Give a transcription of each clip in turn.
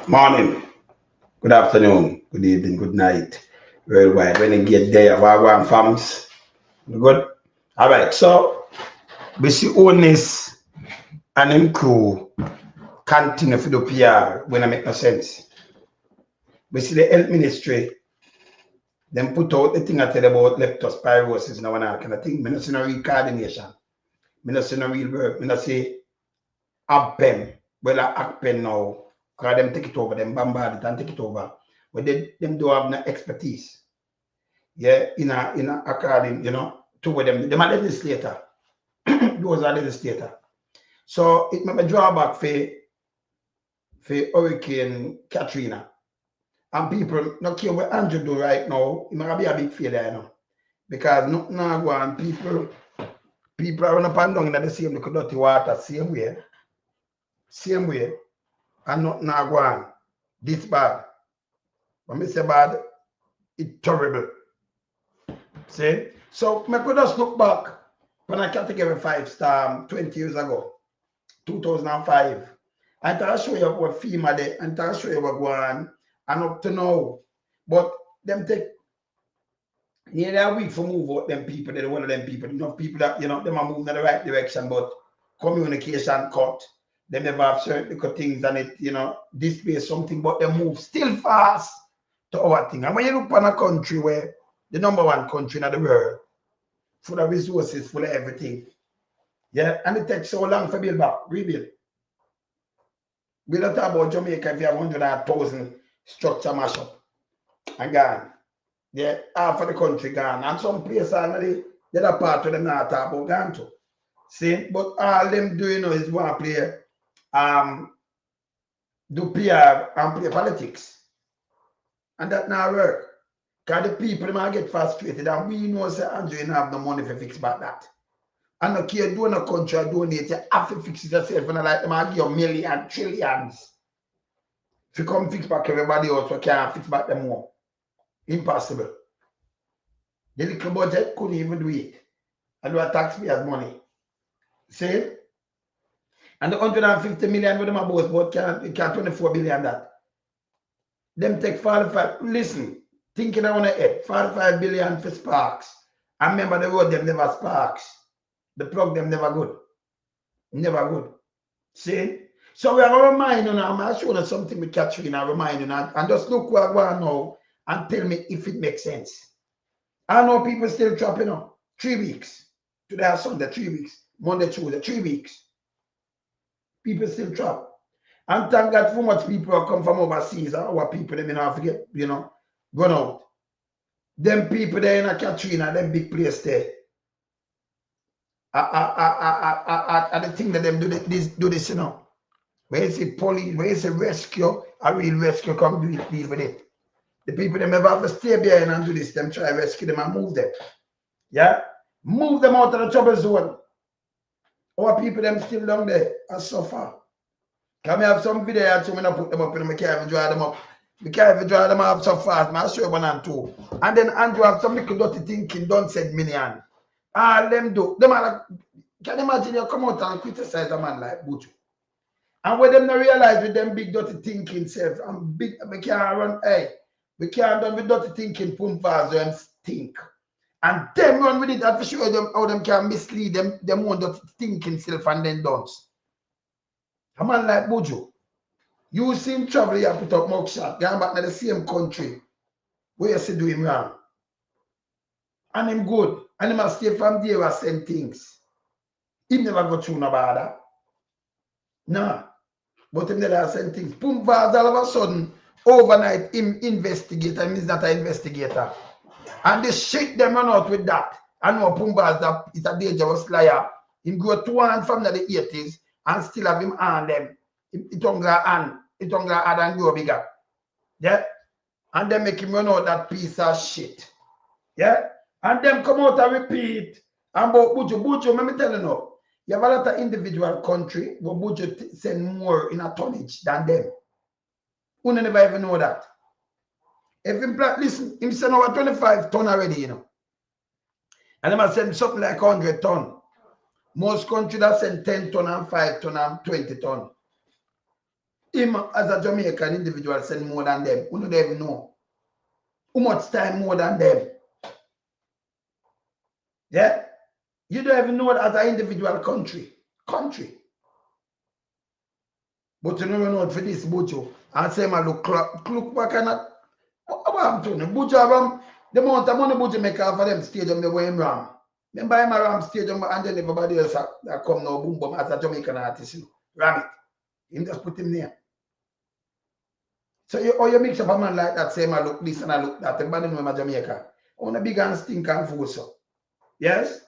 Morning, good afternoon, good evening, good night, worldwide. When you get there, Wagwan farms, good. All right, so we see owners and him crew continue for the PR when I make no sense. We see the health ministry, them put out the thing I tell about leptospirosis now and all kind of thing. Me not see no real coordination. Me not see no real work. Me not see APPEN. Well, APPEN now, because them take it over, them bombard it and take it over. But them don't have no expertise. Yeah, in a according, to what them are legislator. Those are legislator. So it may be drawback for Hurricane Katrina. And people not care what Andrew do right now, it might be a big failure, Because nothing now go on, people are running up and down in the same little dirty water, same way, and nothing now go on. This bad. When I say bad, it's terrible. See? So I could just look back when I category 5 20 years ago, 2005. And I'll show you what FEMA did, and I'll show you what go on, and up to now. But them take nearly a week for move out them people, they're one of them people. Enough people that, them are moving in the right direction, but communication cut. They never have certain little things and it, display something, but they move still fast to our thing. And when you look on a country where the #1 country in the world, full of resources, full of everything. Yeah, and it takes so long for build back, rebuild. We don't talk about Jamaica if you have 100,000 structure mash up and gone. Yeah, half of the country gone. And some places are the other part of them not talk about gone to. See, but all them doing is want to play do PR and play politics. And that not work. Because the people might get frustrated and we know that Andrew didn't have no money to fix back that. And no care do no country donate, you have to fix it yourself and like them give you millions, trillions. If you come fix back everybody else, you can't fix back them more. Impossible. The little budget couldn't even do it. And do a taxpayers' money. See? And the 150 million with them about, but can't 24 billion that. Them take 45. Listen, thinking I want to head 45 billion for sparks. I remember the road them never sparks. The plug them never good. Never good. See? So we are going to remind you now. I'm going to show you something with Katrina, remind you now. And just look where I go now and tell me if it makes sense. I know people still trapping up. 3 weeks. Today is Sunday, 3 weeks. Monday, Tuesday, 3 weeks. People still trap. And thank God for much people come from overseas. Our people, they may not forget, gone out. Them people there in a Katrina, them big place there. The thing that them do this, Where is the police, where is the rescue, a real rescue come deal with it. The people them ever have to stay behind and do this, them try to rescue them and move them. Yeah? Move them out of the trouble zone. Our people them still down there and suffer. Can we have some video so we not put them up and we can't even draw them up. We can't even draw them up so fast. I'll show you 1 and 2. And then Andrew have some little dirty thinking, don't said million. All them do. Them are like, can you imagine you come out and criticize a man like Buju? And when them not realize with them big dirty thinking self, and big, we can't run, we can't done with dirty thinking, pump vaso and think. And them run with it, that for sure them how them can mislead them want dirty thinking self and then don't. A man like Buju, you see him travel here, put up mugshot, going back to the same country where you see do him wrong. And him good. And he must stay from there and send things. He never go through no bother. No. But him never send things. Pump vase all of a sudden, overnight, him investigator, him is not an investigator. And they shake them run out with that. I know Pump vase that is a dangerous liar. Him go 2 hands from the 80s and still have him on them. It don't go on. It don't go hard and grow bigger. Yeah? And then make him run out that piece of shit. Yeah? And them come out and repeat. And about Buju, let me tell you now. You have a lot of individual country where Buju send more in a tonnage than them. You never even know that. If him listen, him send over 25 ton already, And they must send something like 100 ton. Most countries that send 10 ton and 5 ton and 20 ton. him as a Jamaican individual send more than them. You don't even know. How much time more than them? Yeah? You don't even know it as an individual country. But you don't know it for this Bujo. And say, man, look what kind of. What I'm telling you? Bujo, the amount of money Bujo make for them stadium, they were in Ram. Then buy my Ram stadium and then everybody else that come now, boom, boom, as a Jamaican artist. You know. Ram it. Him just put him there. So you mix up a man like that, say, man, look this and I look that, and bad in Jamaica. On a big and stink and fool, so. Yes?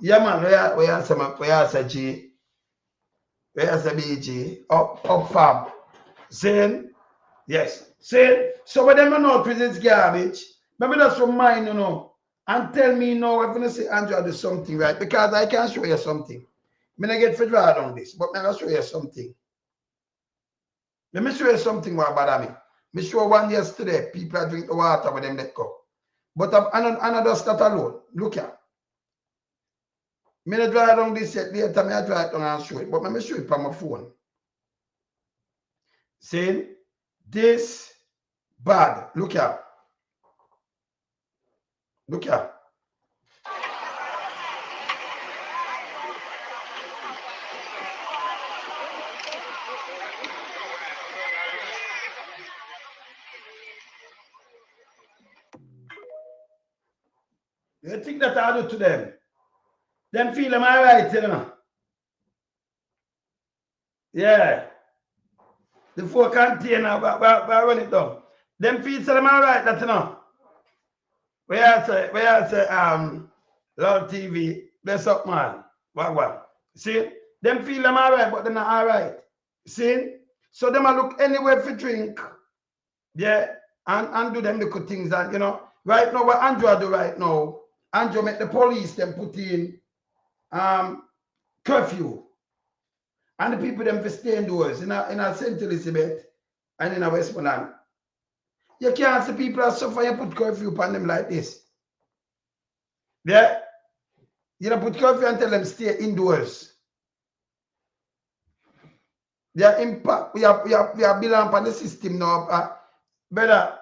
Yeah, man, we are some G, we are some BG, up farm. Saying, yes. Saying, so when them know presents garbage, maybe that's from mine, you know, and tell me, you know, if you say Andrew do something right, because I can show you something. I'm not get federal on this, but I'm going to show you something. Let me show you something what bother me. Me show one yesterday, people are drinking the water with them let go. But another start alone. Look here. Me not draw down this yet. Later, I draw it down and show it. But let me show it on my phone. Saying this bad. Look here. Look here. You think that I do to them? Them feel them alright, you know? Yeah. The 4 container, where run it down. Them feel them alright, that you know? Where I say, Lord TV, bless up, man. What? See? Them feel them alright, but they're not alright. See? So them a look anywhere for drink. Yeah. And do them little things. And, you know, right now, what Andrew do right now, Andrew make the police them put in curfew. And the people them for stay indoors in a St. Elizabeth and in a Westmoreland. You can't see people are suffering, you put curfew upon them like this. Yeah? You don't put curfew and tell them stay indoors. Their impact, we are building upon the system now. Brother,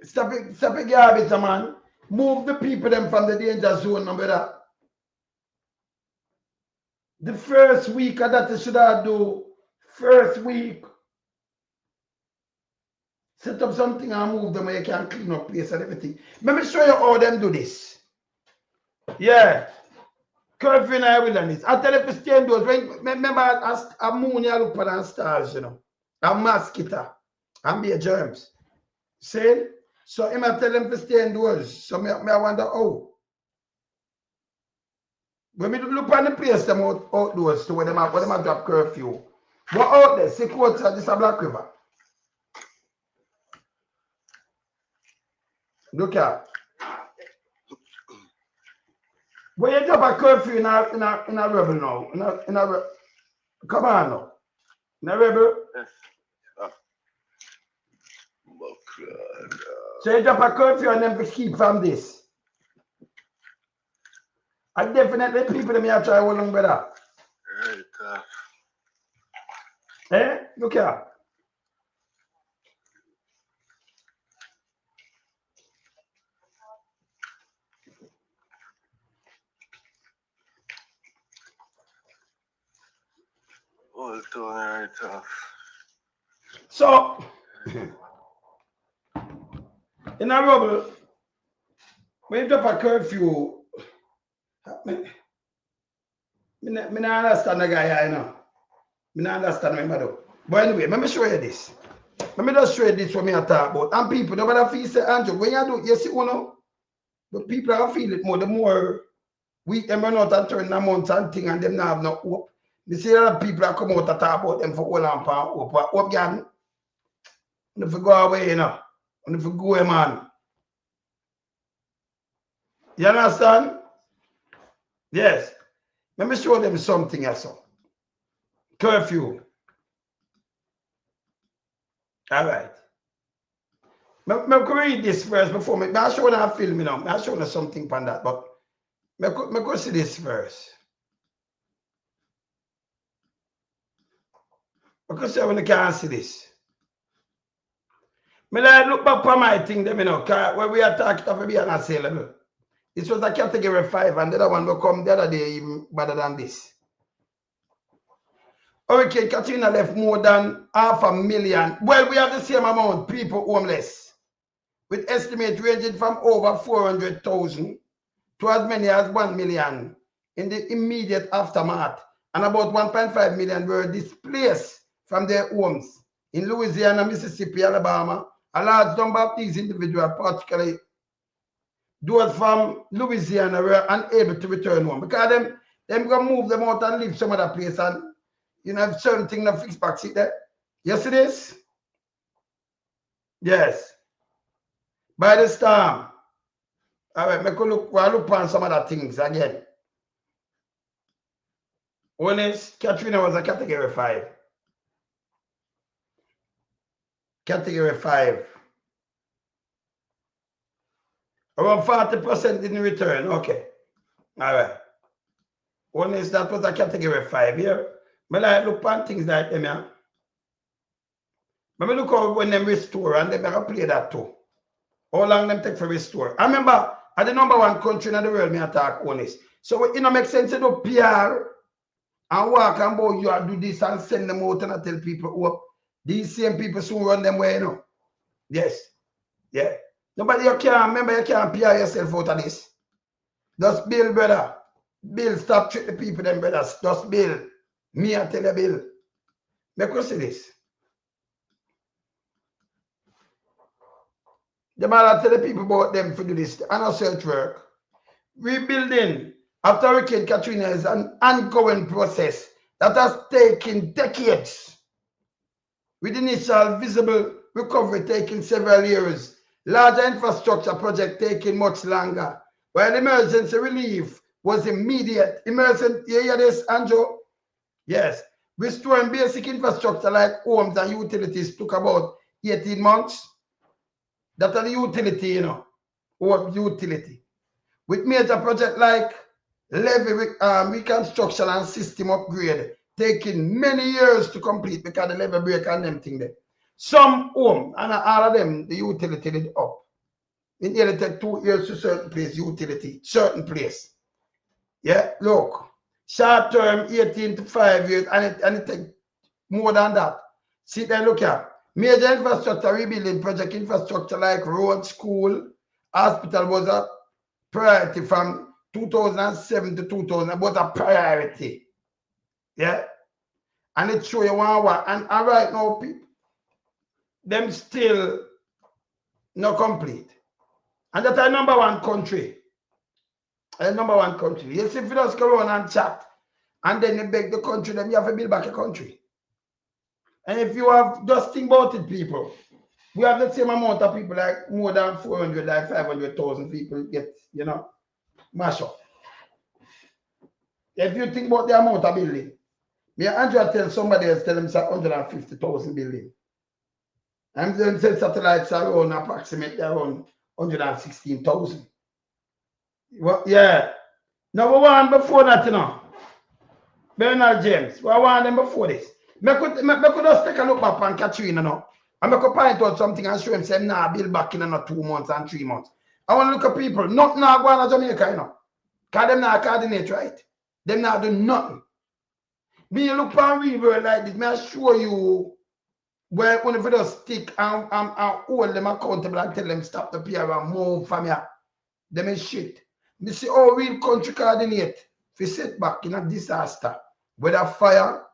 stop it garbage, man. Move the people them from the danger zone, no, brother. The first week of that you should have do. First week. Set up something and move them where you can clean up place and everything. Let me show you how them do this. Yeah. Curfew in the wilderness. I tell you to stay indoors. Remember, a moon you look for and stars, you know. A mosquito. And be germs. See? So I tell them to stay indoors. So I wonder how. When we look on the place them outdoors to where them a drop curfew. But out there, see quotes this a Black River. Look at. When you drop a curfew in a rebel now, come on now. In a rebel. So you drop a curfew and then keep from this. And definitely people them here try hold on better. Eh? Look here. So, in a rubble, when you drop a curfew, I don't understand the guy, you know. I don't understand him, though. But anyway, let me show you this. Let me just show you this what me I talk about. And people, nobody feel say, Andrew, when you do, you see, you know, but people are feel it more, the more we them run out and turn a month and thing, and them now have no hope. You see a lot of people are come out and talk about them for all and hope. Hope can if you go away, you know. And if you go away, man. You understand? Yes. Let me show them something else. Curfew. All right. I read this first before me. I'll show you a film, you know. I'll show you something on that, but I go see this first. Because when you can't see this. Me like look back for my thing, them, you know, when we attacked to be unassailable. This was a category 5, and the other one will come the other day even better than this. Hurricane Katrina left more than 500,000. Well, we have the same amount of people homeless, with estimates ranging from over 400,000 to as many as 1 million in the immediate aftermath, and about 1.5 million were displaced from their homes in Louisiana, Mississippi, Alabama. A large number of these individuals, particularly those from Louisiana, were unable to return home because them gonna move them out and live some other place, and you know certain things not fixed back. See there? Yes, it is. Yes. By the storm. All right, we'll look on some other things again. One is Katrina was a category 5. Category 5. Around 40% didn't return. Okay. All right. One is that was a category 5 here. But I look on things like them, yeah. But I look how when them restore, and they better play that too. How long them take for restore? I remember at the #1 country in the world, me attack on this. So it don't make sense to do PR and walk and go, you do this and send them out and tell people, oh, these same people soon run them way, you know. Yes. Yeah. Nobody you can't remember, you can't PR yourself out of this. Just Bill, brother. Bill, stop treat the people, them brothers. Just Bill. Me, I tell you, Bill. Make you see this. The man tell the people about them for do this. And a search work. Rebuilding after Hurricane Katrina is an ongoing process that has taken decades, with initial visible recovery taking several years, larger infrastructure project taking much longer, while emergency relief was immediate. You hear this, Andrew? Yes. Restoring basic infrastructure like homes and utilities took about 18 months. That's the utility, you know, or utility. With major projects like levee reconstruction and system upgrade taking many years to complete because the levee break and them thing there. Some home and all of them, the utility did up. It nearly take 2 years to certain place, utility, certain place. Yeah, look, short term 18 to 5 years, and it take more than that. See then, look here. Major infrastructure rebuilding project infrastructure like road, school, hospital was a priority from 2007 to 2000, was a priority. Yeah. And it show you one. And right now, people, them still not complete. And that's our #1 country. Our #1 country. Yes, if you just go around and chat, and then you beg the country, then you have to build back a country. And if you have just think about it, people, we have the same amount of people, like more than 400, like 500,000 people get, you know, mash up. If you think about the amount of building, me and Andrew tell somebody else, tell them it's 150,000 building. And then say satellites are around approximately around 116,000. Well, yeah. Now we want before that, you know. Bernard James, we want them before this. I could just take a look back on Katrina now. And I could point out something and show him say, nah, build back in 2 months and 3 months. I want to look at people, nothing now going to Jamaica, you know. Because them not coordinate right. Them not do nothing. Me look on real like this, I show you where when if just stick and hold them accountable and tell them stop the PR and move from here. Them is shit. Me see how real country coordinate if you set back in a disaster. Whether fire,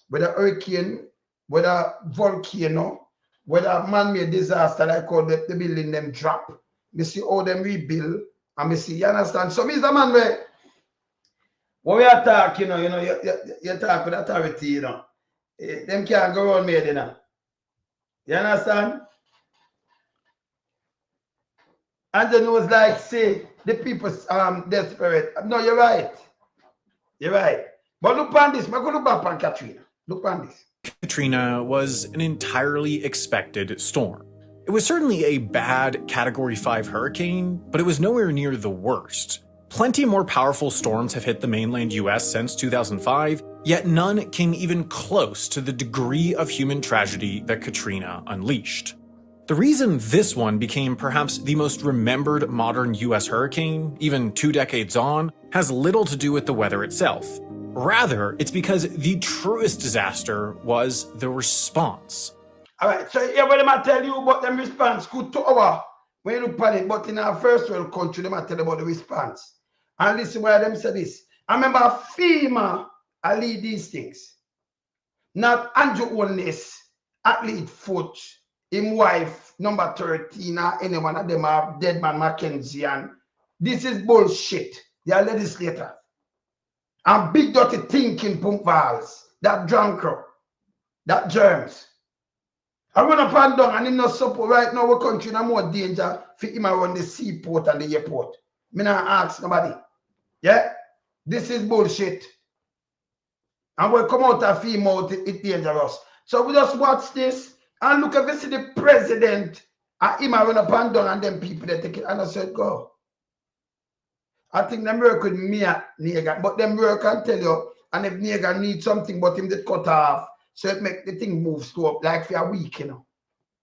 whether hurricane, whether volcano, whether man-made disaster like how the building them drop. Me see how them rebuild and me see, you understand? So me is the man where when we attack, you talk with authority, you know. Them can't go around me, you know. You understand? And then it was like, say, the people desperate. No, you're right. You're right. But look on this. I'm going to look back on Katrina. Look on this. Katrina was an entirely expected storm. It was certainly a bad Category 5 hurricane, but it was nowhere near the worst. Plenty more powerful storms have hit the mainland US since 2005, Yet none came even close to the degree of human tragedy that Katrina unleashed. The reason this one became perhaps the most remembered modern US hurricane, even 2 decades on, has little to do with the weather itself. Rather, it's because the truest disaster was the response. Alright, so yeah, what I tell you about them response good to our when you look at it, but in our first world country, they might tell about the response. And listen why them say this. I remember FEMA I lead these things. Not Andrew Holness, athlete foot, him wife, number 13, or any one of them are dead man Mackenzie. And this is bullshit. They are legislators. And big dirty thinking pump valves, that drunk, that germs. I run up and down and him not support right now. Our country in more danger for him around the seaport and the airport. Me not ask nobody. Yeah? This is bullshit. And when come out of FEMA, it's dangerous. So we just watch this and look at this, the president and him run up and down and them people that take it. And I said, go. I think them work with me and Nigga, but them work can tell you, and if Nigga needs something, but him they cut off, so it make the thing move slow up like for a week, you know.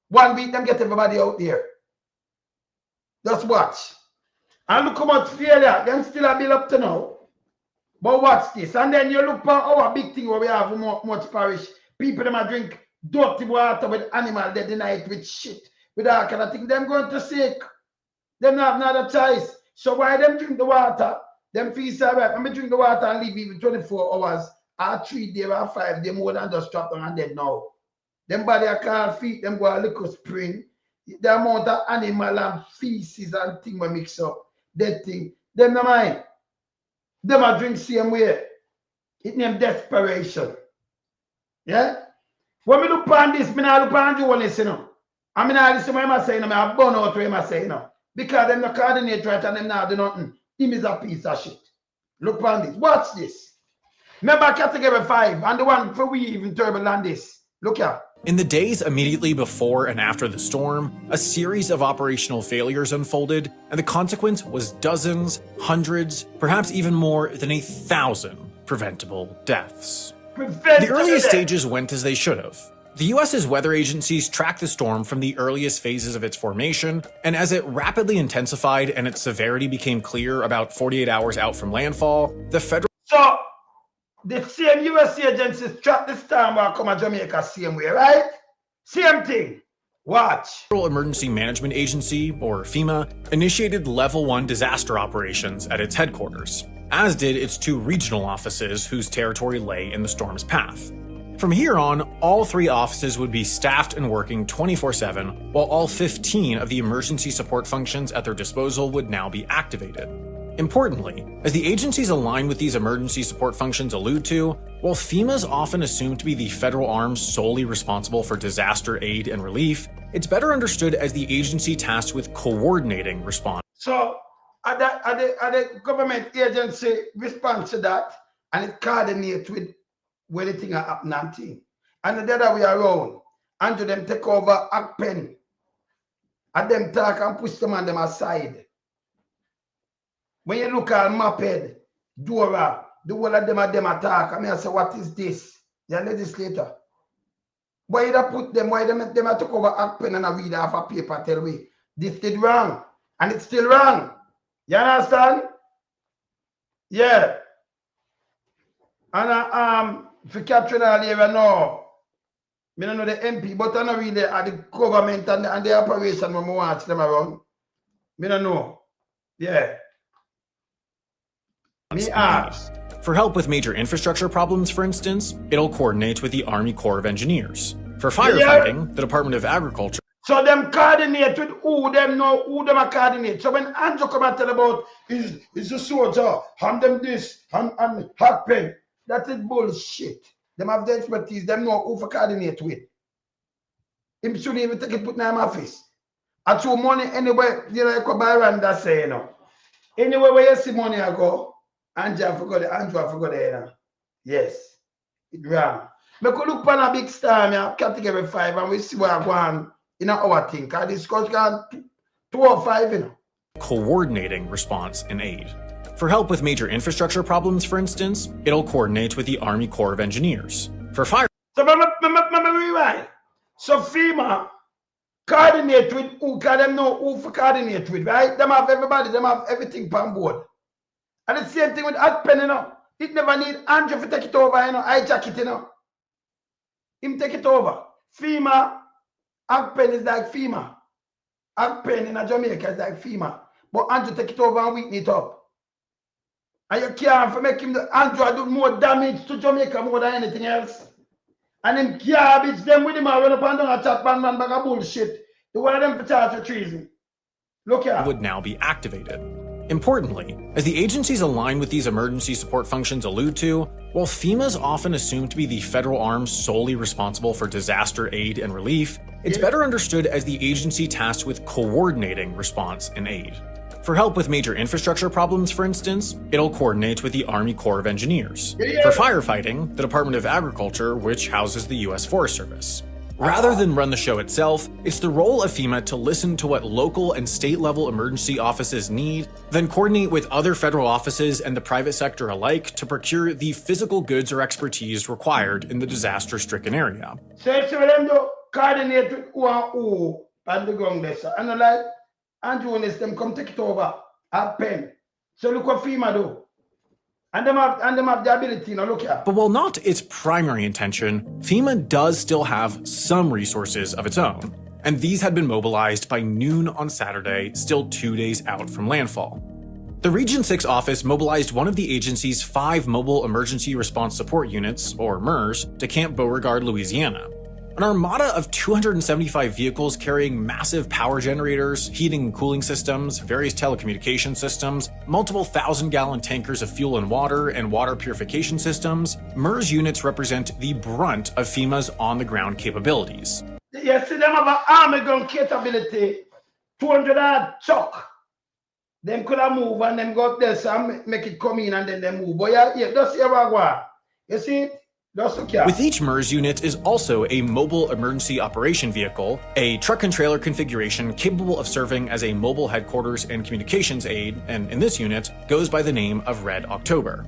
1 week, them get everybody out there. Just watch. And look how much failure, them still a build up to now. But watch this. And then you look for our big thing where we have much parish. People them a drink dirty water with animal dead in night with shit. With that kind of thing. Them going to sick. Them not have another choice. So why them drink the water? Them feel so right. When me drink the water and leave even 24 hours, or 3 days or 5 days more than just drop down and dead now. Them body I can't feed them go a little spring. The amount of animal and feces and thing we mix up. That thing. Them no mind. Them a drink same way. It named desperation. Yeah? When me look on this, me not look on you one listen, you know. I mean I listen what I say, you know, I burn out what I say, you know. Because them not coordinate right and them not do nothing. Him is a piece of shit. Look on this. Watch this. Remember category 5 and the one for we even turbulent this. Look here. In the days immediately before and after the storm, a series of operational failures unfolded, and the consequence was dozens, hundreds, perhaps even more than 1,000 preventable deaths. The earliest stages went as they should have. The US's weather agencies tracked the storm from the earliest phases of its formation, and as it rapidly intensified and its severity became clear about 48 hours out from landfall, the federal... So, the same US agencies track the storm while come to Jamaica same way, right? Same thing. Watch. Federal Emergency Management Agency, or FEMA, initiated Level 1 disaster operations at its headquarters, as did its 2 regional offices whose territory lay in the storm's path. From here on, all 3 offices would be staffed and working 24/7, while all 15 of the emergency support functions at their disposal would now be activated. Importantly, as the agencies aligned with these emergency support functions allude to, while FEMA is often assumed to be the federal arm solely responsible for disaster aid and relief, it's better understood as the agency tasked with coordinating response. So, are the government agency responds to that, and it coordinates with when the thing happening. And the other way around, and to them take over a pen, and them talk and push them on them aside. When you look at Moped, Dora, the whole of them attack, I mean, I say, what is this? They're legislator. Why you put them, why them took over a pen and a read off a paper, tell me, this did wrong, and it's still wrong. You understand? Yeah. And for Katrina here now, I don't know the MP, but I don't really at the government and the operation when we watch them around. I don't know. Yeah. Me ask. For help with major infrastructure problems, for instance, it'll coordinate with the Army Corps of Engineers. For firefighting, the Department of Agriculture. So them coordinate with who them know who them are coordinate. So when Andrew come and tell about is the soldier, hand them this, and hot pen, that is bullshit. Them have the expertise, them know who for coordinate with. Him shouldn't even take it put in my office. I throw money anywhere, you know, you could buy around that say, you know. Anywhere where you see money I go, Andrew I forgot it, you know. Yes, it's wrong. I could look on a big star, I category 5, and we see where I go on in our thing. Because this coach got 2 or 5, you know. Coordinating response and aid. For help with major infrastructure problems, for instance, it'll coordinate with the Army Corps of Engineers. For fire... So, rewind. So, FEMA coordinate with who, because them know who for coordinate with, right? Them have everybody, them have everything on board. And the same thing with Adpen, you know. It never need Andrew to take it over, you know. Hijack it, you know. Him take it over. FEMA, Adpen is like FEMA. Adpen in Jamaica is like FEMA. But Andrew take it over and weaken it up. And you can't make him, Andrew do more damage to Jamaica more than anything else. And them garbage, them with him and run up and down a chat bag of bullshit. The one of them for charge for treason. Look here. Would now be activated. Importantly, as the agencies aligned with these emergency support functions allude to, while FEMA is often assumed to be the federal arm solely responsible for disaster aid and relief, it's better understood as the agency tasked with coordinating response and aid. For help with major infrastructure problems, for instance, it'll coordinate with the Army Corps of Engineers. For firefighting, the Department of Agriculture, which houses the U.S. Forest Service. Rather than run the show itself, it's the role of FEMA to listen to what local and state-level emergency offices need, then coordinate with other federal offices and the private sector alike to procure the physical goods or expertise required in the disaster-stricken area. So if them do coordinate with who and who on the ground there, so, and like Andrew and them come take it over at pen. So look what FEMA do. And them have the ability, you know, look here. But while not its primary intention, FEMA does still have some resources of its own. And these had been mobilized by noon on Saturday, still 2 days out from landfall. The Region 6 office mobilized one of the agency's 5 Mobile Emergency Response Support Units, or MERS, to Camp Beauregard, Louisiana. An armada of 275 vehicles carrying massive power generators, heating and cooling systems, various telecommunication systems, multiple 1,000-gallon tankers of fuel and water purification systems, MERS units represent the brunt of FEMA's on-the-ground capabilities. You see them have an army gun capability, 200 truck. Them could have moved and them go up there and make it come in and then they move. But yeah, that's here. You see it? With each MERS unit is also a mobile emergency operation vehicle, a truck and trailer configuration capable of serving as a mobile headquarters and communications aid, and in this unit, goes by the name of Red October.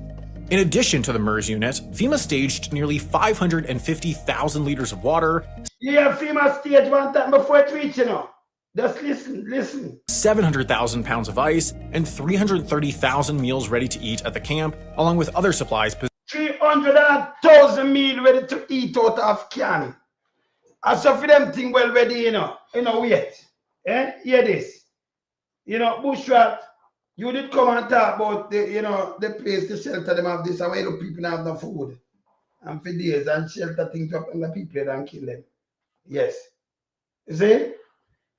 In addition to the MERS unit, FEMA staged nearly 550,000 liters of water. Yeah, FEMA staged one time before it reached, you know. Just listen. 700,000 pounds of ice, and 330,000 meals ready to eat at the camp, along with other supplies. 300,000 meal ready to eat out of can. And so for them thing well ready, you know, wait. Hear this. You know, bushrat, you did come and talk about the place, the shelter them have this, and where the people have no food. And for days and shelter things up and the people and kill them. Yes. You see?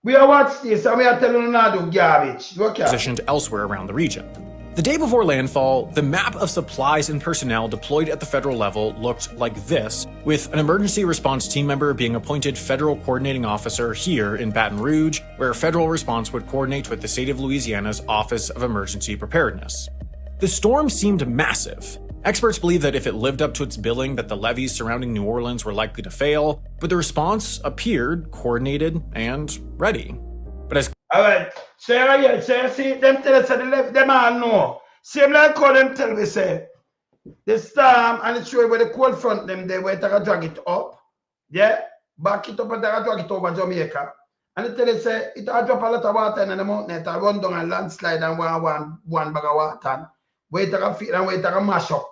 We are watching this and we are telling them not to do garbage. Okay. Positioned elsewhere around the region. The day before landfall, the map of supplies and personnel deployed at the federal level looked like this, with an emergency response team member being appointed federal coordinating officer here in Baton Rouge, where federal response would coordinate with the state of Louisiana's Office of Emergency Preparedness. The storm seemed massive. Experts believe that if it lived up to its billing that the levees surrounding New Orleans were likely to fail, but the response appeared coordinated and ready. But as alright, so yeah, so see them tell us that them all know. Same like how them tell we say the storm and it's sure where the cold front them they were to drag it up. Yeah, back it up and drag it over Jamaica. And they tell us say it drop a lot of water in the mountain, it run down and landslide and one bag of water. Where it feel and where it mash up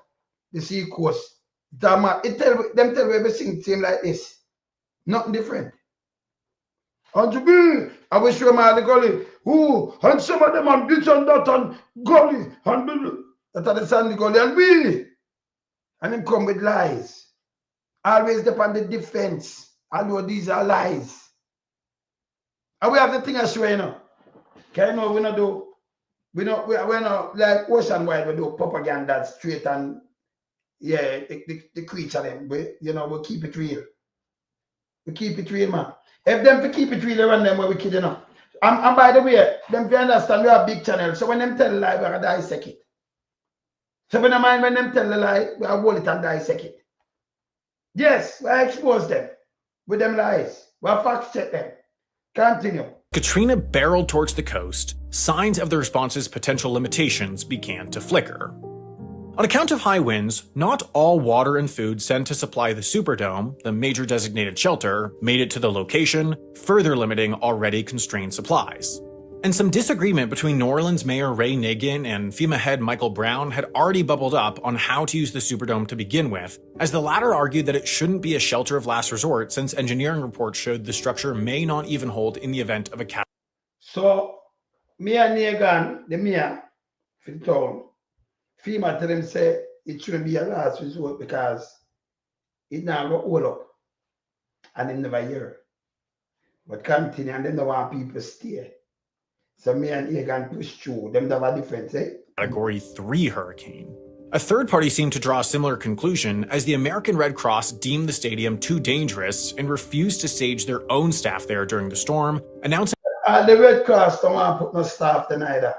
the sea coast. It tell everything same like this. Nothing different. And I wish you were the gully. Who? And some of them on this and that and gully. And that are the sandy gully. And we. And them come with lies. Always depend on the defense. Although these are lies. And we have the thing I swear, you know. Okay, no, we not do. We're not like ocean wide, we do propaganda straight and yeah, the creature them. We keep it real. We keep it real, man. If them to keep it real, they run them where we kid, you know. And by the way, them to understand we have big channel. So when them tell a lie, we are dissect it. So when I mind when them tell a lie, we are hold it and dissect it. Yes, we expose them with them lies. We fact check them. Continue. Katrina barreled towards the coast, signs of the response's potential limitations began to flicker. On account of high winds, not all water and food sent to supply the Superdome, the major designated shelter, made it to the location, further limiting already constrained supplies. And some disagreement between New Orleans Mayor Ray Nagin and FEMA head Michael Brown had already bubbled up on how to use the Superdome to begin with, as the latter argued that it shouldn't be a shelter of last resort since engineering reports showed the structure may not even hold in the event of a catastrophe. So, me and Nagin, the mayor for the town, FEMA tell them say it shouldn't be a last resort because it now got all up and it never hear. But continue and they don't want people stay. So me and Egan push through. Them have a difference, eh? Category 3 hurricane. A third party seemed to draw a similar conclusion as the American Red Cross deemed the stadium too dangerous and refused to stage their own staff there during the storm, announcing the Red Cross don't want to put no staff there either.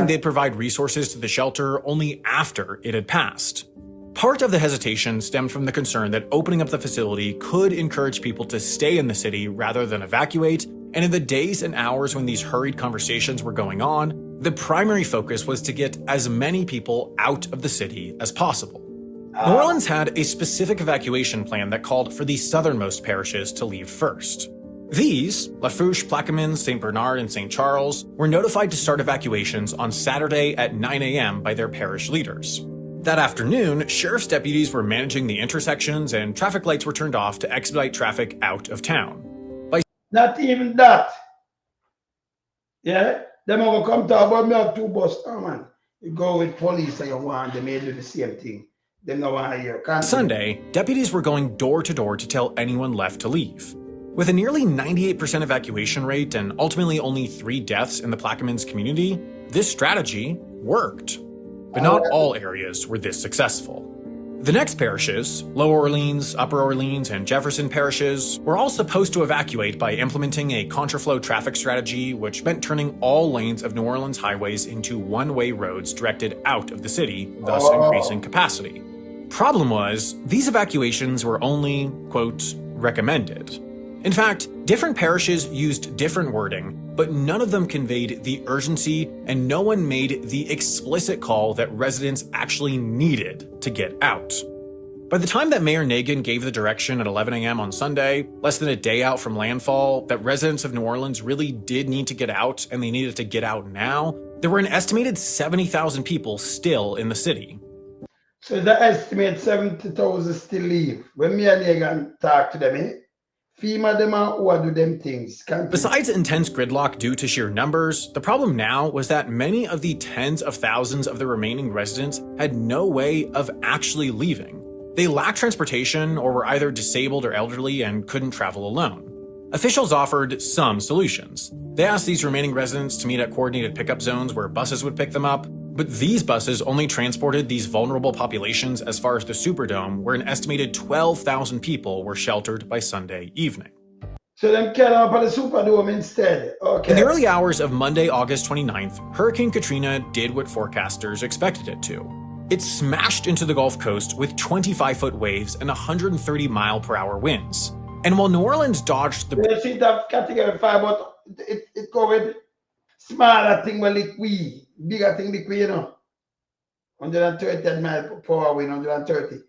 They'd provide resources to the shelter only after it had passed. Part of the hesitation stemmed from the concern that opening up the facility could encourage people to stay in the city rather than evacuate, and in the days and hours when these hurried conversations were going on, the primary focus was to get as many people out of the city as possible. New Orleans had a specific evacuation plan that called for the southernmost parishes to leave first. These, Lafourche, Plaquemines, St. Bernard, and St. Charles, were notified to start evacuations on Saturday at 9 a.m. by their parish leaders. That afternoon, sheriff's deputies were managing the intersections and traffic lights were turned off to expedite traffic out of town. Not even that. Yeah? Them will come talk about me have 2 bus now, man. You go with police and you want them to do the same thing. Them no want to hear. Sunday, deputies were going door to door to tell anyone left to leave. With a nearly 98% evacuation rate and ultimately only 3 deaths in the Plaquemines community, this strategy worked. But not all areas were this successful. The next parishes, Lower Orleans, Upper Orleans, and Jefferson parishes, were all supposed to evacuate by implementing a contraflow traffic strategy, which meant turning all lanes of New Orleans highways into one-way roads directed out of the city, thus increasing capacity. Problem was, these evacuations were only, quote, recommended. In fact, different parishes used different wording, but none of them conveyed the urgency and no one made the explicit call that residents actually needed to get out. By the time that Mayor Nagin gave the direction at 11 a.m. on Sunday, less than a day out from landfall, that residents of New Orleans really did need to get out and they needed to get out now, there were an estimated 70,000 people still in the city. So the estimate 70,000 still leave. When me and Nagin talk to them, eh? FEMA them and do them things. Besides intense gridlock due to sheer numbers, the problem now was that many of the tens of thousands of the remaining residents had no way of actually leaving. They lacked transportation or were either disabled or elderly and couldn't travel alone. Officials offered some solutions. They asked these remaining residents to meet at coordinated pickup zones where buses would pick them up, but these buses only transported these vulnerable populations as far as the Superdome, where an estimated 12,000 people were sheltered by Sunday evening. So them carry up at the Superdome instead. Okay. In the early hours of Monday, August 29th, Hurricane Katrina did what forecasters expected it to. It smashed into the Gulf Coast with 25-foot waves and 130-mile-per-hour winds. And while New Orleans dodged the... You see that category 5, but it covered smaller thing with liquid, bigger thing liquid, you know. 130 miles per hour wind, 130.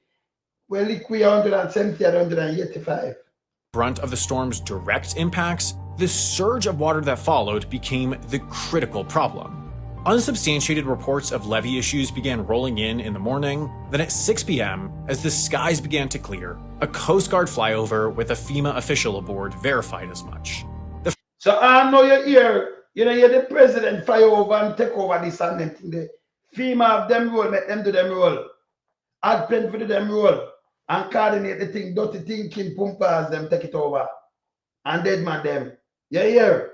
Well, liquid 170, 185. Brunt of the storm's direct impacts, the surge of water that followed became the critical problem. Unsubstantiated reports of levee issues began rolling in the morning. Then at 6 p.m., as the skies began to clear, a Coast Guard flyover with a FEMA official aboard verified as much. So I know you're here. You know, you're the president fly over and take over this and them thing there. FEMA have them role, make them do them role. Add pen for them role. And coordinate the thing, dirty thinking, pumpers, them take it over. And dead man them. You're here.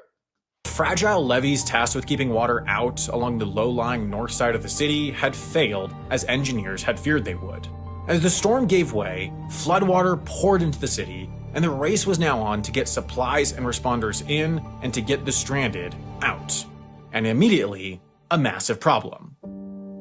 Fragile levees tasked with keeping water out along the low-lying north side of the city had failed as engineers had feared they would. As the storm gave way, floodwater poured into the city, and the race was now on to get supplies and responders in and to get the stranded out. And immediately, a massive problem.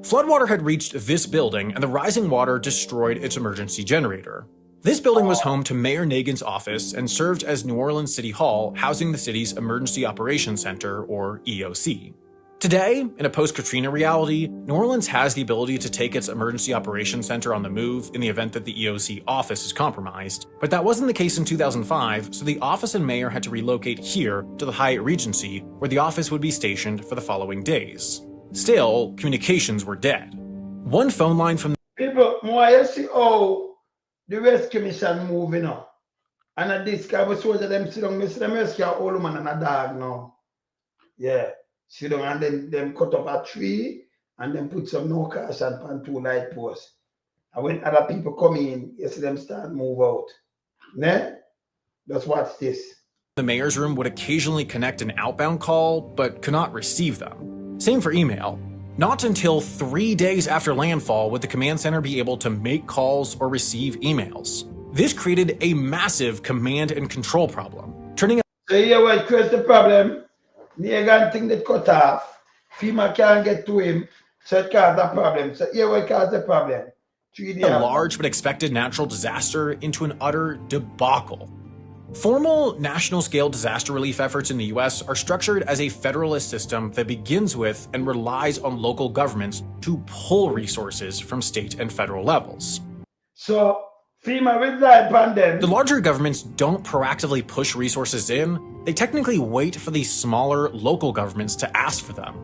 Floodwater had reached this building and the rising water destroyed its emergency generator. This building was home to Mayor Nagin's office and served as New Orleans City Hall, housing the city's Emergency Operations Center, or EOC. Today, in a post-Katrina reality, New Orleans has the ability to take its Emergency Operations Center on the move in the event that the EOC office is compromised, but that wasn't the case in 2005, so the office and mayor had to relocate here to the Hyatt Regency, where the office would be stationed for the following days. Still, communications were dead. One phone line from people, more see how the rescue mission moving on. And at this guy was soldier them sit down, them rescue an old woman and a dog now. Yeah. Sit down and then them cut up a tree and then put some no caution on 2 light posts. And when other people come in, you see them start move out. Ne? Just watch this. The mayor's room would occasionally connect an outbound call, but could not receive them. Same for email. Not until 3 days after landfall would the command center be able to make calls or receive emails. This created a massive command and control problem, turning. So here what creates the problem. Nagan thing that cut off. FEMA can't get to him, so it caused a problem. So here what caused the problem. A large but expected natural disaster into an utter debacle. Formal national-scale disaster relief efforts in the US are structured as a federalist system that begins with and relies on local governments to pull resources from state and federal levels. So FEMA relied upon them. The larger governments don't proactively push resources in, they technically wait for the smaller local governments to ask for them.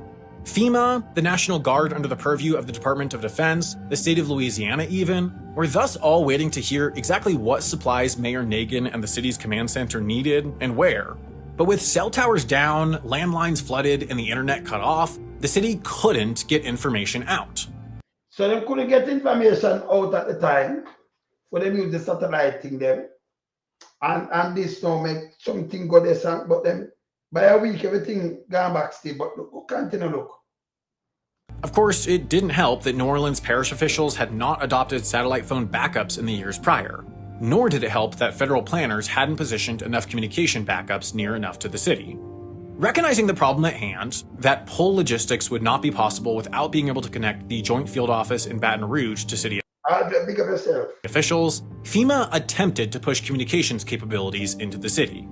FEMA, the National Guard under the purview of the Department of Defense, the state of Louisiana even, were thus all waiting to hear exactly what supplies Mayor Nagin and the city's command center needed and where. But with cell towers down, landlines flooded, and the internet cut off, the city couldn't get information out. So they couldn't get information out at the time, for them use the satellite thing them. And this now make something go there, but them by a week everything gone back still, but look, continue look. Of course, it didn't help that New Orleans parish officials had not adopted satellite phone backups in the years prior, nor did it help that federal planners hadn't positioned enough communication backups near enough to the city. Recognizing the problem at hand, that pull logistics would not be possible without being able to connect the Joint Field Office in Baton Rouge to city officials, FEMA attempted to push communications capabilities into the city.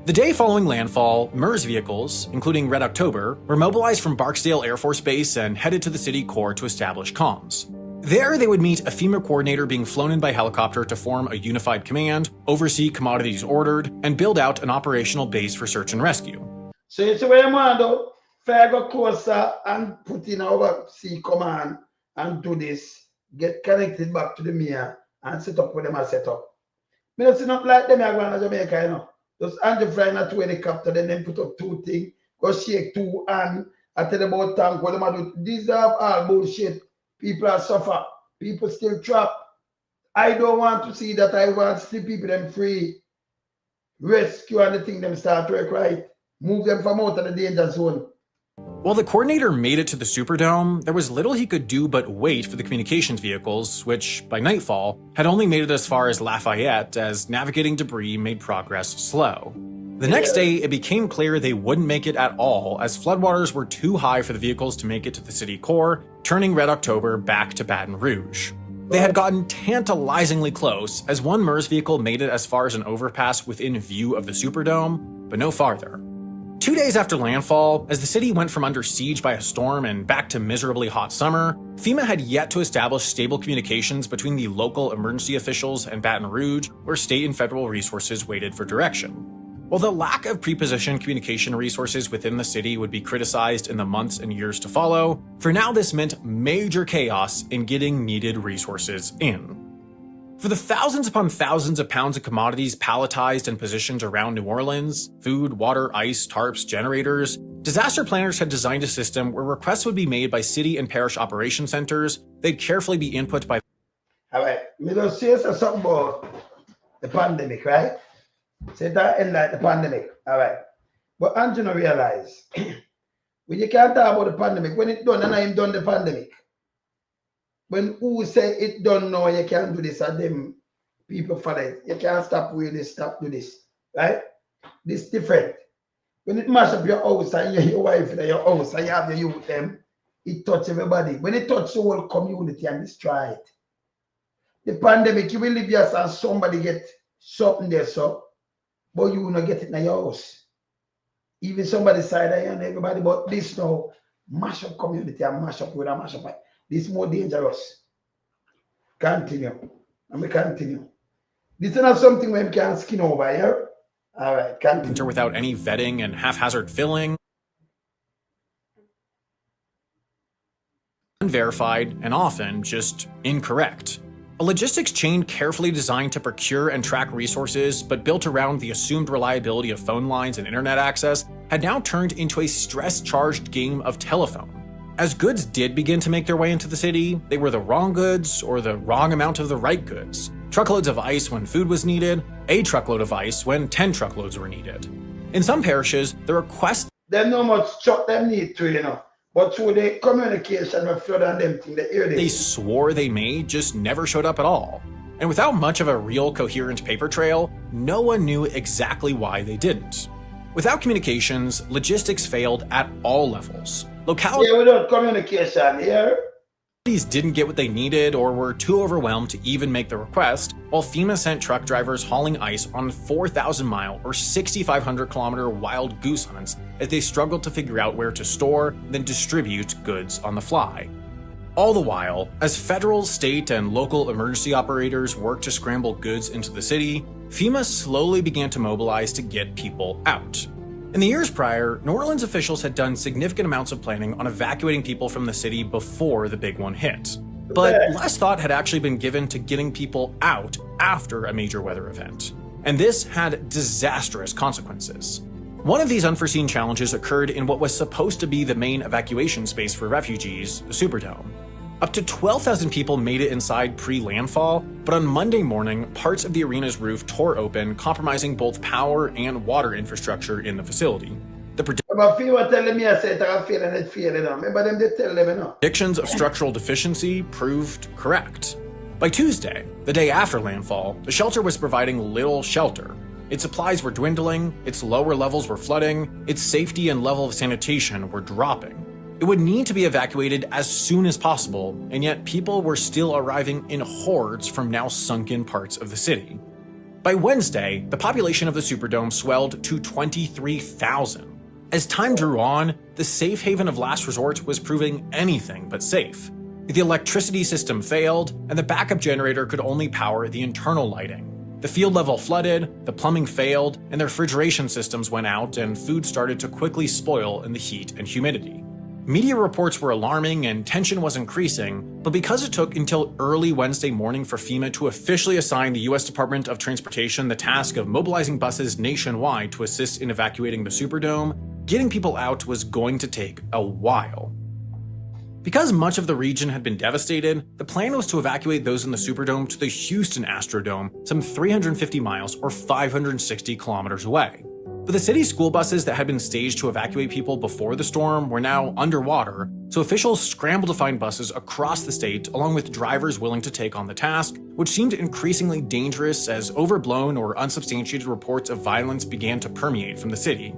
The day following landfall, MERS vehicles, including Red October, were mobilized from Barksdale Air Force Base and headed to the city core to establish comms. There, they would meet a FEMA coordinator being flown in by helicopter to form a unified command, oversee commodities ordered, and build out an operational base for search and rescue. So it's where you want to go closer and put in our sea command and do this, get connected back to the mayor and set up what them are set up. I don't see not like them are going to Jamaica, you know. Just Andrew flying at 2 helicopter, then put up 2 things, go shake 2 and I tell them about tank, what them are do. These are all bullshit. People are suffer. People still trapped. I don't want to see that. I want to see people them free. Rescue and the thing them start work right. Move them from out of the danger zone. While the coordinator made it to the Superdome, there was little he could do but wait for the communications vehicles, which, by nightfall, had only made it as far as Lafayette as navigating debris made progress slow. The next day, it became clear they wouldn't make it at all as floodwaters were too high for the vehicles to make it to the city core, turning Red October back to Baton Rouge. They had gotten tantalizingly close as one MERS vehicle made it as far as an overpass within view of the Superdome, but no farther. 2 days after landfall, as the city went from under siege by a storm and back to miserably hot summer, FEMA had yet to establish stable communications between the local emergency officials and Baton Rouge, where state and federal resources waited for direction. While the lack of prepositioned communication resources within the city would be criticized in the months and years to follow, for now this meant major chaos in getting needed resources in. For the thousands upon thousands of pounds of commodities palletized and positioned around New Orleans, food, water, ice, tarps, generators, disaster planners had designed a system where requests would be made by city and parish operation centers. They'd carefully be input by. All right, me just say something about the pandemic, right? Say that end like the pandemic, all right. But Andrew don't realize, when you can't talk about the pandemic, when it's done and I'm done the pandemic, when who say it done now, you can't do this, and them people follow it. You can't stop doing this, stop do this, right? This different. When it mash up your house and your wife in your house and you have your youth them, it touch everybody. When it touch the whole community and destroy it. The pandemic, you will live here and somebody get something there, so, but you will not get it in your house. Even somebody side and everybody, but this now, mash up community and mash up with a mash up. This is more dangerous. Continue. Let me continue. This is not something where we can skin over here. All right, continue. Without any vetting and haphazard filling. Unverified and often just incorrect. A logistics chain carefully designed to procure and track resources, but built around the assumed reliability of phone lines and internet access, had now turned into a stress-charged game of telephone. As goods did begin to make their way into the city, they were the wrong goods or the wrong amount of the right goods. Truckloads of ice when food was needed, a truckload of ice when 10 truckloads were needed. In some parishes, the request There's no much truck them need to, you know. But through the communication of flood and them thing, they swore they made just never showed up at all. And without much of a real coherent paper trail, no one knew exactly why they didn't. Without communications, logistics failed at all levels. Localities without communication here. Didn't get what they needed or were too overwhelmed to even make the request, while FEMA sent truck drivers hauling ice on 4,000-mile or 6,500-kilometer wild goose hunts as they struggled to figure out where to store and then distribute goods on the fly. All the while, as federal, state, and local emergency operators worked to scramble goods into the city, FEMA slowly began to mobilize to get people out. In the years prior, New Orleans officials had done significant amounts of planning on evacuating people from the city before the big one hit. But less thought had actually been given to getting people out after a major weather event. And this had disastrous consequences. One of these unforeseen challenges occurred in what was supposed to be the main evacuation space for refugees, the Superdome. Up to 12,000 people made it inside pre-landfall, but on Monday morning, parts of the arena's roof tore open, compromising both power and water infrastructure in the facility. The predictions of structural deficiency proved correct. By Tuesday, the day after landfall, the shelter was providing little shelter. Its supplies were dwindling, its lower levels were flooding, its safety and level of sanitation were dropping. It would need to be evacuated as soon as possible, and yet people were still arriving in hordes from now sunken parts of the city. By Wednesday, the population of the Superdome swelled to 23,000. As time drew on, the safe haven of last resort was proving anything but safe. The electricity system failed, and the backup generator could only power the internal lighting. The field level flooded, the plumbing failed, and the refrigeration systems went out, and food started to quickly spoil in the heat and humidity. Media reports were alarming and tension was increasing, but because it took until early Wednesday morning for FEMA to officially assign the U.S. Department of Transportation the task of mobilizing buses nationwide to assist in evacuating the Superdome, getting people out was going to take a while. Because much of the region had been devastated, the plan was to evacuate those in the Superdome to the Houston Astrodome, some 350 miles or 560 kilometers away. But the city's school buses that had been staged to evacuate people before the storm were now underwater, so officials scrambled to find buses across the state along with drivers willing to take on the task, which seemed increasingly dangerous as overblown or unsubstantiated reports of violence began to permeate from the city.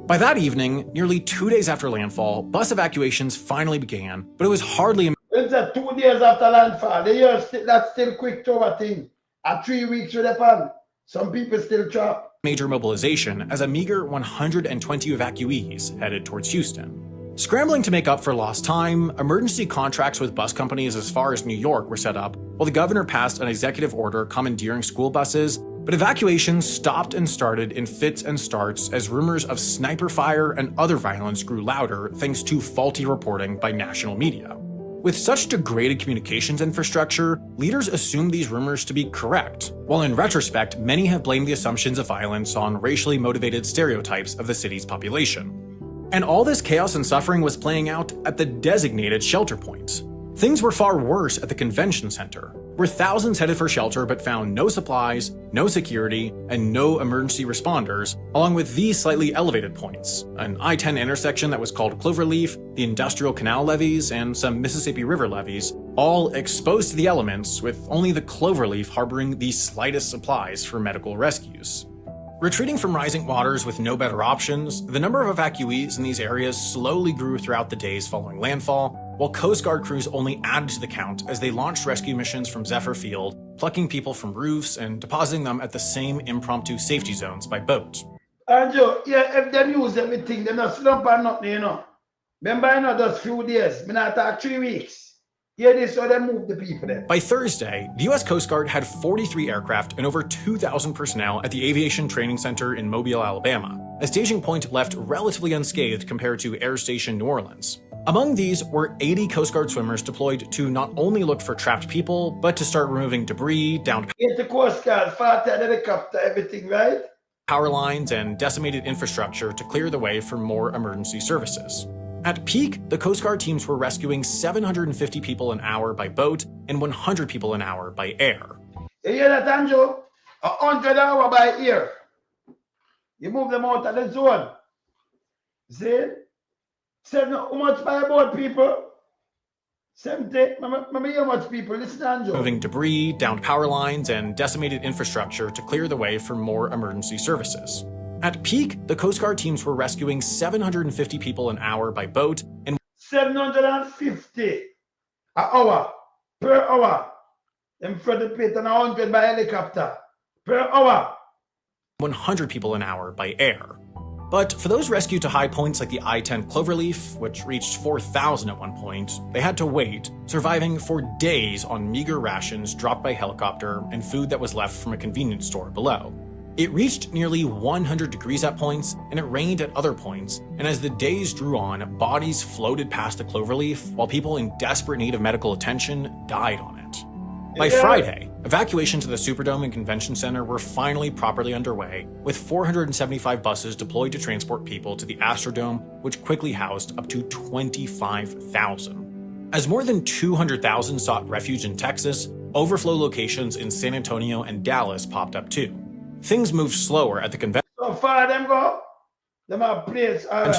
By that evening, nearly 2 days after landfall, bus evacuations finally began, but it was hardly It's 2 days after landfall. That's still quick to overthink. At 3 weeks with the pan, some people still trapped. Major mobilization as a meager 120 evacuees headed towards Houston. Scrambling to make up for lost time, emergency contracts with bus companies as far as New York were set up, while the governor passed an executive order commandeering school buses, but evacuations stopped and started in fits and starts as rumors of sniper fire and other violence grew louder thanks to faulty reporting by national media. With such degraded communications infrastructure, leaders assumed these rumors to be correct, while in retrospect, many have blamed the assumptions of violence on racially motivated stereotypes of the city's population. And all this chaos and suffering was playing out at the designated shelter point. Things were far worse at the convention center, where thousands headed for shelter but found no supplies, no security, and no emergency responders, along with these slightly elevated points, an I-10 intersection that was called Cloverleaf, the Industrial Canal levees, and some Mississippi River levees, all exposed to the elements, with only the Cloverleaf harboring the slightest supplies for medical rescues. Retreating from rising waters with no better options, the number of evacuees in these areas slowly grew throughout the days following landfall, while Coast Guard crews only added to the count as they launched rescue missions from Zephyr Field, plucking people from roofs and depositing them at the same impromptu safety zones by boat. Joe, yeah, if they use everything, they're not slump or nothing, you know. Remember, you know, those few days, me not talk 3 weeks. Yeah, this so they move the people there. By Thursday, the U.S. Coast Guard had 43 aircraft and over 2,000 personnel at the Aviation Training Center in Mobile, Alabama, a staging point left relatively unscathed compared to Air Station New Orleans. Among these were 80 Coast Guard swimmers deployed to not only look for trapped people, but to start removing debris, downed the Coast Guard, fighter, helicopter, everything, right? Power lines and decimated infrastructure to clear the way for more emergency services. At peak, the Coast Guard teams were rescuing 750 people an hour by boat and 100 people an hour by air. You hear that, Andrew? 100 hours by air. You move them out of the zone. See? How much by boat, people? 70. Maybe how much people? Listen, Andrew. Moving debris, downed power lines, and decimated infrastructure to clear the way for more emergency services. At peak, the Coast Guard teams were rescuing 750 people an hour by boat and 750 an hour per hour. Them for the pit and 100 by helicopter per hour. 100 people an hour by air. But for those rescued to high points like the I-10 Cloverleaf, which reached 4,000 at one point, they had to wait, surviving for days on meager rations dropped by helicopter and food that was left from a convenience store below. It reached nearly 100 degrees at points, and it rained at other points, and as the days drew on, bodies floated past the Cloverleaf, while people in desperate need of medical attention died on it. By Friday, evacuation to the Superdome and Convention Center were finally properly underway, with 475 buses deployed to transport people to the Astrodome, which quickly housed up to 25,000. As more than 200,000 sought refuge in Texas, overflow locations in San Antonio and Dallas popped up too. Things moved slower at the convention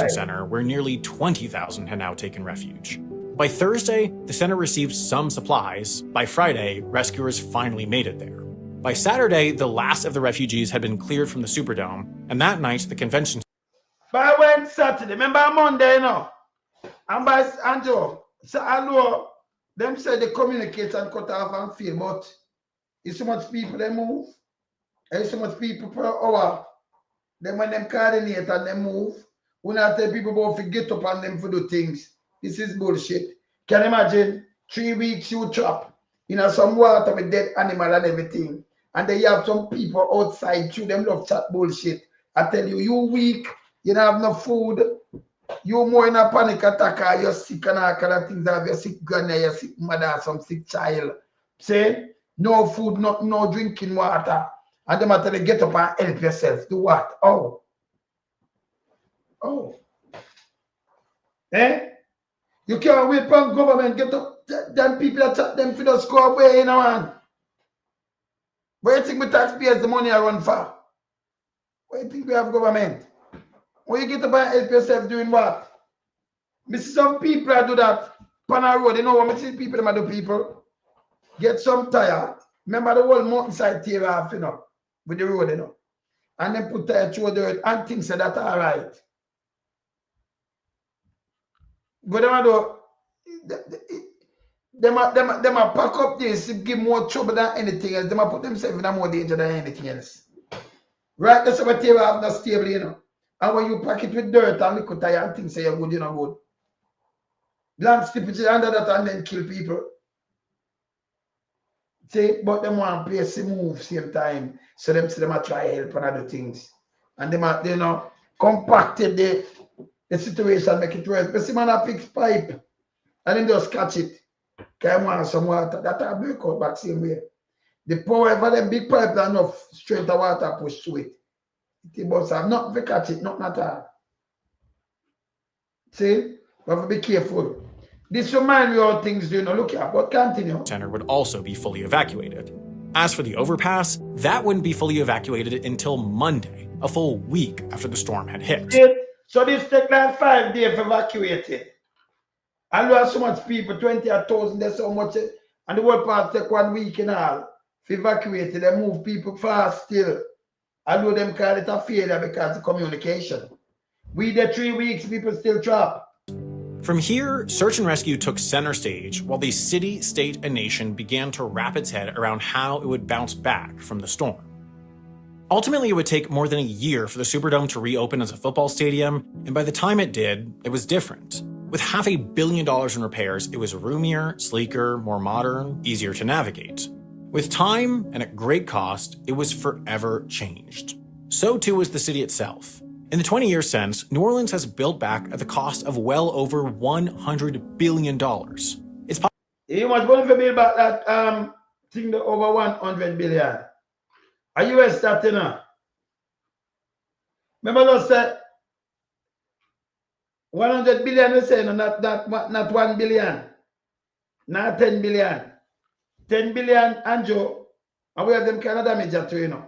center, where nearly 20,000 had now taken refuge. By Thursday, the center received some supplies. By Friday, rescuers finally made it there. By Saturday, the last of the refugees had been cleared from the Superdome, and that night, the convention by when Saturday, remember Monday, you know? And by Andrew, so hello, them say they communicate and cut off and feel, but it's so much people they move. There's so much people per hour. Then when them coordinate and they move, we not tell people about to get up on them for do things. This is bullshit. Can you imagine 3 weeks you trap in some water with dead animal and everything, and then you have some people outside too, them love chat bullshit. I tell you, you weak, you don't have no food, you more in a panic attack, or you're sick and all kind of things, have your sick granny, your sick mother, some sick child. Say, no food, no drinking water. And them tell you get up and help yourself. Do what? Oh. You can't wait for government get up. Then people that chat them to the score away, you know, man. Where you think we taxpayers the money I run for? Where you think we have government? When you get up and help yourself doing what? Me see some people that do that. On a road, you know what I see people them do people? Get some tire. Remember the whole mountainside tear off, you know, with the road, you know. And then put tire through the road and things say that all right. But them a pack up this to give more trouble than anything else. Them a put themselves in more danger than anything else. Right? That's what tear off not stable, you know. And when you pack it with dirt and liquid tire and things say you're good, you're not good. Land slippage under that and then kill people. See, but them want to place the move same time. So them say them a try help and other things. And them a, you know, compacted the situation, make it worse. But see man a fix pipe and then just catch it. Can want some water. That a break out back same way. The power for them big pipe that enough straight the water push through it. It must have not to catch it, not at all. See? We have to be careful. This reminds me of things, you know, look here, but continue. Center would also be fully evacuated. As for the overpass, that wouldn't be fully evacuated until Monday, a full week after the storm had hit. So this take like 5 days to evacuate it. And we have so much people, 20,000, there's so much, and the whole part take 1 week and all. To evacuate it, they move people fast still. Although them call it a failure because of communication. We the 3 weeks, people still trapped. From here, search and rescue took center stage while the city, state, and nation began to wrap its head around how it would bounce back from the storm. Ultimately, it would take more than a year for the Superdome to reopen as a football stadium, and by the time it did, it was different. With $500 million in repairs, it was roomier, sleeker, more modern, easier to navigate. With time and at great cost, it was forever changed. So too was the city itself. In the 20 years since, New Orleans has built back at the cost of well over $100 billion. It's you must go to build back that thing to over 100 billion. Are you a start, you know? Remember those said 100 billion, you say, no, not 1 billion, not 10 billion. 10 billion, Anjo, and we have them kind of damage at you know.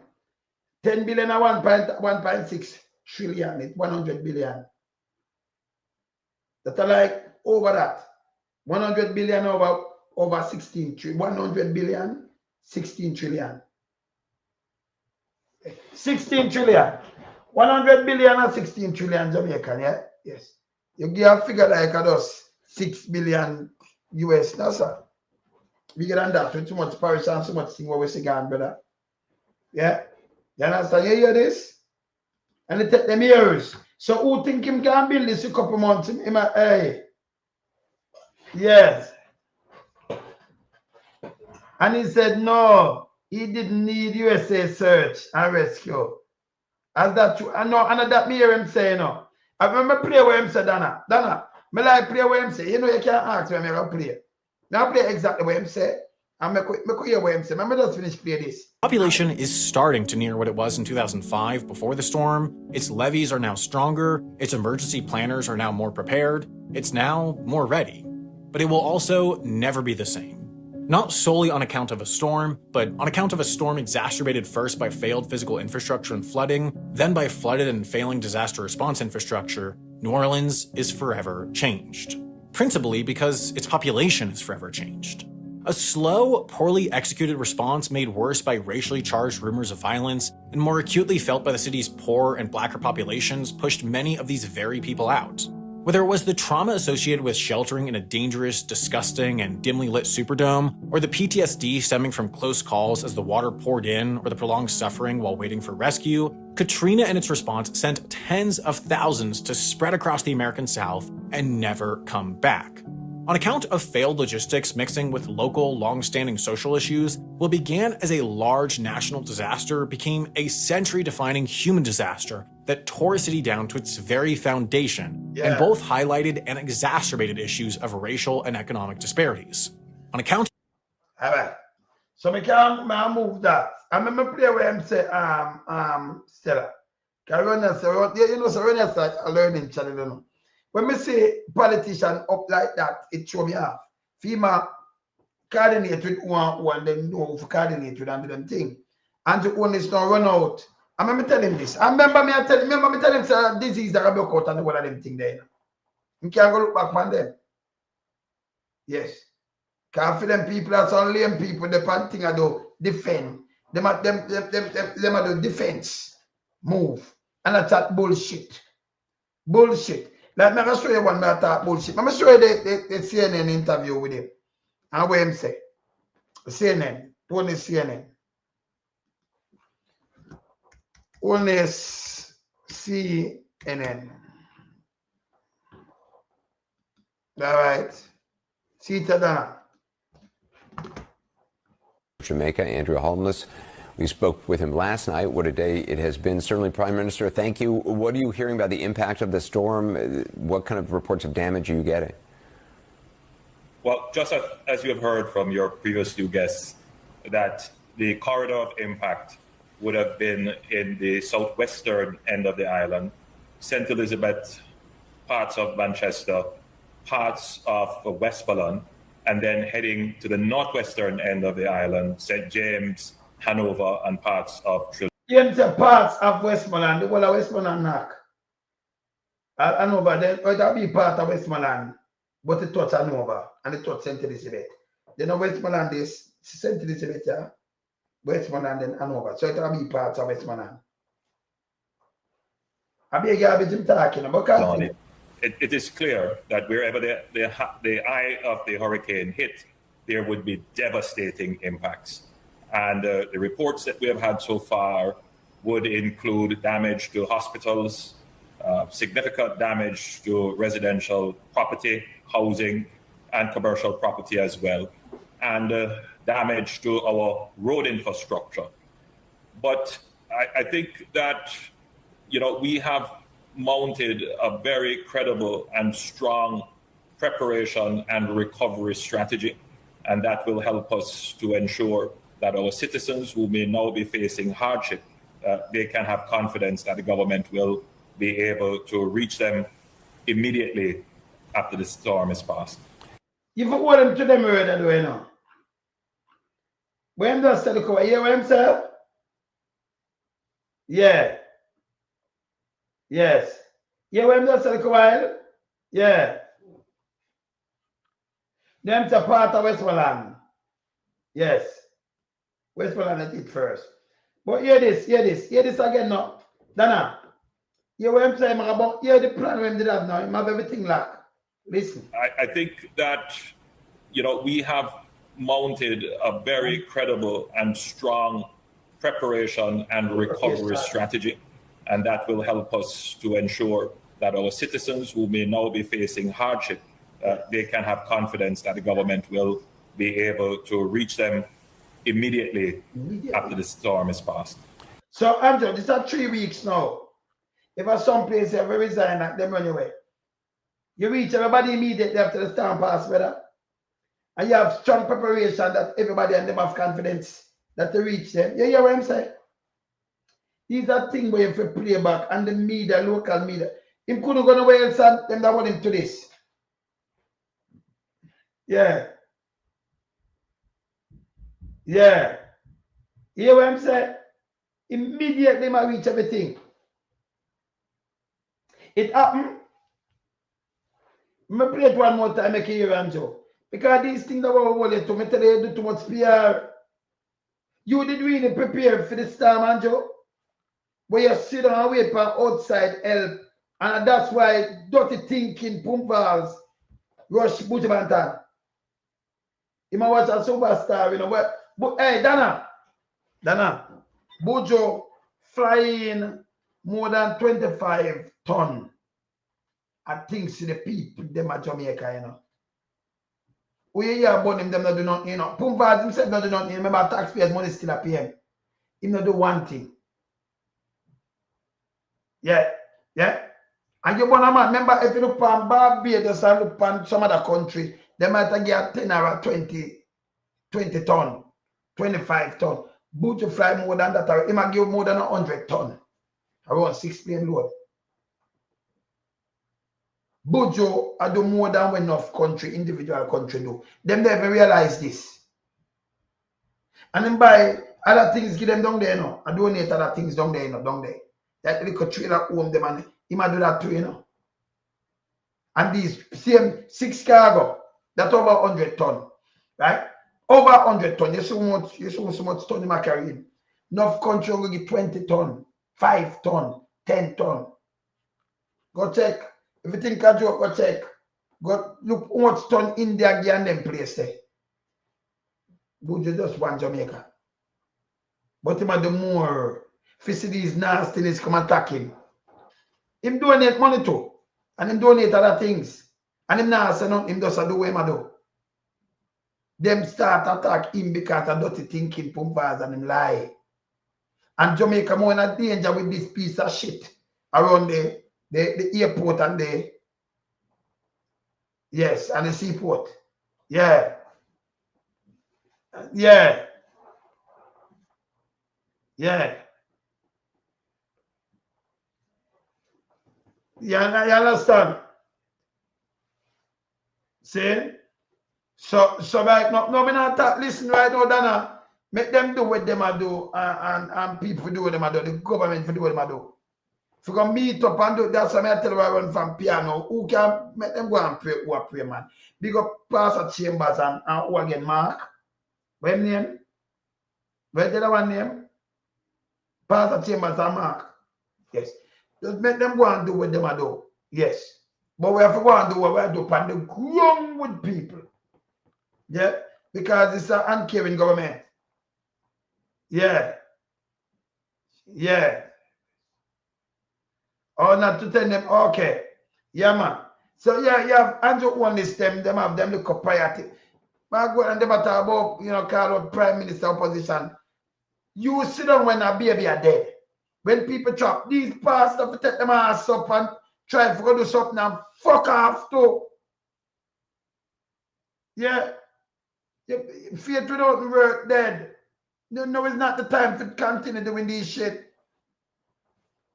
10 billion and 1.6 trillion, it's 100 billion. That's like over that. 100 billion over 16 trillion. 100 billion, 16 trillion. 16 trillion. 100 billion and 16 trillion Jamaican, yeah? Yes. You give a figure like those 6 billion US, no, sir. Bigger than that, with too much Paris and so much thing what we see going, brother. Yeah? You understand? You hear this? And they take them years. So who think him can build this a couple months? Hey. Yes. And he said no, he didn't need USA search and rescue. As that true? I know, and that me hear him say, you know. I remember play where him say, Donna, me like play where him say. You know you can't ask when I play. Now play exactly what him say. And me hear what him say. Let me just finish play this. Population is starting to near what it was in 2005 before the storm. Its levees are now stronger. Its emergency planners are now more prepared. It's now more ready. But it will also never be the same. Not solely on account of a storm, but on account of a storm exacerbated first by failed physical infrastructure and flooding, then by flooded and failing disaster response infrastructure, New Orleans is forever changed. Principally because its population is forever changed. A slow, poorly executed response made worse by racially charged rumors of violence, and more acutely felt by the city's poor and blacker populations, pushed many of these very people out. Whether it was the trauma associated with sheltering in a dangerous, disgusting, and dimly lit Superdome, or the PTSD stemming from close calls as the water poured in, or the prolonged suffering while waiting for rescue, Katrina and its response sent tens of thousands to spread across the American South and never come back. On account of failed logistics mixing with local, long-standing social issues, what began as a large national disaster became a century-defining human disaster that tore a city down to its very foundation, and both highlighted and exacerbated issues of racial and economic disparities. On account all right. So me can move that. I remember play where him say Stella. Can run that you know so when you start a learning channel, you know. When me say politician up like that, it show me off. FEMA coordinate with one, then know to coordinate with and do them thing. And to own this now run out. I remember tell him this. I remember me tell him say disease that I broke out and one of them thing there. You can't go look back on them. Yes. Can't feel them people are some lame people, the pan thing I do defend. Them do defense. Move. And that's that bullshit. Bullshit. Like, I'm going to show you one more talk bullshit. I'm going to show you the CNN interview with him. And what him say. CNN. Only CNN. Only CNN. All right. See you Donna. Jamaica, Andrew Holness. We spoke with him last night. What a day it has been. Certainly, Prime Minister, thank you. What are you hearing about the impact of the storm? What kind of reports of damage are you getting? Well, just as you have heard from your previous two guests, that the corridor of impact would have been in the southwestern end of the island, St. Elizabeth, parts of Manchester, parts of Westmoreland, and then heading to the northwestern end of the island, St. James, Hanover, and parts of Trillium. Parts of Westmoreland, the whole of Westmoreland knock. Hanover, then it'll be part of Westmoreland, but it touch Hanover and it touch St. Elizabeth. Then Westmoreland is St. Elizabeth, yeah? Westmoreland and Hanover. So it'll be part of Westmoreland. I beg you, I'm talking about it is clear that wherever the eye of the hurricane hit, there would be devastating impacts. And the reports that we have had so far would include damage to hospitals, significant damage to residential property, housing, and commercial property as well, and damage to our road infrastructure. But I think that, we have mounted a very credible and strong preparation and recovery strategy, and that will help us to ensure that our citizens who may now be facing hardship, they can have confidence that the government will be able to reach them immediately after the storm is past. You forward them to them already, do you know? When does the cover, hear what I'm saying? Yeah. Yes. Yeah, when does the cover? Yeah. Them's a part of Westmoreland. Yes. Westmoreland did first. But hear this again now. Dana. Hear what I'm saying about the plan when they have now. You have everything locked. Listen. I think that, we have mounted a very credible and strong preparation and recovery strategy, and that will help us to ensure that our citizens who may now be facing hardship, they can have confidence that the government will be able to reach them immediately after the storm is past. So, Andrew, this is 3 weeks now. If at some place you ever resign, them run away. You reach everybody immediately after the storm pass, brother. And you have strong preparation that everybody and them have confidence that they reach them. You hear what I'm saying? These are things where you have to play back, and the media, local media. Him couldn't go nowhere else and them that want him to this. Yeah. Yeah. You hear what I'm saying? Immediately I reach everything. It happened. I play it one more time, make you hear Anjo. Because these things that were holding to me, tell you do too much PR. You did really prepare for the storm, Anjo. Where you sit down and wait for outside help. And that's why dirty thinking, pump valves, rush Buju Banton. You might watch a superstar, But hey, Dana, Buju flying more than 25 tons. I think to the people, them at Jamaica, We hear about them not do nothing, Pump valves himself not do nothing. Remember, taxpayers' money still at PM. He not do one thing. Yeah. And you want a man, remember, if you look on Barbados and look on some other country, they might get 10 or 20 ton, 25 ton. Buju fly more than that, he might give more than 100 ton. Around 6 plane load. Buju I do more than enough country, individual country do. Them never realize this. And then buy other things, give them down there, I donate other things down there, down there. That little trailer home them and he might do that too, And these same 6 cargo, that's over 100 ton, right? Over 100 ton. You see so much ton in my carrying. Enough country will give 20 ton, 5 ton, 10 ton. Go check. If you think I joke, go check. Go look how much ton India and them place there. Buju just one Jamaica. But him have the more facilities nastiness come attack him. Him donate money too. And him donate other things. And him not say nothing, him just do what him do. Them start attack him because of dirty thinking, pumpers and him lie. And Jamaica more in a danger with this piece of shit around the airport and the and the seaport. Yeah. You understand? See? So right now, no, me not talk, listen right now, Dana. Make them do what them do and people do what them do, the government do what them do. If you can meet up and do that's why I tell you I run from piano. Who can make them go and pray, who are pray, man. Big up Pastor Chambers and who again, Mark? What name? Where's the other one name? Pastor Chambers and Mark. Yes. Just make them go and do what them do. Yes. But we have to go and do what we do on the ground with people. Yeah, because it's an uncaring government. Yeah. Yeah. Or not to tell them, okay. Yeah, man. So yeah, you have Andrew one this them have them look up priority. But go and them talk about, you know, call out Prime Minister opposition. You sit down when a baby are dead. When people chop, these pastors take them ass up and try to do something and fuck off too. Yeah. Faith without work dead. No, it's not the time to continue doing this shit.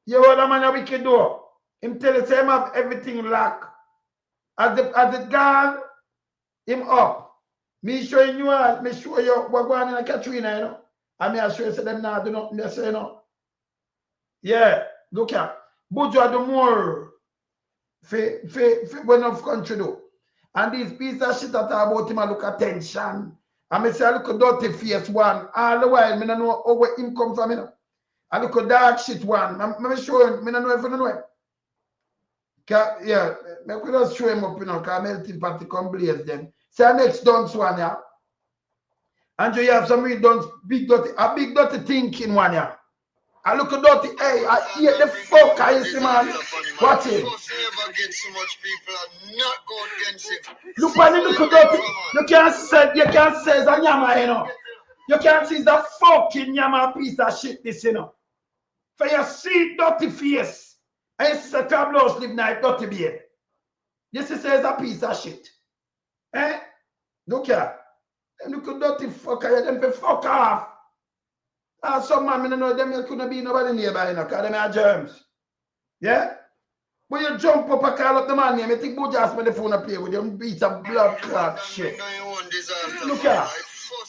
You know what a man a wicked do? Him tell us him have everything locked. As it gone, him up. Me showing you all, me show you what going on in Katrina, you know. And me I show you say them now do nothing, they say, you know. Yeah, look at. Buju do more for when of country do. And these pieces of shit that talk about him, I look attention. And me say I look a dirty face one. All the while, me don't know where him come from, you know. I look a dark shit one. Me show you, me don't know if you know him. Yeah, I could just show him up, you know, because melting party come blaze them. Say next dance one, yeah. And you have some real dance, big dirty thinking one, yeah. I look at dirty, hey, I hear the fuck I see, man. Watch it. Look at it, look at dirty. You can't say it's a yama, you know. You can't see it's a fucking yama piece of shit, this, you know. For you see dirty face. And you see a tableau live night dirty beard. This is a piece of shit. Eh? Look here. Look at dirty fucker, them for fuck off. And some man, I know them couldn't be nobody nearby, you know, because them are germs. Yeah? When you jump up and call up the man name, you think Buju ask me the phone and play with you, beat a blood clot shit. Look here.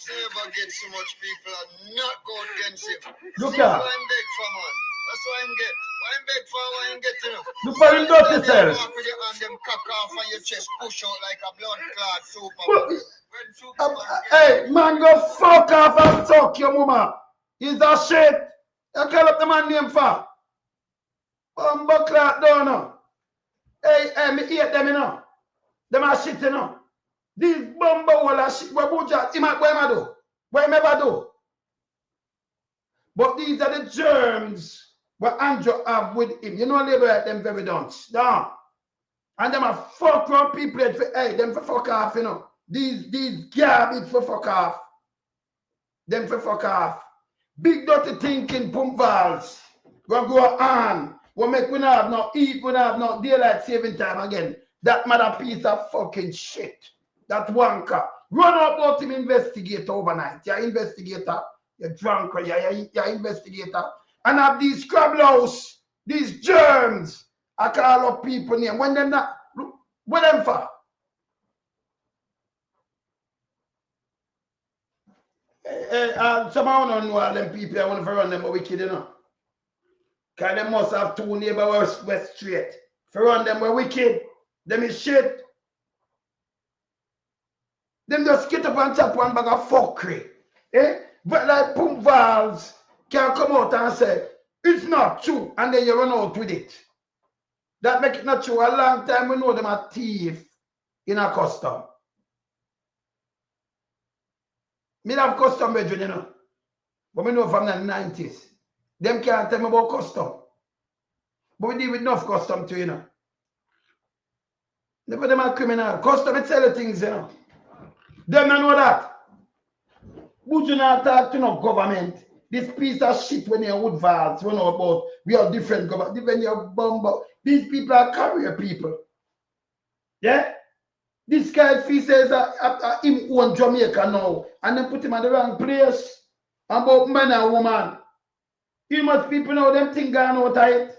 Ever get so much people and not go against him. Look here. That's why I'm beg for, man. That's why I'm get. Why I'm beg for, why I'm getting him. Look for him dirty self. Walk with your hand, them cock off and your chest push out like a blood clot super. Hey, man, go fuck off and talk your mama. He's a shit. You call up the man name for. Bumbo clot down now. Hey, me hate them, you know. Them are shit, you know. These bumbo all are shit. What Buju, what am I do? What am I do? But these are the germs what Andrew have with him. You know, label them very dunce. Down. And them are fuck around people. Hey, them for fuck off, you know. These garbage for fuck off. Them for fuck off. Big dirty thinking pump valves. Go on. What make we not have no eat, we not have no daylight saving time again. That mother piece of fucking shit. That wanker. Run out about him investigator overnight. You're investigator. You're drunk. You're investigator. And have these scrabbles, these germs. I call up people name. When them not, what them for? Somehow don't know all them people. I want to run them but wicked, you know. Because they must have two neighbors west straight. For run them were wicked. Them is shit. Them just get up and chop one bag of fuckery. Eh? But like pump valves can come out and say, it's not true. And then you run out with it. That make it not true. A long time we know them are thief in a custom. Me have custom bedroom, you know. But we know from the 90s. Them can't tell me about custom. But we deal with enough custom too, you know. Never them are criminal. Custom, it sell things, you know. Them don't know that. Buju not talk to no government. This piece of shit when you're wood valves, we know about, we are different government, different your bumbo. These people are carrier people. Yeah? This guy fee says him own Jamaica now, and then put him at the wrong place. About man and woman. You must people know them things gone out of it.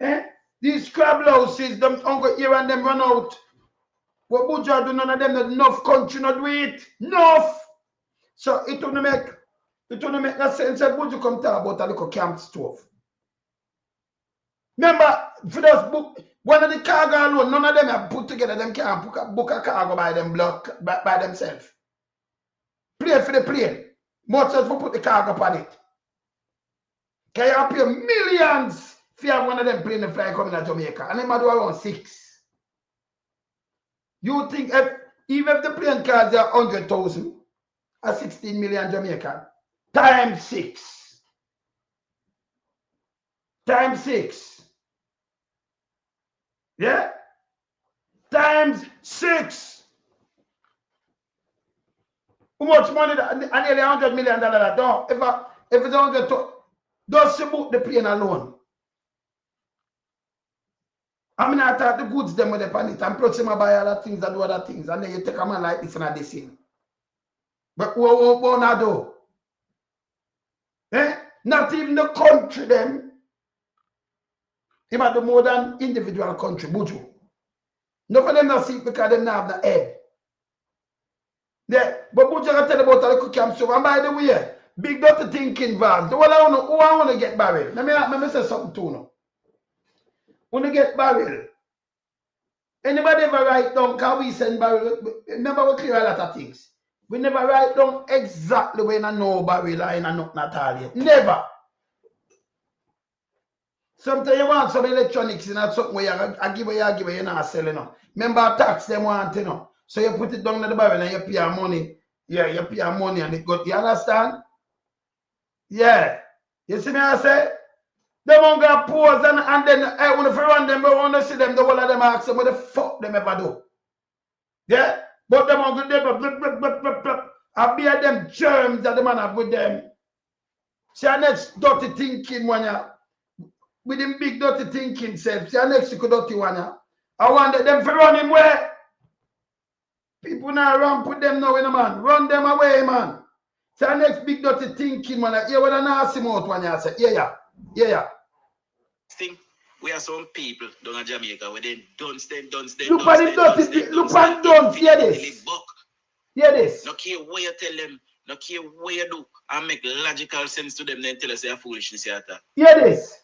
Eh? These scrab houses, them uncle here and them run out. What Buju do none of them, enough country not do it. Enough. So it wouldn't make no sense that Buju come talk about a little camp stove. Remember, for those book, one of the cargo alone, none of them have put together, them can't book a cargo by them block by themselves. Plane for the plane. Much as we put the cargo upon it. Can you pay millions if you have one of them plane fly coming to Jamaica? And they might do around 6. You think even if the plane cards are 100,000 or 16 million Jamaican, times 6. Times 6. Yeah? Times 6. How much money that nearly $100 million don't if it's 100 just to book the plane alone. I mean, I thought the goods them with the planet and plus him buy other things and do other things and then you take a man like this and this in. But what not do? Eh? Not even the country them. Him have the more than individual country, Buju. None of them not see because they don't have the head. Yeah, but Buju I tell about the cookie and stuff. And by the way, big dirty thinking involved. Who I want to get barrel. Let me say something to you. When you get barrel. Anybody ever write down, can we send barrel? Remember we clear a lot of things. We never write down exactly when I know barrel or in a nothing at all yet. Never. Sometimes you want some electronics in something where you give you not selling. Remember tax them want, you know. So you put it down in the barrel and you pay your money. Yeah, you pay your money and it got, you understand? Yeah. You see me I say? They won't go pause and then when if you run them, I want to see them, the whole of them ask them what the fuck them ever do. Yeah? But them on good them, I bear them germs that the man have with them. See our next dirty thinking one ya. With them big dirty thinking self. See our next dirty one ya. I want them to run him where? People now run put them now in a man. Run them away, man. See our next big dirty thinking one ya. Here with a nasty mouth one ya say. Yeah. Think we are some people down in Jamaica where they don't stand. Look at the dirty. Look at don't hear this. Hear this. No care what you tell them, no care what you do, and make logical sense to them, then tell us they are foolishness. Hear this.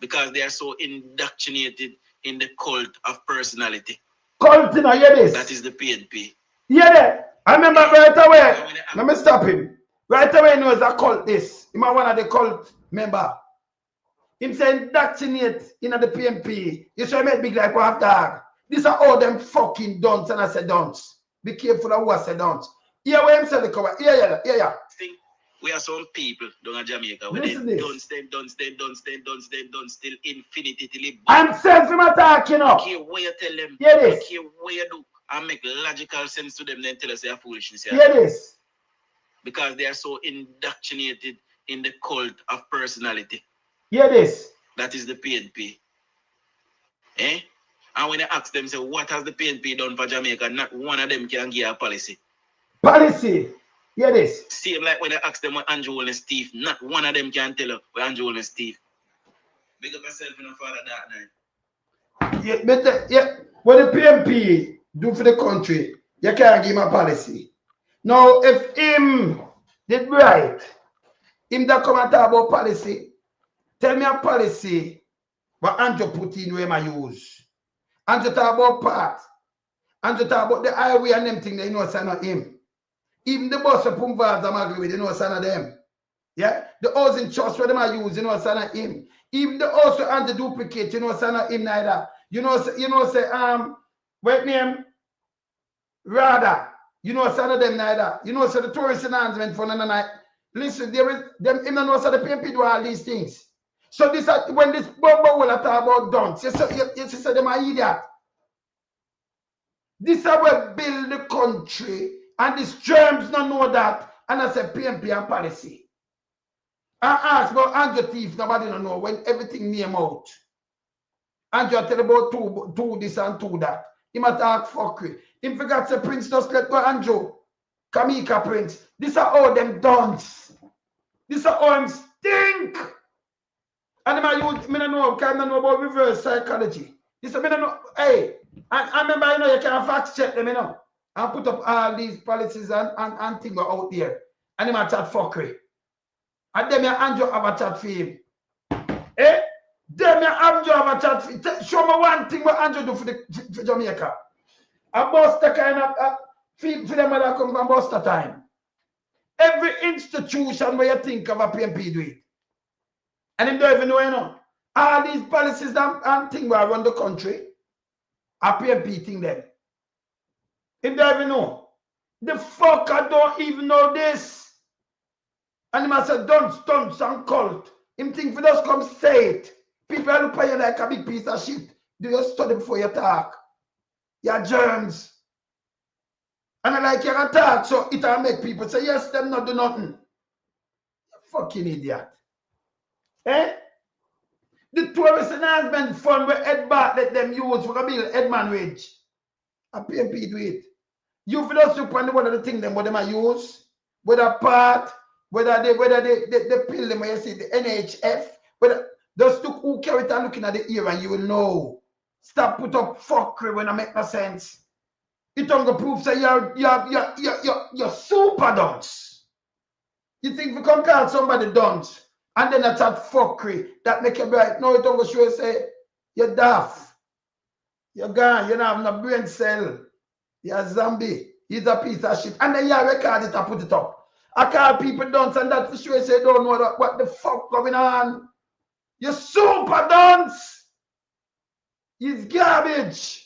Because they are so indoctrinated in the cult of personality. Cult, you know, hear this. That is the PNP. Hear that. I remember right away. Let me stop him. Right away, he knows a cult this. He might one of the cult member. Him saying indoctrinate in the PNP. You should make big like one dog. These are all them fucking don'ts, and I said don'ts. Be careful of who I said don'ts. Hear what him say the cover. Yeah. Think we are some people down in Jamaica where they don't stand till infinity till it. I'm self-him attacking up. No care what you tell them. Hear this. No care what you do, and make logical sense to them, then tell us they are foolishness. Hear this. Because they are so indoctrinated in the cult of personality. Hear this. That is the PNP. Eh? And when you ask them, say, what has the PNP done for Jamaica? Not one of them can give a policy. Policy. Hear this. Same like when you ask them what Andrew and Steve, not one of them can tell you what Andrew and Steve. Big up yourself in the father that night. Yeah, but what the PNP do for the country, you can't give him a policy. Now, if him did right, him that come and talk about policy, tell me a policy what Andrew put in where I use. Andrew talk about part. Andrew talk about the highway and them things, they know it's not him. Even the bus of Pumvaz I'm agree with, you know it's not them. Yeah? The housing trust where them I use, you know it's not him. Even the also Andrew duplicate, you know it's not him neither. You know what name? Rather. You know it's not them neither. You know the tourist announcement for another night. Listen, there is them in the know the PNP do all these things. So this when this Bobo will talk about don'ts, you say them are idiot. This is how we build the country, and these germs don't know that, and I say PNP and policy. I ask about Andrew Thief, nobody don't know when everything name out. Andrew tell about two this and two that. He might talk fuckery. He forgot to Prince just let go Andrew. Kamika Prince. These are all them don'ts. These are all them stink. And I don't know about reverse psychology. This I don't know. Hey, I remember you know you can fact check them, you know, and put up all these policies and things out there. And they might chat fuckery. And them Andrew have a chat for him. Eh? Them Andrew have a chat for him. Show me one thing what Andrew do for Jamaica. A buster kind of for them that come from buster time. Every institution where you think of a PNP do it. And him don't even know, you know. All these policies and things where run the country, a PNP thing them. Him don't even know. The fucker don't even know this. And he must say, don't stunts and cult. Him think for just come say it. People look at you like a big piece of shit. Do you study before you talk? You're germs. And I like you can talk, so it'll make people say, yes, them not do nothing. You fucking idiot. Eh? The tourist enhancement fund where Ed Bartlett them use for a bill Edman wage. I PMP do it. You for just look on one of the things them what them I use, whether part, whether they pill them where you see the NHF, whether just look who carry it and looking at the ear and you will know. Stop put up fuckery when I make no sense. It don't prove say you're super dunce. You think we come call somebody dunce and then that's that fuckery that make you bright. No, it don't show you say you're daft. You're gone, you don't have no brain cell. You're a zombie. He's a piece of shit. And then you record it and put it up. I call people dunce and that for sure say don't know what the fuck going on. You're super dunce. He's garbage.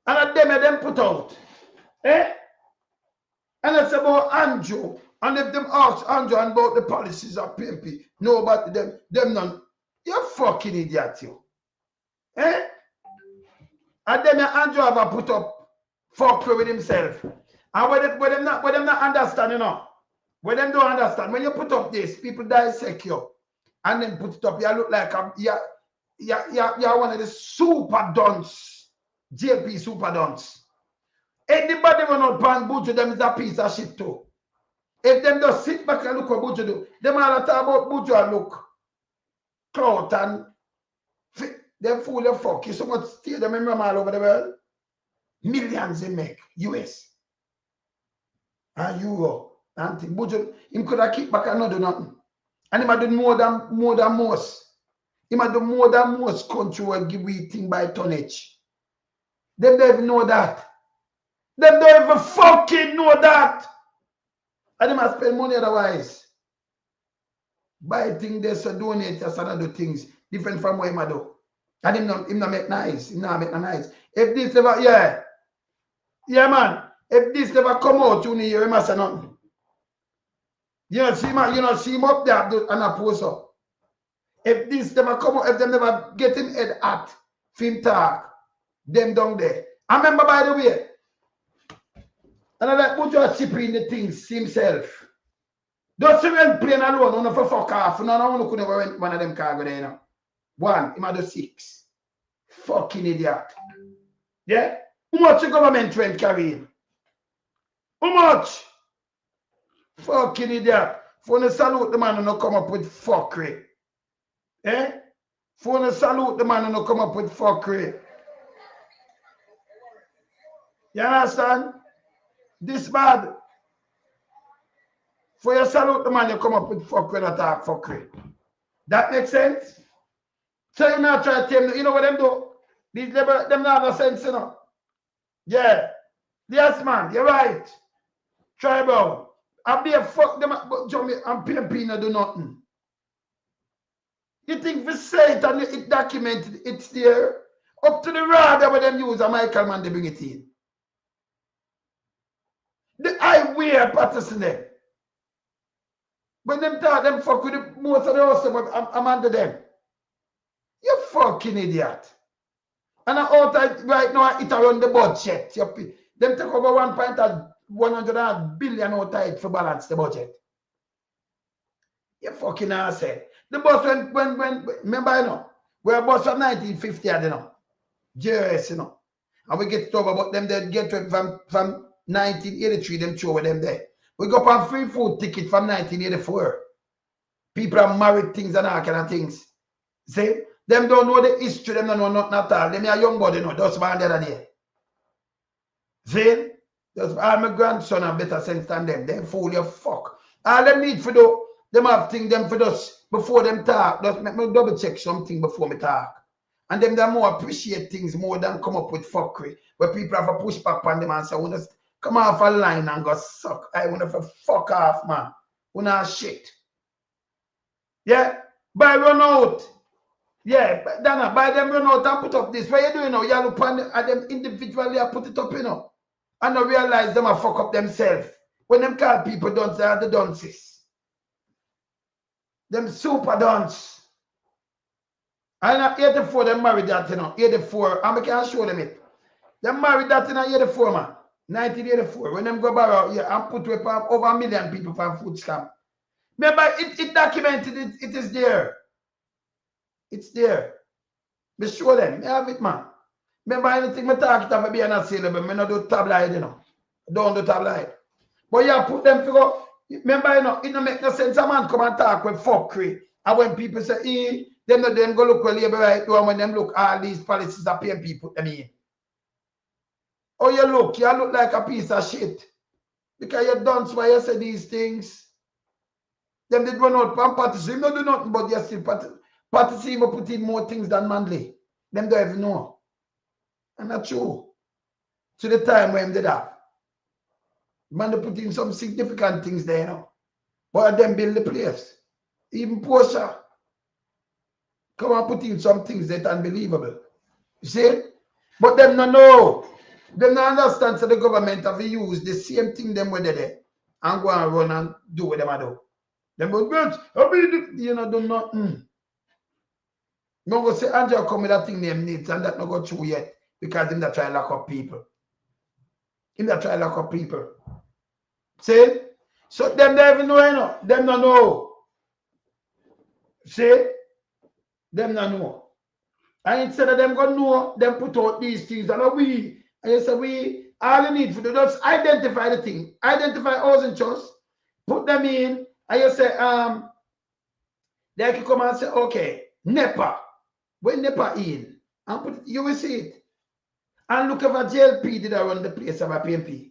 And them put out. Eh? And it's about Andrew. And if them ask Andrew about the policies of PMP, nobody them none. You're fucking idiot, you. Eh? And then Andrew have a put up fuckery with himself. And when them not understand, you know. When them don't understand, when you put up this, people dissect you. And then put it up, you look like you're one of the super dunce. JP super dunce. Anybody run out pan Buju, them is a piece of shit too. If them just sit back and look what Buju do, them all talk about Buju and look. Clout and them fool the fuck. You so much steal them in all over the world. Millions they make, US. And Euro. And Buju, him could have keep back and not do nothing. And he might do more than most. He might do more than most country will give we thing by tonnage. They don't even know that. They don't even fucking know that. And they must spend money otherwise. Buy things they so donate just another things different from what he do. And him not make nice. Him not make nice. If this ever, yeah man. If this ever come out, you need him say nothing. You know, see him up there and a post up. If this never come out, if them never get him head at film talk, them down there. I remember by the way. And I like put your chip in the things himself. Don't see when plane alone, no for fuck off. No one could never rent one of them cargo there, you know. One, him had the 6. Fucking idiot. Yeah? How much the government rent carry him? How much? Fucking idiot. For the salute the man who no come up with fuckery. Eh? For the salute the man who no come up with fuckery. You understand? This bad. For your salute the man you come up with fuckery and attack fuckery. That makes sense? So you not try to tell them, you know what them do? These them not have no sense, you know. Yeah. Yes, man, you're right. Tribal. I be a fuck them but Johnny and PMP no do nothing. You think we say it and it documented, it's there. Up to the radar where them use a Michael man they bring it in. The eyewear Patterson them. When them talk, them fuck with the, most of the house, I'm under them. You fucking idiot. And out right now, it around the budget. Them take over 100 billion out it for balance the budget. You fucking ass. The bus when remember, you know, we're a bus from 1950, you know. JS, you know. And we get it over, but them they get it from 1983, them throw with them there. We go up on free food ticket from 1984. People are married things and all kind of things. See? Them don't know the history, them don't know nothing at all. Them are young body, you know, just man the other day. See? Just my grandson have better sense than them. They fool you fuck. All them need for do, them have things them for us before them talk. Just make me double check something before me talk. And them that more appreciate things more than come up with fuckery. Where people have a push back on them and say, wanna come off a line and go suck. I want to fuck off, man. Wanna shit. Yeah? Buy run out. Yeah, Dana, buy them run out and put up this. What you doing now? You look at them individually and put it up, you know. and not realize them a fuck up themselves. When them call people dunce, they are the dunces. Them super dunce. And at 84, them married that, you know, 84, and I can show them it. Them married that in 84, man. 1984. When them go borrow, yeah, and put away over 1 million people for food scam. Remember, it documented, it is there. It's there. Me show them. Me have it, man. Remember anything me talk it have be unassailable. Me not do tabloid, you know. Don't do tabloid. But yeah, put them figure. Remember, you know, it don't make no sense. A man come and talk with fuckery. And when people say, them go look well labor right now, and when them look, all these policies are paying people them in. Oh, you look like a piece of shit. Because you done why you say these things. Them did run out from parties. You don't do nothing, but you still parties even put in more things than Manley. Them don't even know. And that's true. To the time when they did that. Man, they put in some significant things there, you know. But them build the place. Even Porsche. Come and put in some things that unbelievable. You see? But them no know. Them not understand so the government have used the same thing them where they there and go and run and do what them do. Them go, you know, do nothing. No go say Andrew come with that thing them needs and that not go through yet because him that try to lock up people. Him that try to lock up people. See? So them they even know, you know. Them not know. See? Them not know. And instead of them go know, them put out these things and we, and you say we, all you need to do just identify the thing. Identify housing trust, put them in, and you say, they can come and say, okay, NEPA. When NEPA in, and put it, you will see it. And look if a JLP did run the place of a PMP.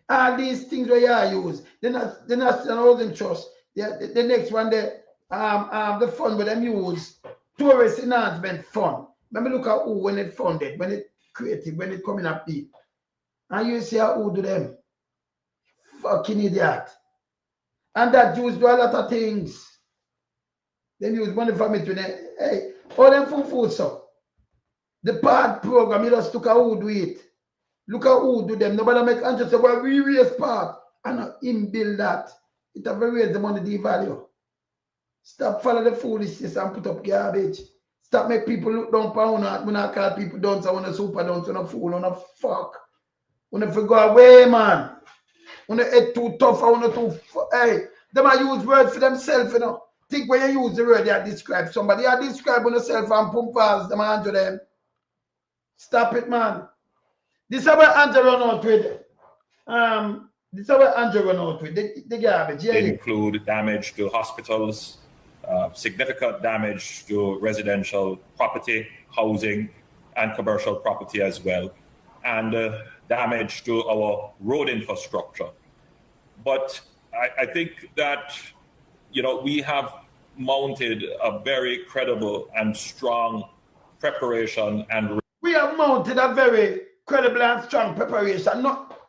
All these things where you use, the National Housing Trust, the next one, the fund where them use, Tourist Enhancement Fund. Let me look at who when it funded, when it created, when it coming up deep. And you see how who do them. Fucking idiot. And that Jews do a lot of things. They use money from it when they, hey, all them food so. The part program, you just look at who do it. Look at who do them. Nobody make answer say, well, we raise part. And not him build that. It have to raise the money, the value. Stop follow the foolishness and put up garbage. Stop make people look down upon you. When I call people dunce, I want a super dunce, on a fool, on a fuck. When if you go away, man. When they head too tough, I want to hey, them I use words for themselves, you know. Think when you use the word, you describe somebody. You describe on yourself and pump fast them and them. Stop it, man. This is where Andrew run out with. This is where Andrew run out with the garbage. Yeah, they include damage to hospitals, significant damage to residential property, housing, and commercial property as well, and damage to our road infrastructure. But I think that, you know, we have mounted a very credible and strong preparation and we have mounted a very credible and strong preparation. Not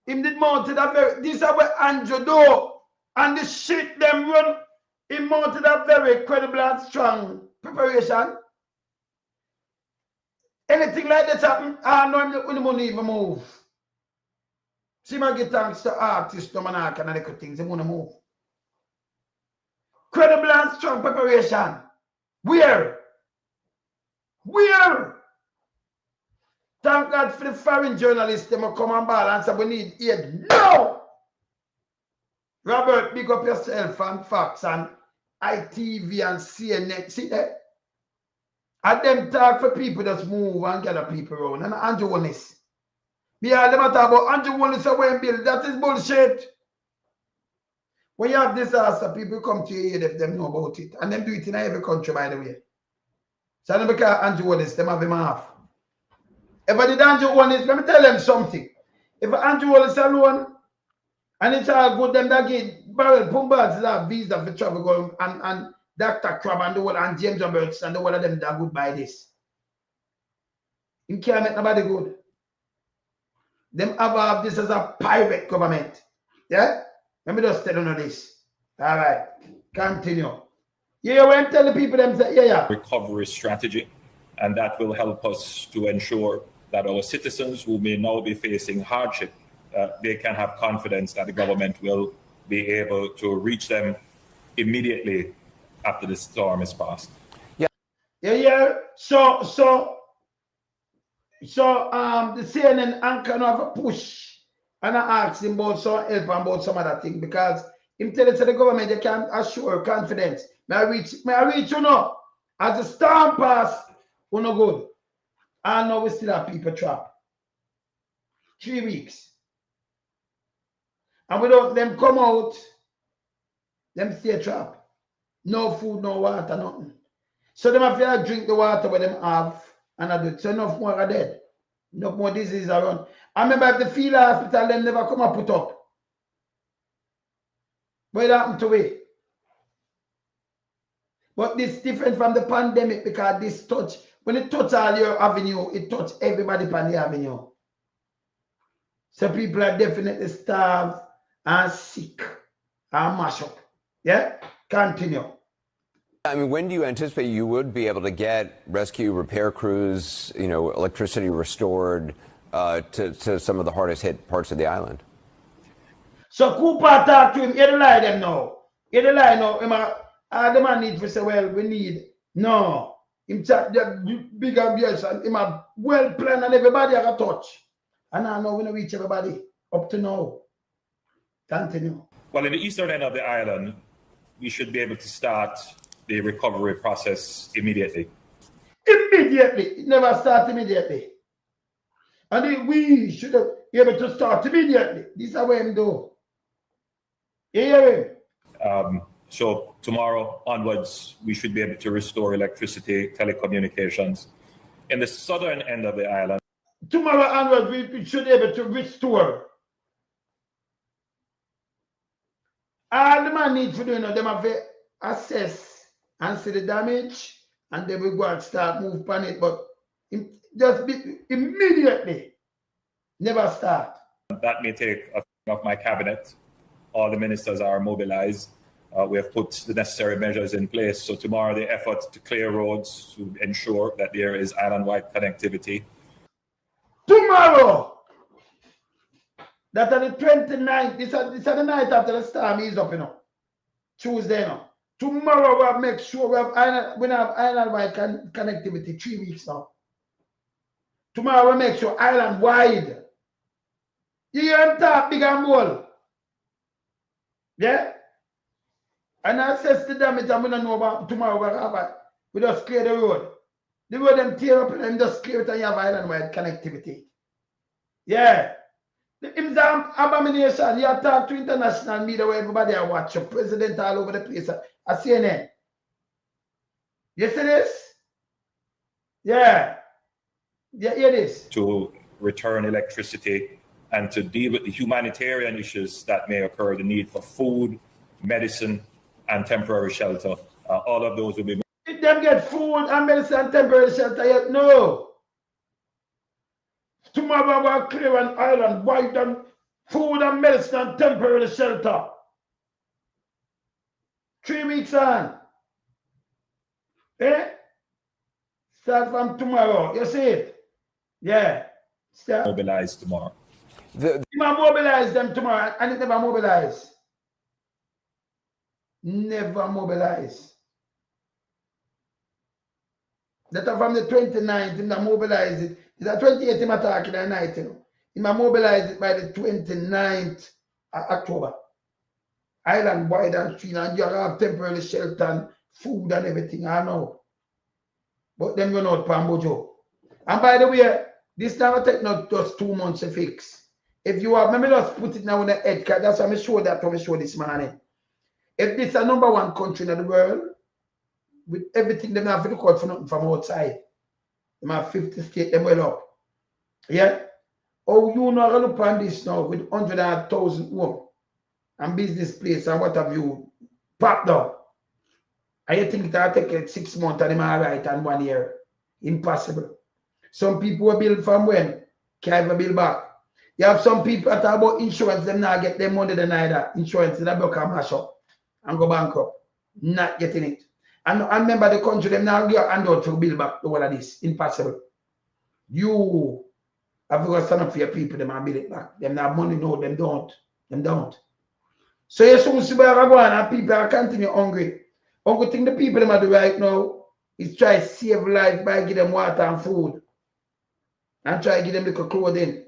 him did mounted a very this is what Andrew do and the shit them run. He mounted a very credible and strong preparation. Anything like that happen, I know him when the money even move. See my get thanks to artists, no man and the things, they wanna move. Credible and strong preparation. Where? Where? Thank God for the foreign journalists, they will come and ball and say we need aid. No! Robert, big up yourself and Fox and ITV and CNN. See that? And them talk for people that's move and gather people around. And Andrew Wallace. Yeah, them talk about Andrew Wallace away build. That is bullshit. When you have disaster, people come to your aid if them know about it. And them do it in every country, by the way. So I never call Andrew Wallace, them have him off. If I did Andrew Wallace, let me tell them something. If Andrew Wallace alone, and it's all good, them that get barrel pumbats have visa for travel going and Dr. Crab and the whole and James Roberts and the whole of them that good by this. You can't make nobody good. Them have this as a pirate government. Yeah? Let me just tell you this. All right. Continue. Yeah, when I'm telling people them say, yeah. Recovery strategy, and that will help us to ensure that our citizens who may now be facing hardship, they can have confidence that the government will be able to reach them immediately after the storm is past. Yeah. So the CNN anchor have a push and I ask him about some help and about some other thing because him tell us the government they can assure confidence. May I reach you know as the storm pass, we no good. And now we still have people trapped. 3 weeks. And without them come out, them stay trapped. No food, no water, nothing. So them have to drink the water where them have and I do it. So enough more are dead. Enough more disease around. I remember if the field hospital them never come and put up. What happened to it? But this different from the pandemic because this touch, when it touch all your avenue, it touch everybody on the avenue. So people are definitely starved and sick and mash up. Yeah? Continue. I mean, when do you anticipate you would be able to get rescue repair crews, you know, electricity restored to some of the hardest hit parts of the island? So Cooper talk to him, you don't lie them now. You don't lie now. The man need to say, well, we need. No. Him chat the big ambience and him a well planned and everybody have a touch. And I know we don't reach everybody up to now. Continue. Well, in the eastern end of the island, we should be able to start the recovery process immediately. Immediately. It never start immediately. And we should be able to start immediately. This is how we do. You hear him? So tomorrow onwards, we should be able to restore electricity, telecommunications. In the southern end of the island, tomorrow onwards, we should be able to restore. All the man needs to do, you know, them have to assess and see the damage, and then we go and start move on it. But just be immediately, never start. That may take a thing of my cabinet. All the ministers are mobilized. We have put the necessary measures in place. So tomorrow, the effort to clear roads to ensure that there is island-wide connectivity. Tomorrow, that on the 29th, this is the night after the storm is up, you know. Tuesday, you know. Tomorrow, we'll make sure we have island-wide connectivity 3 weeks now. Tomorrow, we'll make sure island-wide. You hear him talk big and bold? Yeah? And assess the damage, and we don't know about tomorrow. We just clear the road. The road them tear up and then just clear it and you have island-wide connectivity. Yeah. The abomination, you talk to international media where everybody are watching, president all over the place. I CNN. You see this? Yeah. Yeah, hear this. To return electricity and to deal with the humanitarian issues that may occur, the need for food, medicine, and temporary shelter. All of those will be. Did them get food and medicine and temporary shelter yet? No. Tomorrow we'll clear an island wide and food and medicine and temporary shelter. 3 weeks on. Eh? Start from tomorrow. You see it? Yeah. Start. Mobilized tomorrow. You might mobilize them tomorrow and it never mobilize. Never mobilize. That from the 29th, him mobilize it. It's a 28th him attack in the night, you know. He might mobilize it by the 29th of October. Island wide and street, and you have temporary shelter and food and everything, I know. But them go out Pambojo. And by the way, this never take not just 2 months to fix. If you have, let me just put it now in the head, that's why I show that when I show this morning. If this is a #1 country in the world, with everything they have to look out for nothing from outside. They have 50 states, them well up. Yeah? Oh, you know, look on this now with 100,000 homes and business place and what have you popped up. And you think it'll take like 6 months and them all right and 1 year. Impossible. Some people will build from when? Can't even build back. You have some people that talk about insurance, them not get them money than either. Insurance, they broke and mash up and go bankrupt. Not getting it. And remember the country, them now get hand out to build back the whole of this. Impossible. You Have you got to stand up for your people, them and build it back. Them have money, no, them don't. Them don't. So you soon see where I go and people are continue hungry. Only thing the people them are do right now is try to save life by give them water and food. And try to give them little clothing.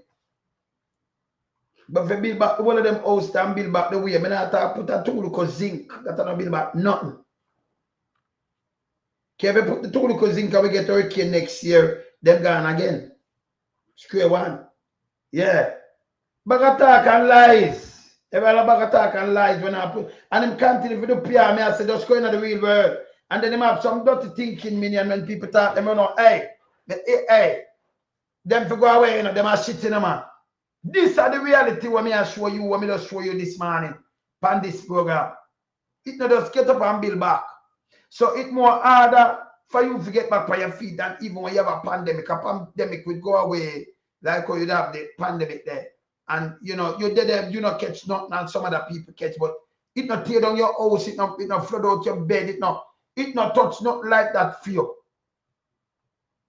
But if you build back one of them house and build back the way, I mean I have to put a tool because zinc that I don't build back nothing. Can you put the tool because zinc and we get hurricane next year, them gone again. Square one. Yeah. Bag attack and lies. Every bag attack and lies when I put and them continue for the PR me I say just go into the real world. And then them have some dirty thinking minion when people talk them you know, hey, them to go away, you know, them are shit in them man. This are the reality what me I show you, what me just show you this morning on this program. It not just get up and build back. So it's more harder for you to get back on your feet than even when you have a pandemic. A pandemic will go away like how you'd have the pandemic there. And you know, you did them, you not catch nothing and some other people catch, but it not tear down your house, it not flood out your bed, it not touch nothing like that for you.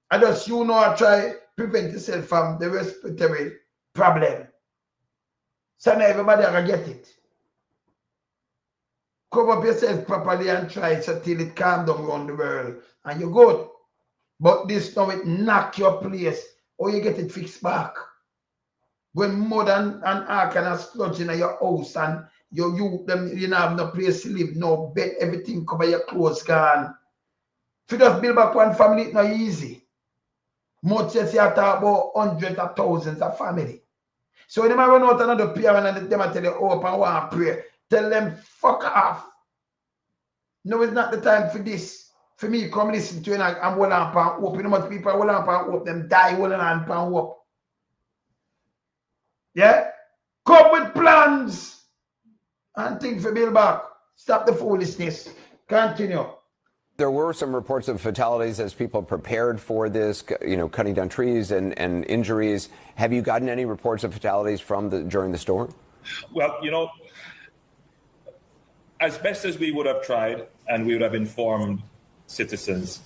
I just you know I try prevent yourself from the respiratory problem. So now everybody can get it. Cover up yourself properly and try so till it calm down around the world. And you're good. But this now it knock your place or you get it fixed back. When mud and ark and a sludge in your house and you don't have no place to live, no bed, everything cover your clothes gone. If you just build back one family, it's not easy. Much as you talk about hundreds of thousands of family. So when they run out another prayer and them tell you, oh, I want to pray, tell them, fuck off. No, it's not the time for this. For me, come listen to it and hold on and hope. You know much people hold on and hope, them die holding on and hope. Yeah? Come with plans and think for build back. Stop the foolishness. Continue. There were some reports of fatalities as people prepared for this, you know, cutting down trees and injuries. Have you gotten any reports of fatalities during the storm? Well, you know, as best as we would have tried and we would have informed citizens,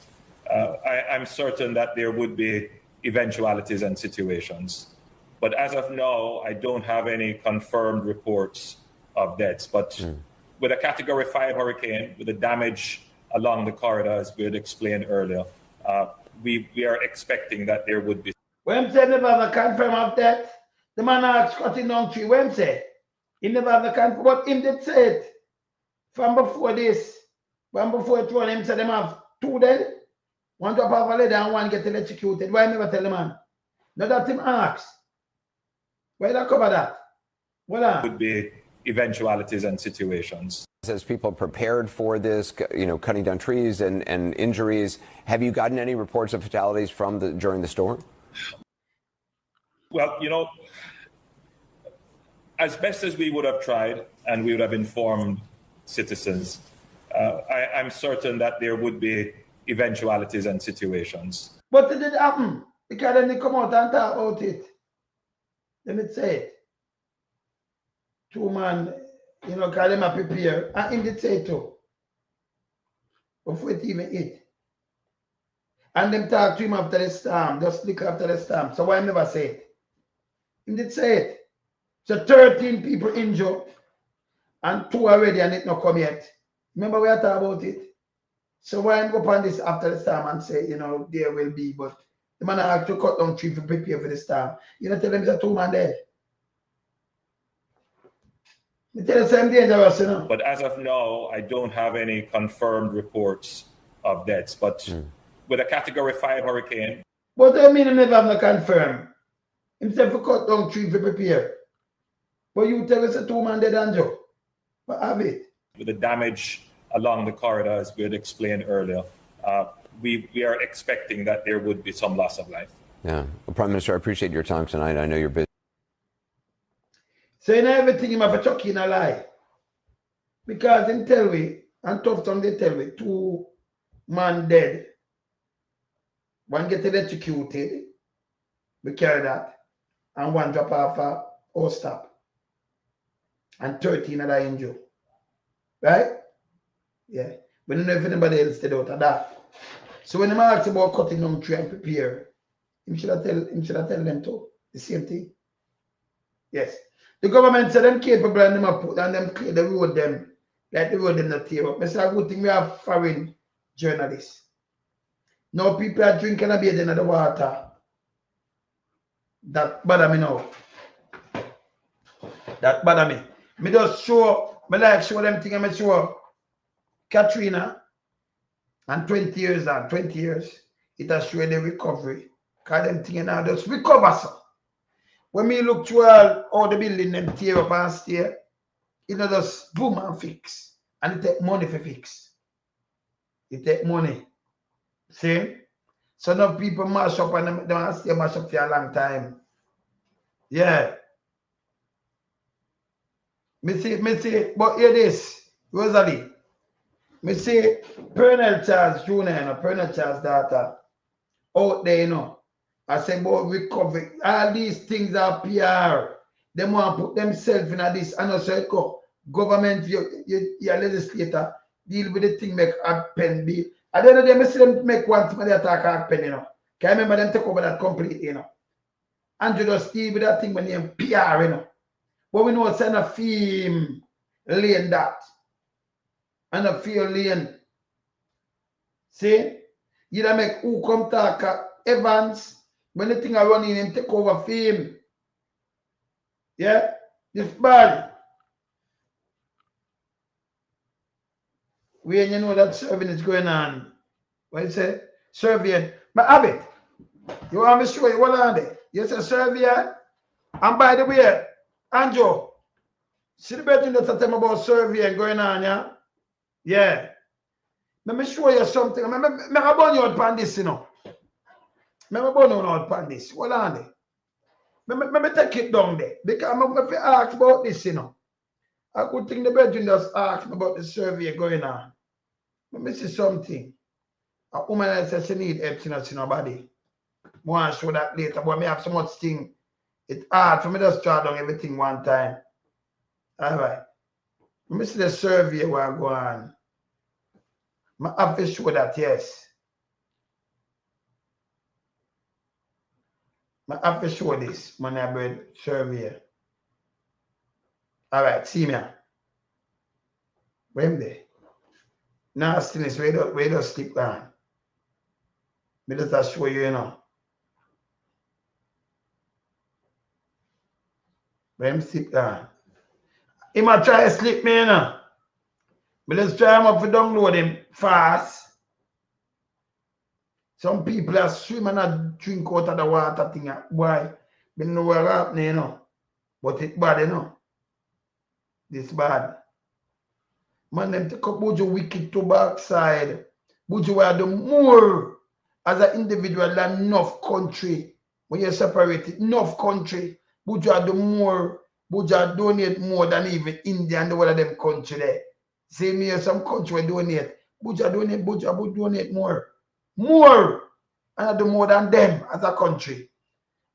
I'm certain that there would be eventualities and situations. But as of now, I don't have any confirmed reports of deaths. But with a Category 5 hurricane, with the damage along the corridor, as we had explained earlier, we are expecting that there would be. When say never have a confirm of that, the man asked cutting down tree. When say he never have a confirm, but him did say it from before this, from before it run, him said them have two dead, one drop off a ladder and one get electrocuted. Why never tell the man? No, that him asked. Why not cover that? Well, would be eventualities and situations. As people prepared for this, you know, cutting down trees and injuries, have you gotten any reports of fatalities during the storm? Well, you know, as best as we would have tried and we would have informed citizens, I'm certain that there would be eventualities and situations. But it did happen because then they come out and talk about it. Let me say it. Two man, you know, because them are prepared. And him did say it too. Before it even hit. And them talk to him after the storm, just look after the storm. So why never say it? Him did say it. So 13 people injured and 2 already and it not come yet. Remember we are talking about it? So why go upon this after the storm and say, you know, there will be, but the man have to cut down tree to prepare for the storm. You know, tell them it's a 2 man dead. You tell the same dangerous, you know. But as of now, I don't have any confirmed reports of deaths. But with a Category 5 hurricane. But I mean, I never have no confirm. Himself to cut down tree to prepare. But you tell us a 2 man dead and Joe. But have it. With the damage along the corridor, as we had explained earlier, we are expecting that there would be some loss of life. Yeah. Well, Prime Minister, I appreciate your time tonight. I know you're busy. So in everything, you have a chuck in a lie. Because in tell we, and tough time they tell we, 2 man dead. One get electrocuted. We carry that. And 1 drop off a hose stop. And 13 other injured. Right? Yeah. We don't know if anybody else did out of that. So when they ask about cutting down tree and prepare, him should have tell them too. The same thing. Yes. The government said them capable and them put and them clear the road them. Like the road them not tear up. I say a good thing we have foreign journalists. Now people are drinking a bathing in the water. That bother me now. That bother me. Me just show, me like show them thing and me show Katrina and 20 years and 20 years. It has shown the recovery. Because them thing now just recover so. When me look through all the building them tear up and stay, it not just boom and fix. And it take money for fix. It take money. See? So now people mash up and them stay mash up for a long time. Yeah. Me see, but hear this, Rosalie. Me see Pernell Charles Jr., Pernell Charles' daughter, out there, you know. I say about recovery. All these things are PR. They want to put themselves in this. And also, government, your legislator, deal with the thing, make happen. At the end of the day, I see them make one thing, they attack happen, you know. Can I remember them take over that completely, you know. And you just deal with that thing when you're PR, you know. But we know it's in a film lane that. And a field lane. See? You don't make who come talk Evans. When the thing are running and take over fame. Yeah? This bad. When you know that serving is going on. What you say? Serving. But have it. You want me to show you what on there? You say serving. And by the way, Anjo, see the bedroom that I tell me about survey going on, yeah? Yeah. Let me show you something. I'm going to burn you out on this, you know. I'm going to burn you out on this. Hold on there. Let me take it down there. Because I'm going to ask about this, you know. I could think the bedroom just asked me about the survey going on. Let me see something. A woman says she need help, she not see nobody. I want to show that later, but I have so much thing. It's hard for me to just draw down everything one time. All right. Let me see the survey where I go on. I have to show that, yes. I have to show this when I read survey. All right, see me. Where am I? Nastiness, where do sleep on? Me just show you, you know. Where am sleep on? He might try to sleep me, you know. But let's try him up to download him fast. Some people are swimming and drink out of the water thing. Why? They know what's happening, you know. But it's bad, you know. This bad. Man, them take up Buju wicked to backside. Buju are the more as an individual than enough country. When you separate it, enough country. Buju are the more. Buju donate more than even India and the one of them country there. Same here, some country donate. Buju donate more. More. And do more than them as a country.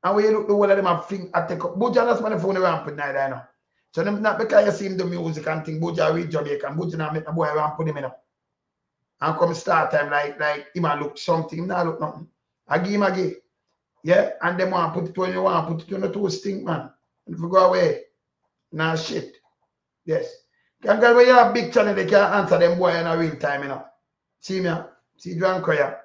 And when you look the one of them have thing I take up. Buju that's my phone around put night, I know. So them not because you see him do music and think Buju read Jamaican. Buju not make the boy around put him in. And come start time like him a look something, him not look nothing. I give him again. Yeah, and them want put it when you want put it on the two stink, man. And if you go away, nah shit. Yes. Can get when you have big channel, they can't answer them boy in a real time, you know. See me, see drunk here.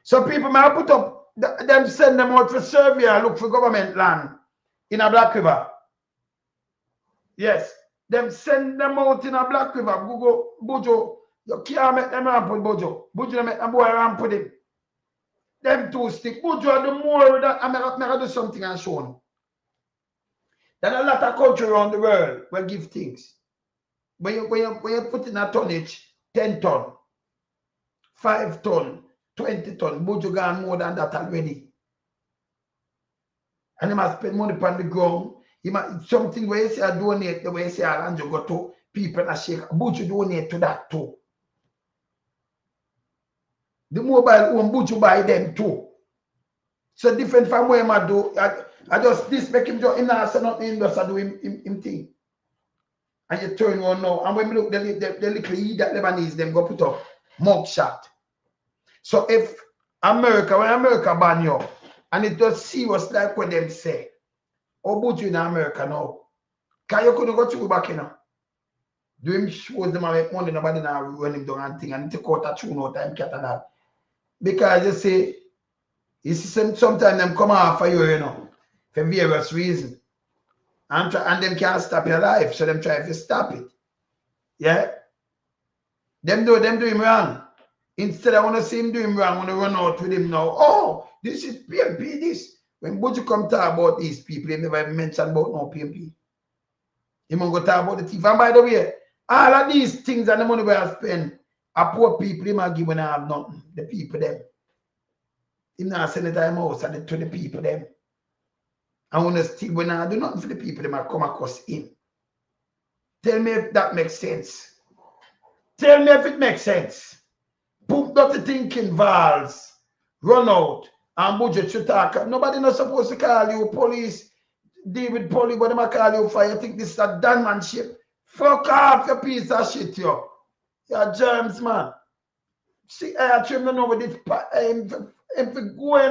So people may put up them send them out for survey and look for government land in a Black River. Yes. Them send them out in a Black River. Google Buju. You can't make them ramp with Buju. Buju make them boy ramp with him. Them two stick. Buju are the more that I'm going to do something and show them. There are a lot of country around the world will give things. When you put in a tonnage, 10 ton, 5 ton, 20 ton, Buju got more than that already. And they must spend money upon the ground. You might something where you say I donate, the way you say Alanjo go to people and shake. Buju donate to that too. The mobile home Buju buy them too. So different from where I do. I just this make him just in answer nothing, just do him thing. And you turn one now. And when we look the little E that Lebanese them go put up mug shot. So if America, when America ban you, And it was serious like what them say. How about you in America now? Can you couldn't go through back, you know? Doing shows them make money, nobody now running down and thing and take out a tune out time cat and that. Because you see, sometimes them come after you, you know, for various reasons. And them can't stop your life, so them try to stop it. Yeah? Them do him wrong. Instead, I want to see him do him wrong, I want to run out with him now. Oh, this is PMP, this. When Buju come talk about these people, they never mention about no PMP. He won't go talk about the thief. And by the way, all of these things and the money we have spent, a poor people, he might give when I have nothing. The people, them. He not send it to him house and to the people, them. I want to steal when I do nothing for the people, them I come across him. Tell me if that makes sense. Tell me if it makes sense. Put dirty thinking valves, run out, and budget should talk. Nobody not supposed to call you police, deal with police, but they call you fire. You think this is a gunmanship? Fuck off, you piece of shit, yo. You're germs, man. See, I trim them over this, go in,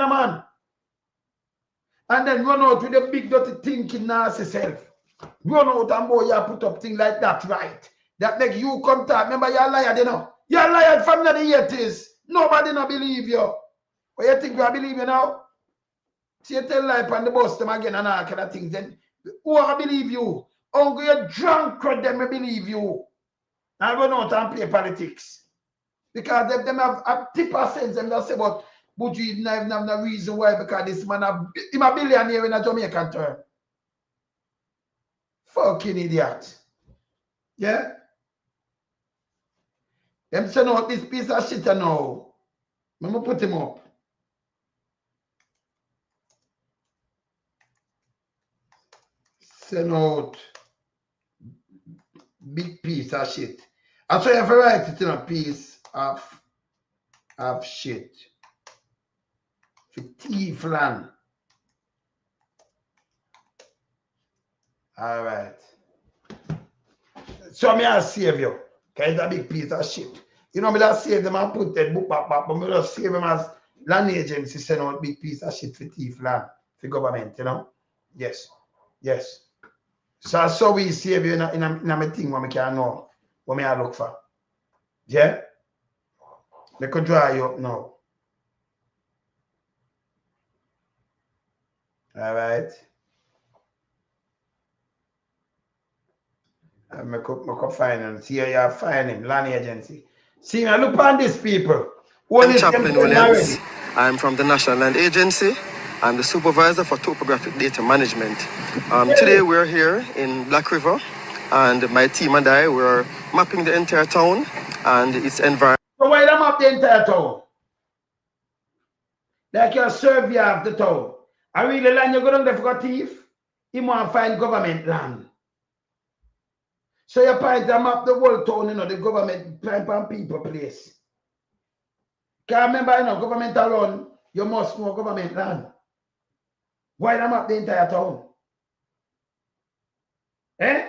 man. And then run out with a big dirty thinking nasty self. Run out and boy, you put up things like that, right? That make you come talk. Remember, you're a liar, you know. You're a liar from the 80s. Nobody not believe you. What you think I believe you now? See, you tell life on the bus them again and all kind of things. Then who I believe you? Uncle, you drunk crowd them I believe you. I run out and play politics. Because them have a tip of sense. Them just say, but you didn't have no reason why, because this man he's a billionaire in a Jamaican term. Fucking idiot. Yeah? Them send out this piece of shit now. I'm going to put him up. Send out big piece of shit. I try to write it in a piece of shit. For thief land. All right. So me I save you. Because it's a big piece of shit. You know me that save them and put that book back, but me just save them as land agency send out big piece of shit for thief land. For government, you know? Yes. Yes. So we save you in a thing what we can know. What me I look for. Yeah? They could draw you up now. All right. I could find him. See how you find him, land agency. See, now look on these people. I'm Chaplain Williams. I'm from the National Land Agency. I'm the supervisor for topographic data management. Today we're here in Black River, and my team and I were mapping the entire town and its environment. So why don't map the entire town? Like you're a surveyor of the town. I really land you go down there for a thief. You want to find government land. So you point to map the whole town, you know, the government and people place. Can't remember, you know, government alone, you must know government land. Why not map the entire town? Eh?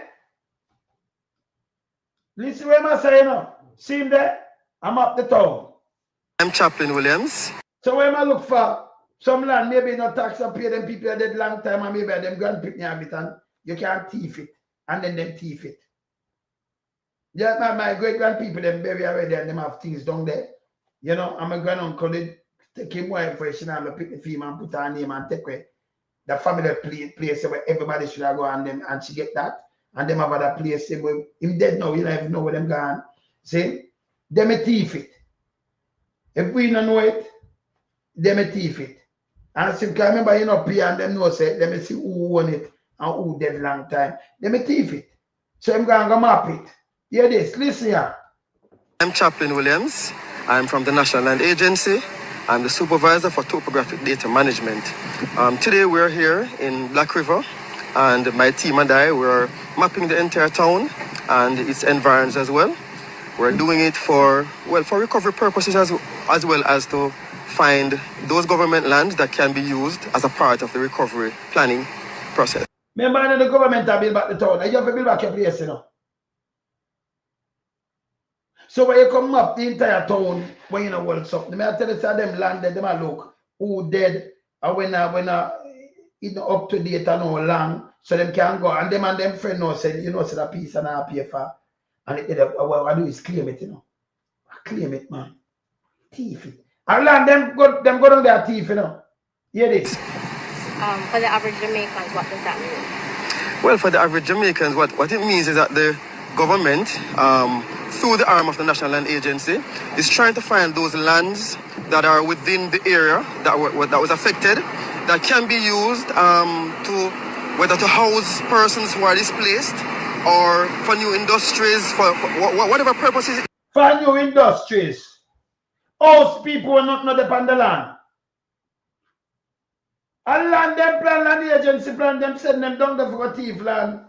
Listen what I'm saying now. See him there? I map the town. I'm Chaplain Williams. So where am I look for? Some land, maybe not tax and pay them people dead long time, and maybe them grandparents have it, and you can't thief it, and then them thief it. Yeah, my great-grand people, them bury already, and them have things down there. You know, and my grand-uncle, they take him wife for she and pick the female and put her name and take away the family place where everybody should go and them, and she get that. And them have other place where him dead now, you don't even know where them gone. See? Them a thief it. If we don't know it, them a thief it. And see, because remember, you know, pay and them know say, them see who own it and who dead long time. Them a thief it. So I'm going to map it. Hear this, listen here. I'm Chaplain Williams. I'm from the National Land Agency. I'm the supervisor for topographic data management. Today we're here in Black River, and my team and I were mapping the entire town and its environs as well. We're doing it for recovery purposes as well as to find those government lands that can be used as a part of the recovery planning process. Remember, the government have built back the town. You have to build back your place, you know. So when you come up the entire town, when you know what's up, I tell you, them land, them look who dead And when it not up to date and no long, so them can go and them friend know say, you know, say that piece and I pay for. And what I do is claim it, you know. I claim it, man. Thief it. And land them go down there thief, you know. Hear this. For the average Jamaicans, what does that mean? Well, for the average Jamaicans, what it means is that the government, through the arm of the National Land Agency, is trying to find those lands that are within the area that was affected, that can be used whether to house persons who are displaced or for new industries, for whatever purposes. For new industries. House people will not know upon the land. And land them plan, land agency plan, them send them down there for a thief land.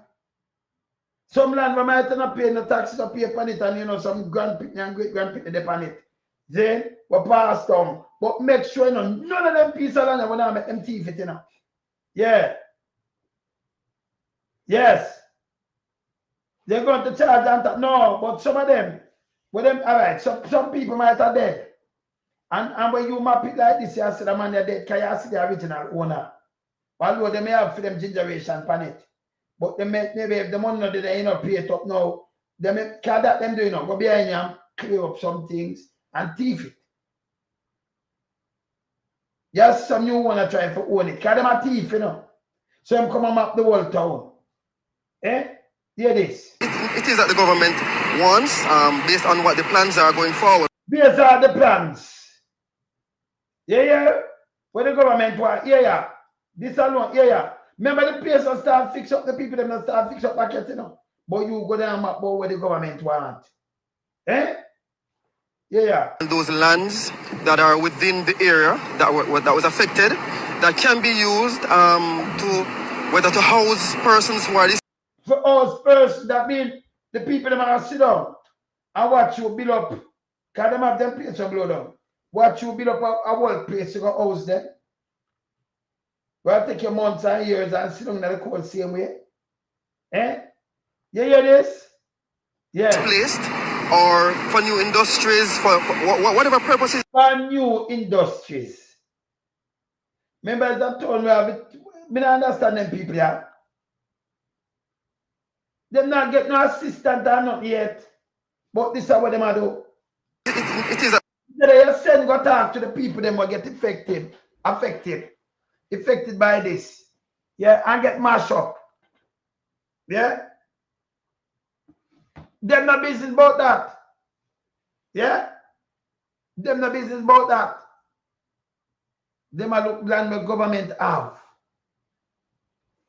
Some land we might not pay no taxes or pay upon it, and you know, some grandpitney and great grandpitney upon it. Then we pass down. But make sure you know, none of them piece of land when I make them thief it, you know. Yeah. Yes. They're going to charge and no, but some of them, all right, some people might have dead. And when you map it like this, you see the man they're dead, can you see the original owner? Although they may have for them gingeration pan it. But they may, maybe if the money not there, you know, pay it up now, they may can that them do, you know, go behind you, clear up some things and thief it. Yes, some new one are trying to own it. Can them a thief, you know. So them come and map the whole town. Eh? Hear this. It is that the government wants, based on what the plans are going forward. Based on the plans. Yeah. What the government want, yeah. This alone, yeah. Remember the place will start fix up the people, them will start fix up packets, you know. But you go down and map about what the government want. Eh? Yeah. Those lands that are within the area that was affected, that can be used whether to house persons who are this. For house persons, that means the people them are sit down and watch you build up. Can them have them place to blow down? Watch you build up a whole place to go house them. Well, take your months and years and sit down in the cold same way. Eh? You hear this? Yeah. Placed or for new industries, for whatever purposes. For new industries. Remember that town we have it. I don't understand them people, yeah. Them not get no assistant or not yet. But this is what them do. It is a they send go talk to the people them will get affected by this. Yeah, and get mashed up. Yeah. Them no business about that. Yeah. Them no business about that. Them a look land the government have.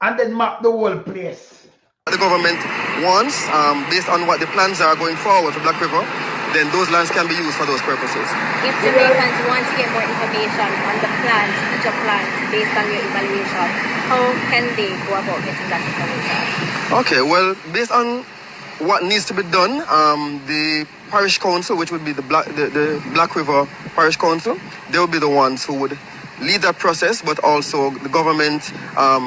And then map the whole place. The government wants, based on what the plans are going forward for Black River, then those lands can be used for those purposes. If Jamaicans want to get more information on the plans, future plans, based on your evaluation, how can they go about getting that information? Okay, well, based on what needs to be done, the parish council, which would be the Black River Parish Council, they will be the ones who would lead that process, but also the government,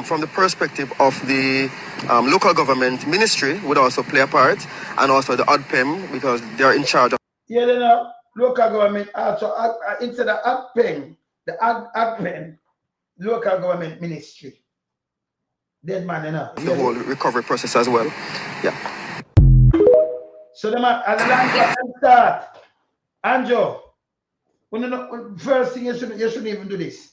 from the perspective of the local government ministry, would also play a part, and also the ADPEM, because they are in charge of. Yeah, you know, local government also, instead of ADPEM, the ADPEM, local government ministry. Dead man, you know. The whole recovery process as well. Yeah. So the man, at the land start, Anjo, first thing you shouldn't even do this.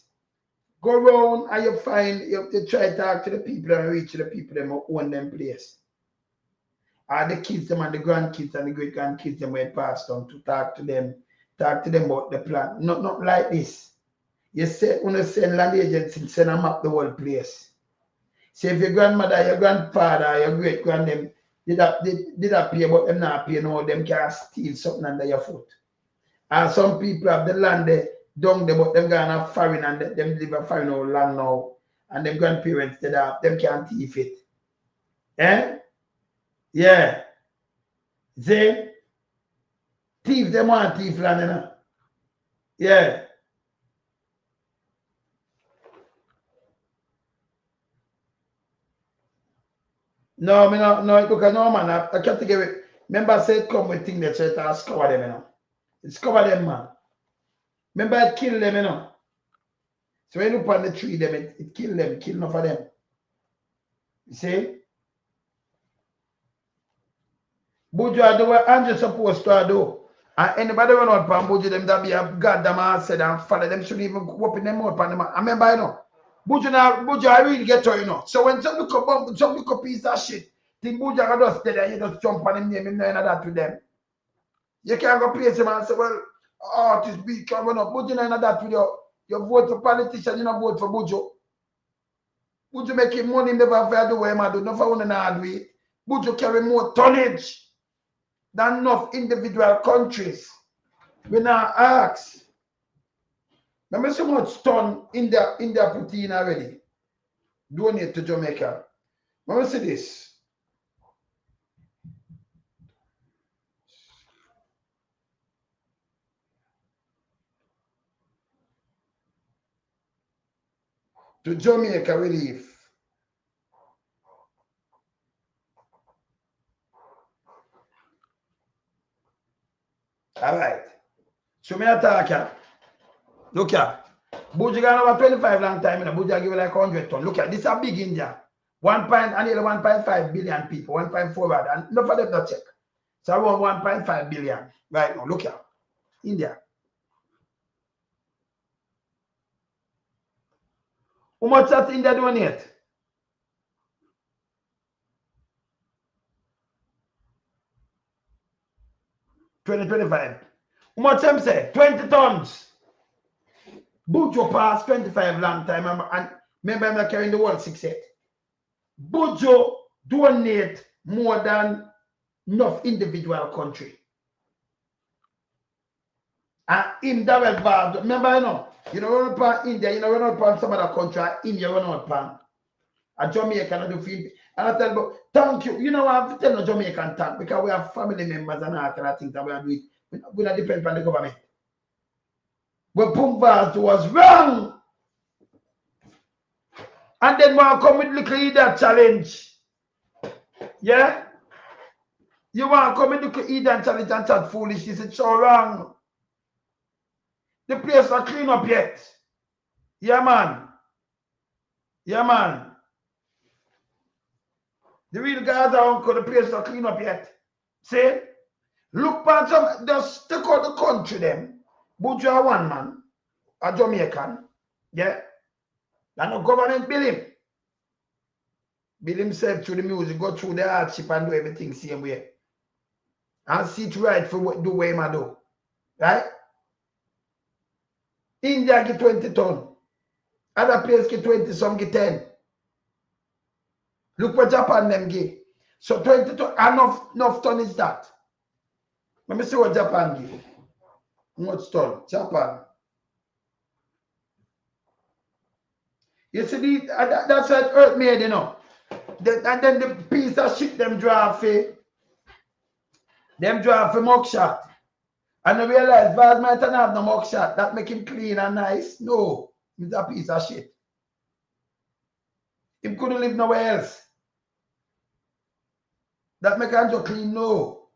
Go around and you try to talk to the people and reach the people them who own them place. And the kids them and the grandkids and the great grandkids them went past on to talk to them about the plan. Not like this. You say when you send land agency, send a map the whole place. Say if your grandmother, your grandfather, your great grand them did that pay, but them not pay, no, them can't steal something under your foot. And some people have the land there, down there, but them gonna have foreign and them live a foreign old land now. And them grandparents they have, them can't thief it. Eh? Yeah. See? Thief them want thief land, you know? Yeah. No, look at no man. I can't take it. Remember I said come with things that try to scour them, you know. It's cover them, man. Remember I kill them, you know. So when you look on the tree, them it kill them, kill enough of them. You see? Buju do what Andrew supposed to do. And anybody run out from Buju, them that be a goddamn ass said and follow them shouldn't even open them out on them. I remember, you know. Buju, I really get to, you know. So when some look up piece of shit, think Buju can just stay there, you just jump on him name, him none of that to them. You can't go place him and say, well, artist be can run up. Buju none of that with your vote for politician, you don't vote for Buju. Buju making money, never fair do what him do, never want to hard way. Buju carry more tonnage than enough individual countries. We now ask. Remember so much ton India put in already. Donate to Jamaica. Remember see this. To Jamaica relief. All right. So me attack ya. Look here. Buju got over 25 long time. You know, Buju give like 100 ton. Look here. This is a big India. 1.5 billion people. 1.4 and no for them not check. So around 1.5 billion. Right now. Look here. India. How much that India donate? 2025. How much them say? 20 tons. Buju passed 25 long time and remember I'm not carrying the world 6-8. Buju donate more than enough individual country. And him that was bad. Remember, you know, run out from India, you know, run out from some other country, India run out from. And Jamaica and do film. And I tell you, thank you. You know what I have to tell no Jamaican thank because we have family members and all kind of things that we are doing. We don't depend on the government. But Pumbaz was wrong. And then we come with little leader challenge. Yeah? You want to come with little leader challenge and chat foolish. It's so wrong. The place not clean up yet. Yeah, man. Yeah, man. The real guys are uncle, the place not clean up yet. See? Look at some, just take out the country them. Buju one man, a Jamaican. Yeah? And the government bill him. Bill himself through the music, go through the hardship and do everything same way. And see it right for what do what him do. Right? India get 20 ton. Other place get 20, some get 10. Look what Japan them give. So 20 ton, enough ton is that. Let me see what Japan give. Much ton? Japan. You see, that's what Earth made, you know. And then the piece of shit them draw for mugshot. And I realize Vaz might not have no mugshot. That make him clean and nice. No, it's a piece of shit. He couldn't live nowhere else. That make Andrew clean, no.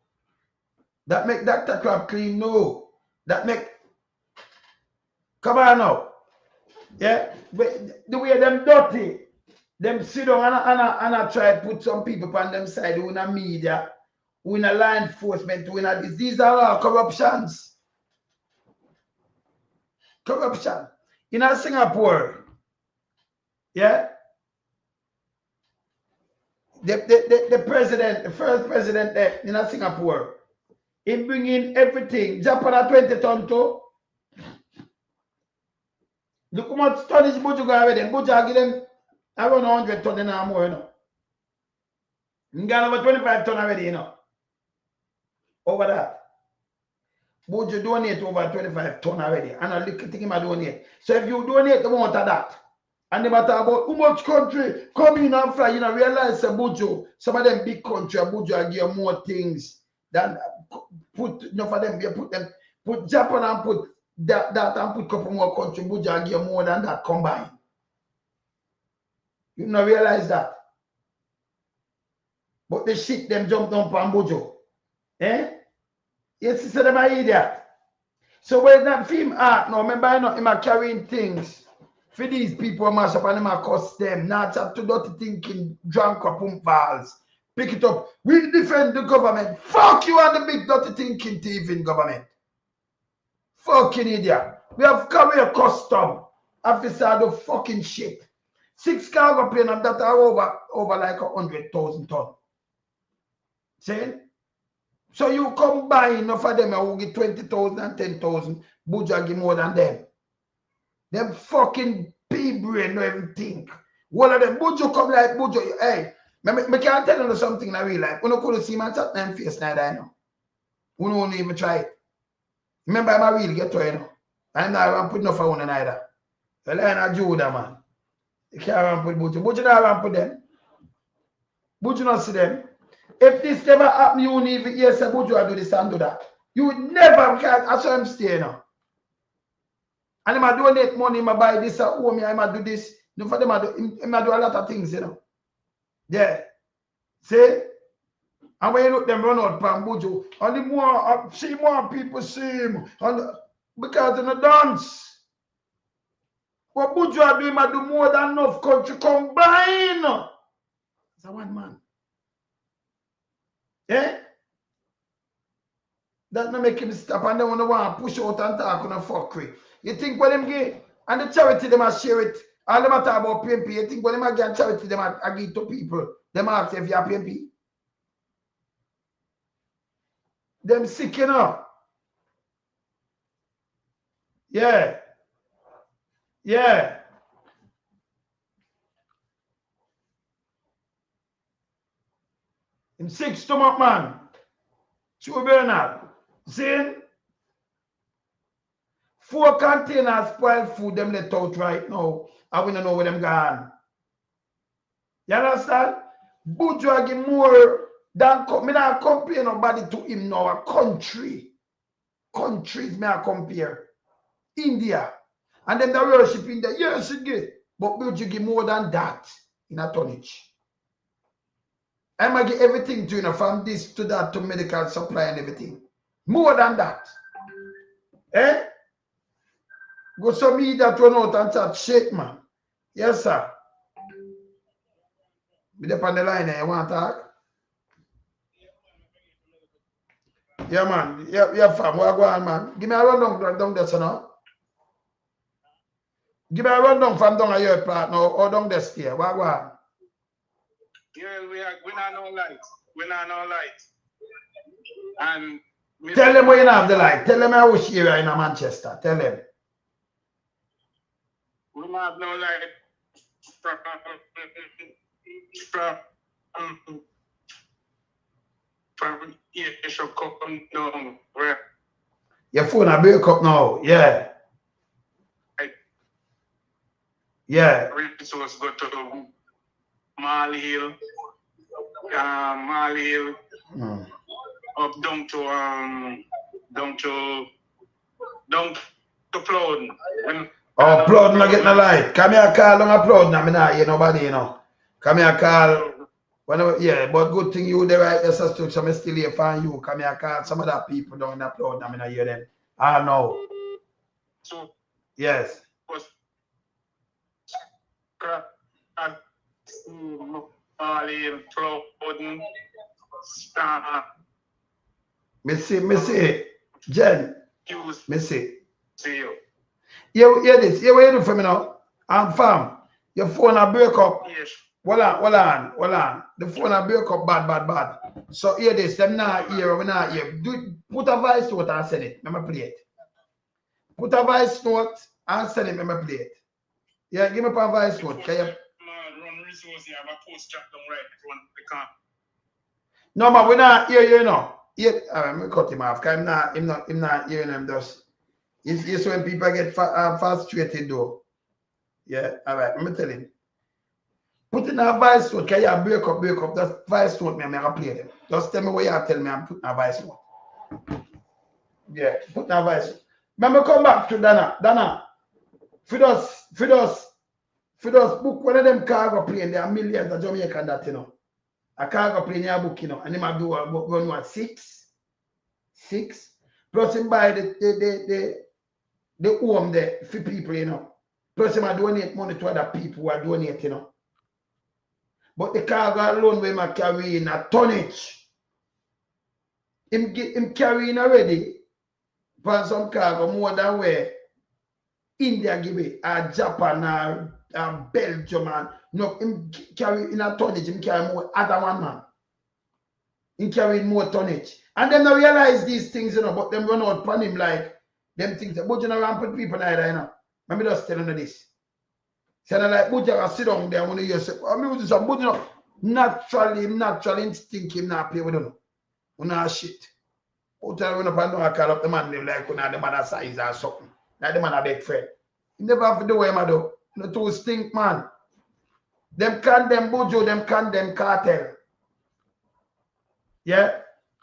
That make Dr. Crab clean, no. That make... Come on now. Yeah? But the way them dirty, them sit down and I try to put some people on them side who in the media, who in the law enforcement, who in a this. These are all corruptions. Corruption. In Singapore, yeah? The president, the first president there in Singapore, he bring in everything. Japan at 20 ton too. Look how much tonnage Buju got already. Buju give them around 100 ton and more, you know. You got over 25 ton already, you know. Over that. Buju donate over 25 ton already. And I look at him donate. So if you donate the amount of that, and they matter about how much country come in and fly, you know, realize Buju, some of them big country, Buju give more things than put enough of them, put Japan and put that and put couple more country, Buju give more than that combined. You don't realize that. But the shit them jump down on Buju. Eh? Yes, it's them are idiot. So when that film art now, remember I know him are carrying things For these people mash up and them a cuss them. Not up to dirty thinking, drunk or pump valves. Pick it up. We defend the government. Fuck you and the big dirty thinking thieving government. Fucking idiot. We have career custom. Officer the fucking shit. 6 cargo plane and that are over like 100,000 tons. See? So you combine enough of them and will get 20,000 and 10,000. Buja give more than them. Them fucking pea-brain know everything. One of them, Buju come like Buju. Hey, I can't tell you something in real life. When you could see my chat name face now, I know. We don't even try it. Remember, I'm a real get to you know. I'm not putting enough for one either. Well, I'm not Judah, man. You can't put Buju. Buju not put them. Buju not see them. If this never happen, you won't even hear say Buju I do this and do that. You would never, because that's why I'm staying now. And if I donate money, I buy this at home, I might do this. No, for them, I do a lot of things, you know. Yeah. See? And when you look them run out from Buju, and the more, see more people see him. And because in the dance. What Buju are doing, I do more than enough country combine. It's a one man. Eh? That not make him stop and they want to push out and talk on a fuckery. You think when them get and the charity them a share it, all them a talk about PMP, you think when them a get charity them a give to people, them ask if you are PMP. Them sick you know. Yeah. Yeah. Him sick stomach man. True Bernard. See? 4 containers spoiled food them let out right now. And we don't know where them gone. You understand? Buju give more than me not compare nobody to him now. A country. Countries may I compare. India. And then they worship India. Yes, it get. But Buju give more than that in a tonnage. I might give everything to you know, from this to that to medical supply and everything. More than that. Eh? Go some me that run out and chat shit, man. Yes, sir. Be up on the line there. You want to talk? Yeah, man. Yeah, fam. What go on, man? Give me a rundown down there, so now. Give me a rundown from down at your part now or down there here. What go on? Yeah, we're not no light. We're not no light. And tell them where you have the light. Tell them I wish you were in Manchester. Tell them. We don't have no light from here should come down where your phone a break up now. Yeah. Yeah. Resource go to Mali Hill. Up down to Plowden. Oh, Plowden not getting a light. Come here, call on a Plowden. I mean, not hear nobody, you know. Come here, call. Whenever, yeah, but good thing you there right there, so I'm still here for you. Come here, call some other people down in the Plowden. I mean, I hear them. I know. So, yes. Plowden. Me see, Jen. Me see. See you. You hear this? You hear for me now? I'm fam. Your phone a break up. Yes. Hold on. The phone a break up bad. So hear this. Them not here. We not here. Put a voice note and send it. Let me play it. Put a voice note and send it. Let me play it. Yeah, give me a voice note. Can you? Run resource. You have a post chat down right. If you want no man, we not hear you know. Yeah, I'm gonna cut him off. Cause I'm not hearing him just. It's when people get frustrated though. Yeah, all right. Let me tell him. Put in a voice note. Can you break up? Just voice note me. I'm gonna play them. Just tell me what you tell me. I'm putting a voice note. Yeah, put in a voice note. Remember, come back to Dana. Dana, for us, book one of them cargo plane. There are millions of Jamaican that you know. A cargo plane you book, you know, and they might do run what 6. Plus him buy the home there for people, you know. Plus, him donate money to other people who are donating, you know. But the cargo alone, we might carry in a tonnage. Him carrying already for some cargo more than where India give it, or Japan, or Belgium, and no, him carry in a tonnage, him carry more other one man. Him carrying more tonnage. And then they realize these things, you know, but them run out upon him like them things. But you know, rampant people neither, you know. Let me just tell you this. So like Buja sit down there when you say, I mean, some Buja naturally instinct him not play with them. When I shit. Buja when I know I call up the man, they like when the man a size or something. Like the man a big friend. He never have to do him, though. You know, to stink man. Them condemn Buja, them condemn cartel. Yeah?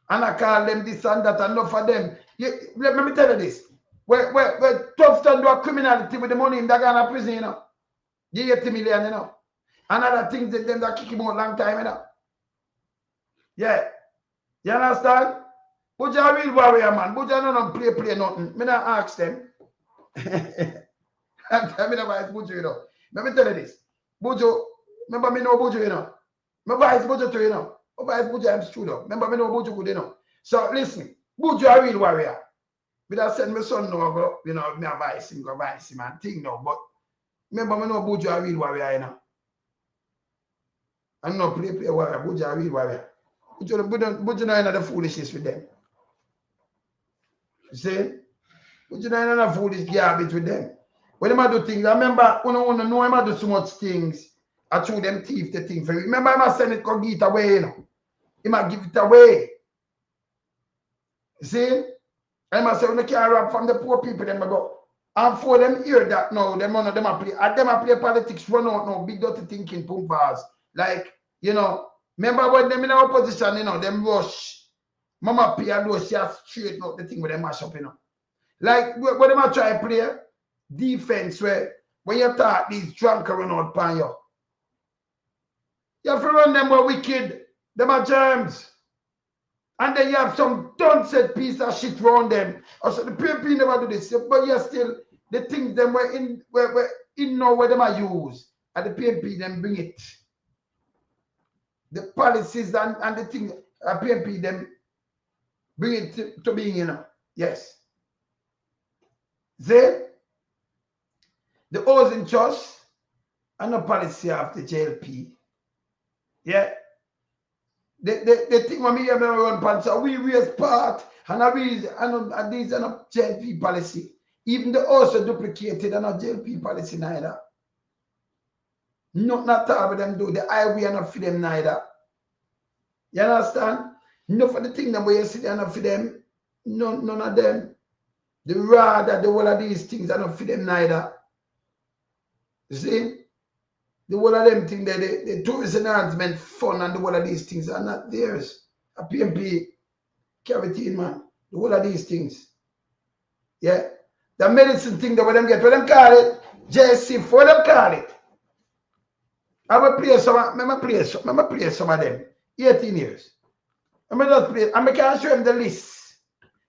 And I call them this and that, and enough for them. Yeah, let me tell you this. Where tough to do a criminality with the money in that Ghana prison, you know. You 80 million, you know. And other things that them that kick him out long time, you know. Yeah. You understand? Buja real warrior, man. Buja no play nothing. Me not ask them. I'm telling you about Buja, you know. Let me tell you this. Buja, remember me know Buja, you know. Remember it's Buja too, you know. Remember it's Buja, I'm true, though. Remember me know Buja good, you know. So listen, Buja a real warrior. Me that send my son no, you know, me advise him, and thing now. But remember, me know Buja a real warrior, you know. I'm not play warrior, Buja a real warrior. Buja no another foolishness with them. You see? Buja no another foolish garbage with them. When them do things, I remember when I know him do so much things, I threw them thief the thing for you. Remember, I must send it go give it away, you know. He might give it away. You see? I must say, when they can't rob from the poor people, them go. And for them hear that now, them a play. And them a play politics, run out now, big dirty thinking, pump bars. Like, you know, remember when them in our opposition, you know, them rush. Mama P and those, she has straight out the thing with them mash up, you know. Like, when them a try to play defense, where when you talk, these drunk run out upon you. You have to run them were wicked. Them are germs. And then you have some don't-said piece of shit around them. Also, the PNP never do this, but you're still, the things them were in now where them are used. And the PNP them bring it. The policies and the things, PNP them bring it to being, you know. Yes. See? The housing trust and the policy of the JLP. Yeah. The thing when me have run pants, so we raise part and these are not JLP policy. Even the also duplicated and not JLP policy neither. Not all of them do. The highway are not for them neither. You understand? Enough of the thing that you see are not for them. None of them. The rather the whole of these things are not for them neither. You see? The whole of them things, the tourist enhancement fund and the whole of these things are not theirs. A PNP cavity, man. The whole of these things. Yeah. The medicine thing that what them get, what them call it, JC, what them call it. I will play some of them. 18 years. I may just play, and I can show them the list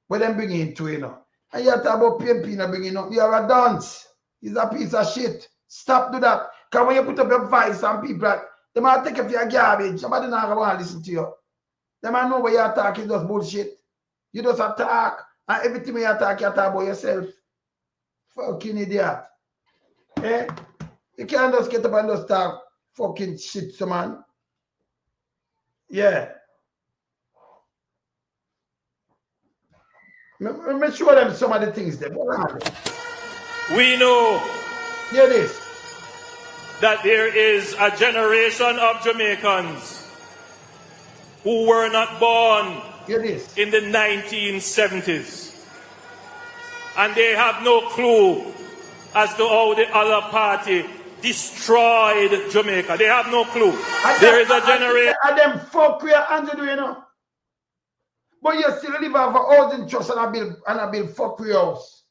where them bring into, you know. And you talk about PNP not bringing up. You are a dance. It's a piece of shit. Stop do that. Because when you put up your voice and people, they might take up your garbage. Somebody not want to listen to you. They might know what you're talking is just bullshit. You just attack. And everything you talk about yourself. Fucking idiot. Eh? You can't just get up and just talk fucking shit, so man. Yeah. Let me show them some of the things there. We know. Hear this. That there is a generation of Jamaicans who were not born in the 1970s. And they have no clue as to how the other party destroyed Jamaica. They have no clue. There is a generation. And them fuck we are Andrew, you know. But you still live off a housing trust and I build fuck we house.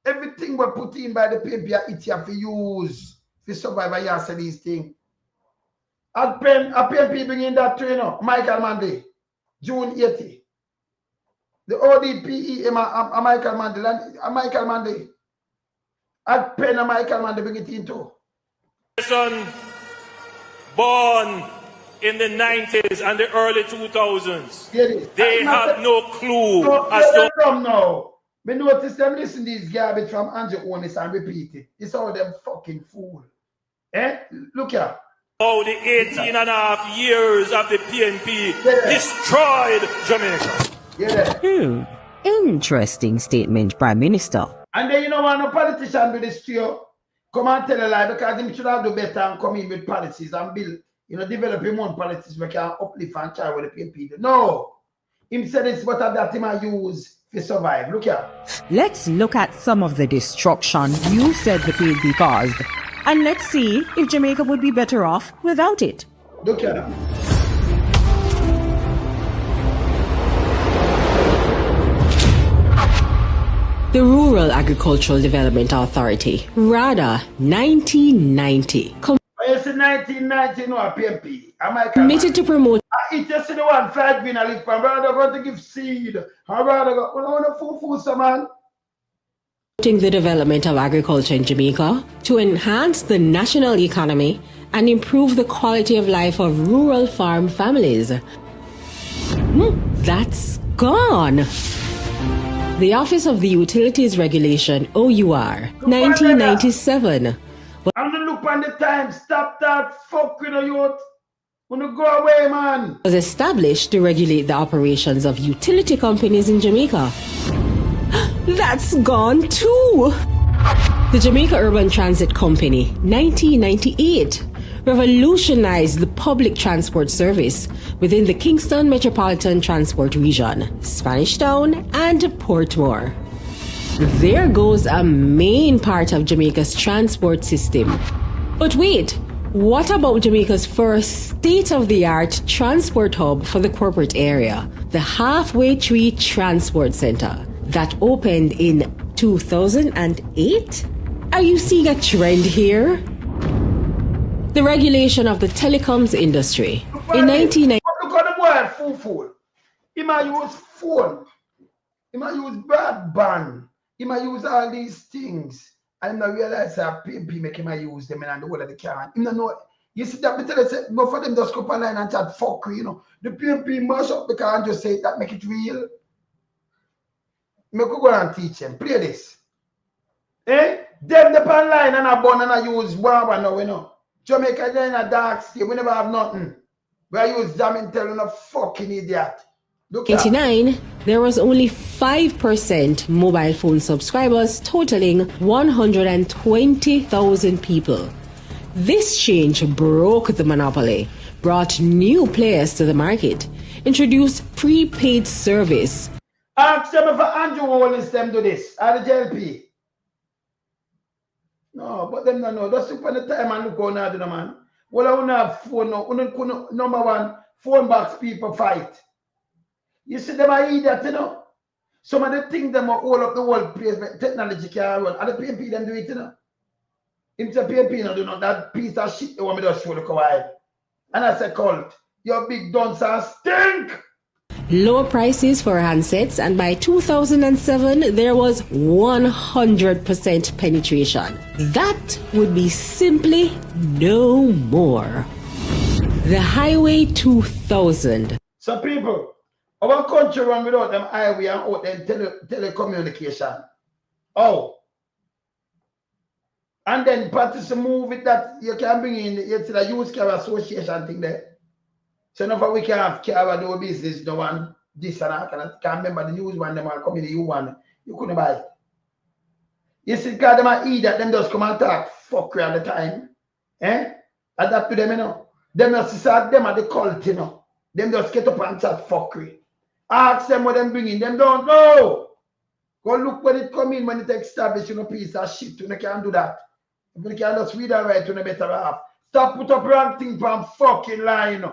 Everything we put in by the PNP, it's here for use. To survive, I say these things. A PNP bring in that too, you know. Michael Manday, June 80. The ODPE, Michael Manday. At Penn and Michael, man, they bring it in too. Person born in the 90s and the early 2000s, they have no clue as to... No. Me notice them listen to this garbage from Andrew Onis and repeat it. It's all them fucking fool. Look here. Oh, the 18.5 years of the PNP destroyed Jamaica. Interesting statement, Prime Minister. And then you know what, no politician with this trio come and tell a lie because him should have do better and come in with policies and build, develop him own policies we can uplift and try with the PNP. No. Him said it's what that him I use to survive. Look here. Let's look at some of the destruction you said the PNP caused. And let's see if Jamaica would be better off without it. Look here. The Rural Agricultural Development Authority, RADA, 1990. It's 1990, no, PNP. Committed to promote. It's just the one 5 green a leaf. I'm rather going to give seed. I'm rather going to food some man. The development of agriculture in Jamaica to enhance the national economy and improve the quality of life of rural farm families. That's gone. The Office of the Utilities Regulation, OUR, 1997. I'm going to look on the time. Stop that fuck with the youth. When you go away, man. Was established to regulate the operations of utility companies in Jamaica. That's gone too. The Jamaica Urban Transit Company, 1998, revolutionized the public transport service within the Kingston Metropolitan Transport Region, Spanish Town, and Portmore. There goes a main part of Jamaica's transport system. But wait, what about Jamaica's first state-of-the-art transport hub for the corporate area, the Halfway Tree Transport Center, that opened in 2008? Are you seeing a trend here? The regulation of the telecoms industry. In 1990, look at the boy, fool. He might use phone. He might use broadband. He might use all these things. And I realize that PNP make him use them and the whole of the can. He don't know. You see that, but for them just go online and chat fuckery, The PNP mash up because I just say that make it real. Me could go and teach them. Play this. Them the online and I burn and I use Wawa now, Jamaica then in a dark state. We never have nothing. We use jamming telling a fucking idiot. Look 89, there was only 5% mobile phone subscribers, totaling 120,000 people. This change broke the monopoly, brought new players to the market, introduced prepaid service. Ask them if Andrew Wallace them do this, or the JLP. No, but them don't know. Just look on the time and look on now, man. Well, I don't have phone now. Number one, phone box people fight. You see them are idiot, Some of the things them are all up the world place, but technology can't run. And the PNP them do it, It's a PNP no do not that piece of shit they want me to show look a while. And I say cult, your big duncer stink. Lower prices for handsets, and by 2007 there was 100% penetration. That would be simply no more. The Highway 2000. So people, our country run without them highway and out them telecommunication. Oh. And then parties move with that you can bring in the youth care association thing there. So now we can have care do business, no one this and that. I can't remember the news one, them are coming the U one. You couldn't buy it. You see, because them are idiot, them just come and talk fuckery all the time. Adapt to them, Them just start them at the cult, Them just get up and chat fuckery. Ask them what them bringing, them don't know. Go look when it come in, when it established, piece of shit, you can't do that. If you can just read and write, you better off. Stop put up wrong thing from fucking line,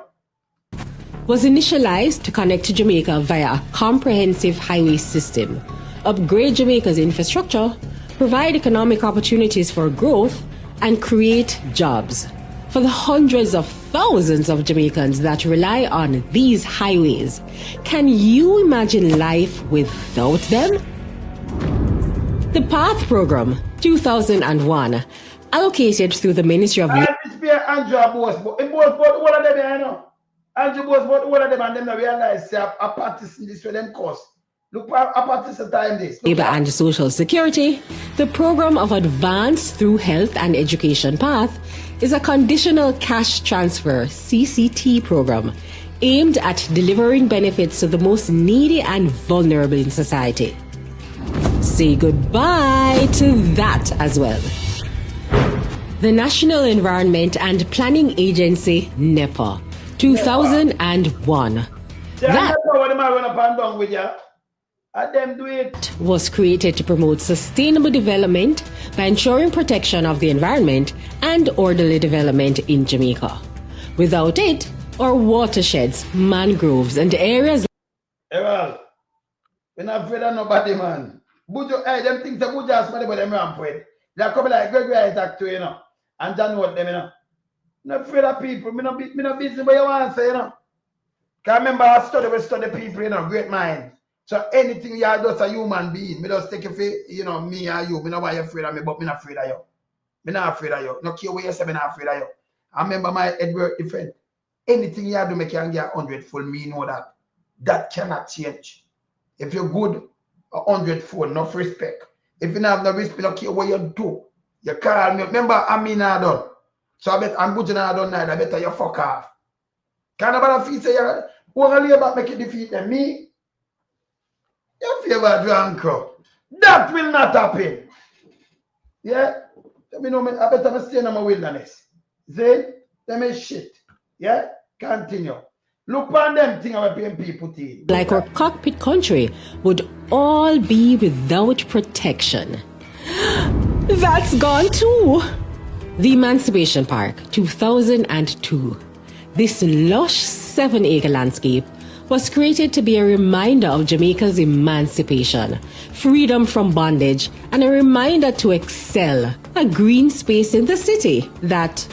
Was initialized to connect to Jamaica via a comprehensive highway system, upgrade Jamaica's infrastructure, provide economic opportunities for growth, and create jobs. For the hundreds of thousands of Jamaicans that rely on these highways, can you imagine life without them? The PATH program, 2001, allocated through the Ministry of Andrew Boss, all of them, you know. Andrew Boss, all of them, and them realize a partisan this for them cost. Look, a partisan time this. Labor and Social Security, the program of Advanced Through Health and Education PATH is a conditional cash transfer CCT program aimed at delivering benefits to the most needy and vulnerable in society. Say goodbye to that as well. The National Environment and Planning Agency, NEPA, 2001. That was created to promote sustainable development by ensuring protection of the environment and orderly development in Jamaica. Without it, our watersheds, mangroves, and areas. Well, we're not afraid of nobody, man. Bujo, hey, them things are good as money, but them rampant. They're coming like Gregory attack to, you know, and John what them, you know. I'm not afraid of people. Me not busy, but you want to say, you know. Because remember, I study people, you know, great mind. So anything you do as a human being, me just take it for, you know, me or you. Me not why you afraid of me, but me not afraid of you. Me not afraid of you. No care what you say, me not afraid of you. I remember my Edward defense. Anything you do, me can get 100 full. Me know that. That cannot change. If you're good, 100 full, enough respect. If you don't have no respect, no care what you do. You call me. Remember, I'm not done. So I bet I'm good not done now. I better you fuck off. Can nobody feel say you want to about make you defeat them? Me? You favor drunk. That will not happen. Yeah? Let me know. I better stay in my wilderness. See? Let me shit. Yeah? Continue. Look on them things our PMP put in. Like our cockpit country would all be without protection. That's gone too. The Emancipation Park, 2002. This lush 7-acre landscape was created to be a reminder of Jamaica's emancipation, freedom from bondage, and a reminder to excel, a green space in the city that,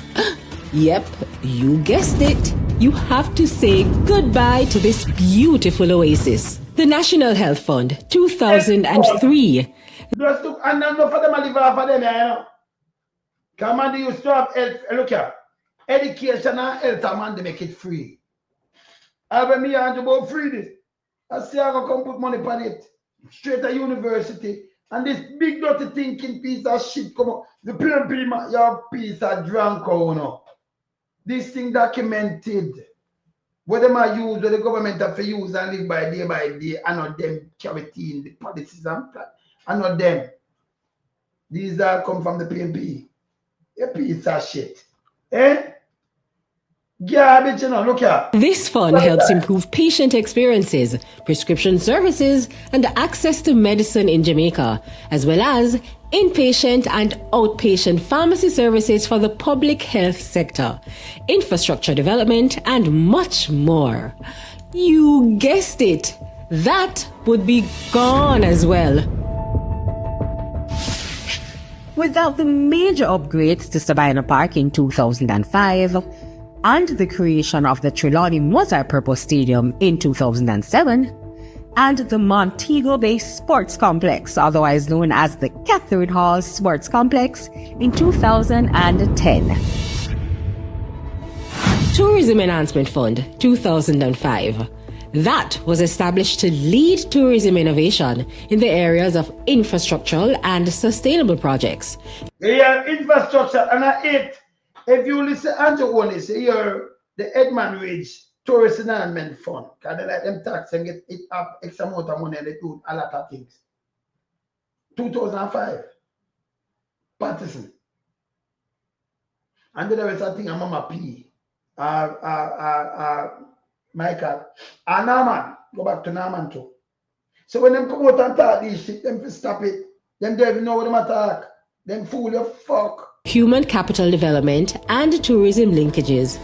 yep, you guessed it, you have to say goodbye to this beautiful oasis. The National Health Fund, 2003. Just look, and enough for them, I live off of them, you know. Come on, you used to have health, look here, education and health, man, they make it free. I have me and about free this. I say I go come put money on it. Straight to university. And this big dirty thinking piece of shit come up. The PMP, your piece of drunk, you know. This thing documented. What them are used, what the government have to use and live by day, I know them carry in the policies and plan. I know them. These are come from the PMP. A piece of shit. Eh? Garbage, you know, look here. This fund helps improve patient experiences, prescription services, and access to medicine in Jamaica, as well as inpatient and outpatient pharmacy services for the public health sector, infrastructure development, and much more. You guessed it. That would be gone as well. Without the major upgrades to Sabina Park in 2005 and the creation of the Trelawney Multi-Purpose Stadium in 2007 and the Montego-based Sports Complex, otherwise known as the Catherine Hall Sports Complex, in 2010. Tourism Enhancement Fund, 2005. That was established to lead tourism innovation in the areas of infrastructural and sustainable projects. Yeah, infrastructure, and it. If you listen, Andrew only say you're the Edmund Ridge Tourist Enhancement Fund. Can they let them tax and get it up X amount of money and they do a lot of things. 2005. Partisan. And then there was a thing a Mama P. Michael. And Norman. Go back to Norman too. So when them come out and talk this shit, them stop it. Them don't even know what them attack. Them fool you fuck. Human capital development and tourism linkages.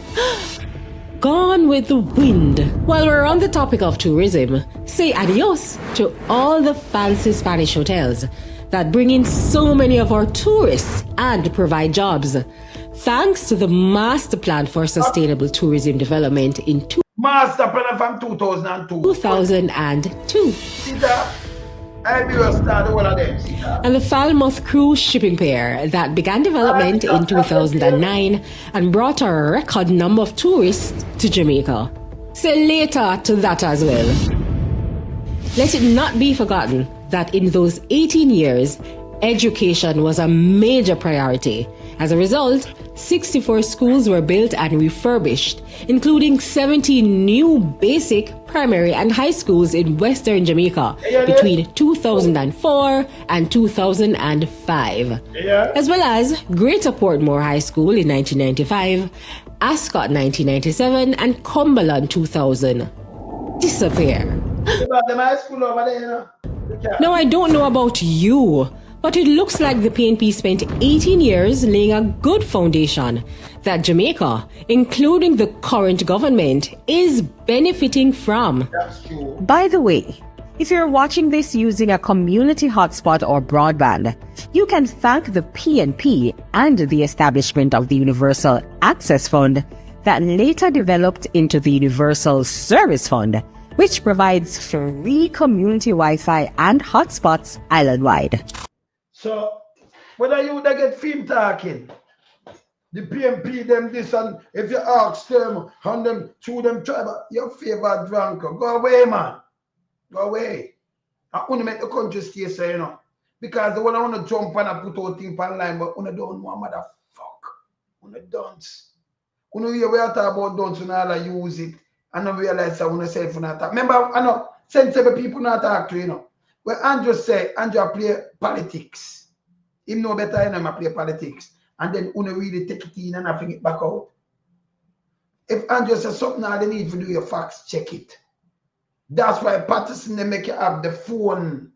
Gone with the wind. While we're on the topic of tourism, say adios to all the fancy Spanish hotels that bring in so many of our tourists and provide jobs. Thanks to the Master Plan for Sustainable Tourism Development in Master Plan from 2002. 2002. I be a start the one of them. And the Falmouth cruise shipping pair that began development in 2009 and brought a record number of tourists to Jamaica. Say later to that as well. Let it not be forgotten that in those 18 years, education was a major priority. As a result, 64 schools were built and refurbished, including 70 new basic, primary and high schools in Western Jamaica between 2004 and 2005, as well as Greater Portmore High School in 1995, Ascot 1997 and Cumberland 2000. Disappear. Now I don't know about you, but it looks like the PNP spent 18 years laying a good foundation that Jamaica, including the current government, is benefiting from. By the way, if you're watching this using a community hotspot or broadband, you can thank the PNP and the establishment of the Universal Access Fund that later developed into the Universal Service Fund, which provides free community Wi-Fi and hotspots island-wide. So, whether you they get film talking, the PMP them this, and if you ask them, hand them to them tribal, your favorite drunker, go away, man. Go away. I want to make the country stay so, you know. Because the one I want to jump and I put out things online, but I don't know, motherfucker. I don't. I know you talk about don't, you all use it. I don't realize I want to say for not talk. Remember, I know sensible people not talk to, you know. When Andrew say, Andrew play politics. He know better than him play politics. And then you really take it in and I bring it back out. If Andrew says something now, they need to do your facts, check it. That's why Patterson, they make you have the phone.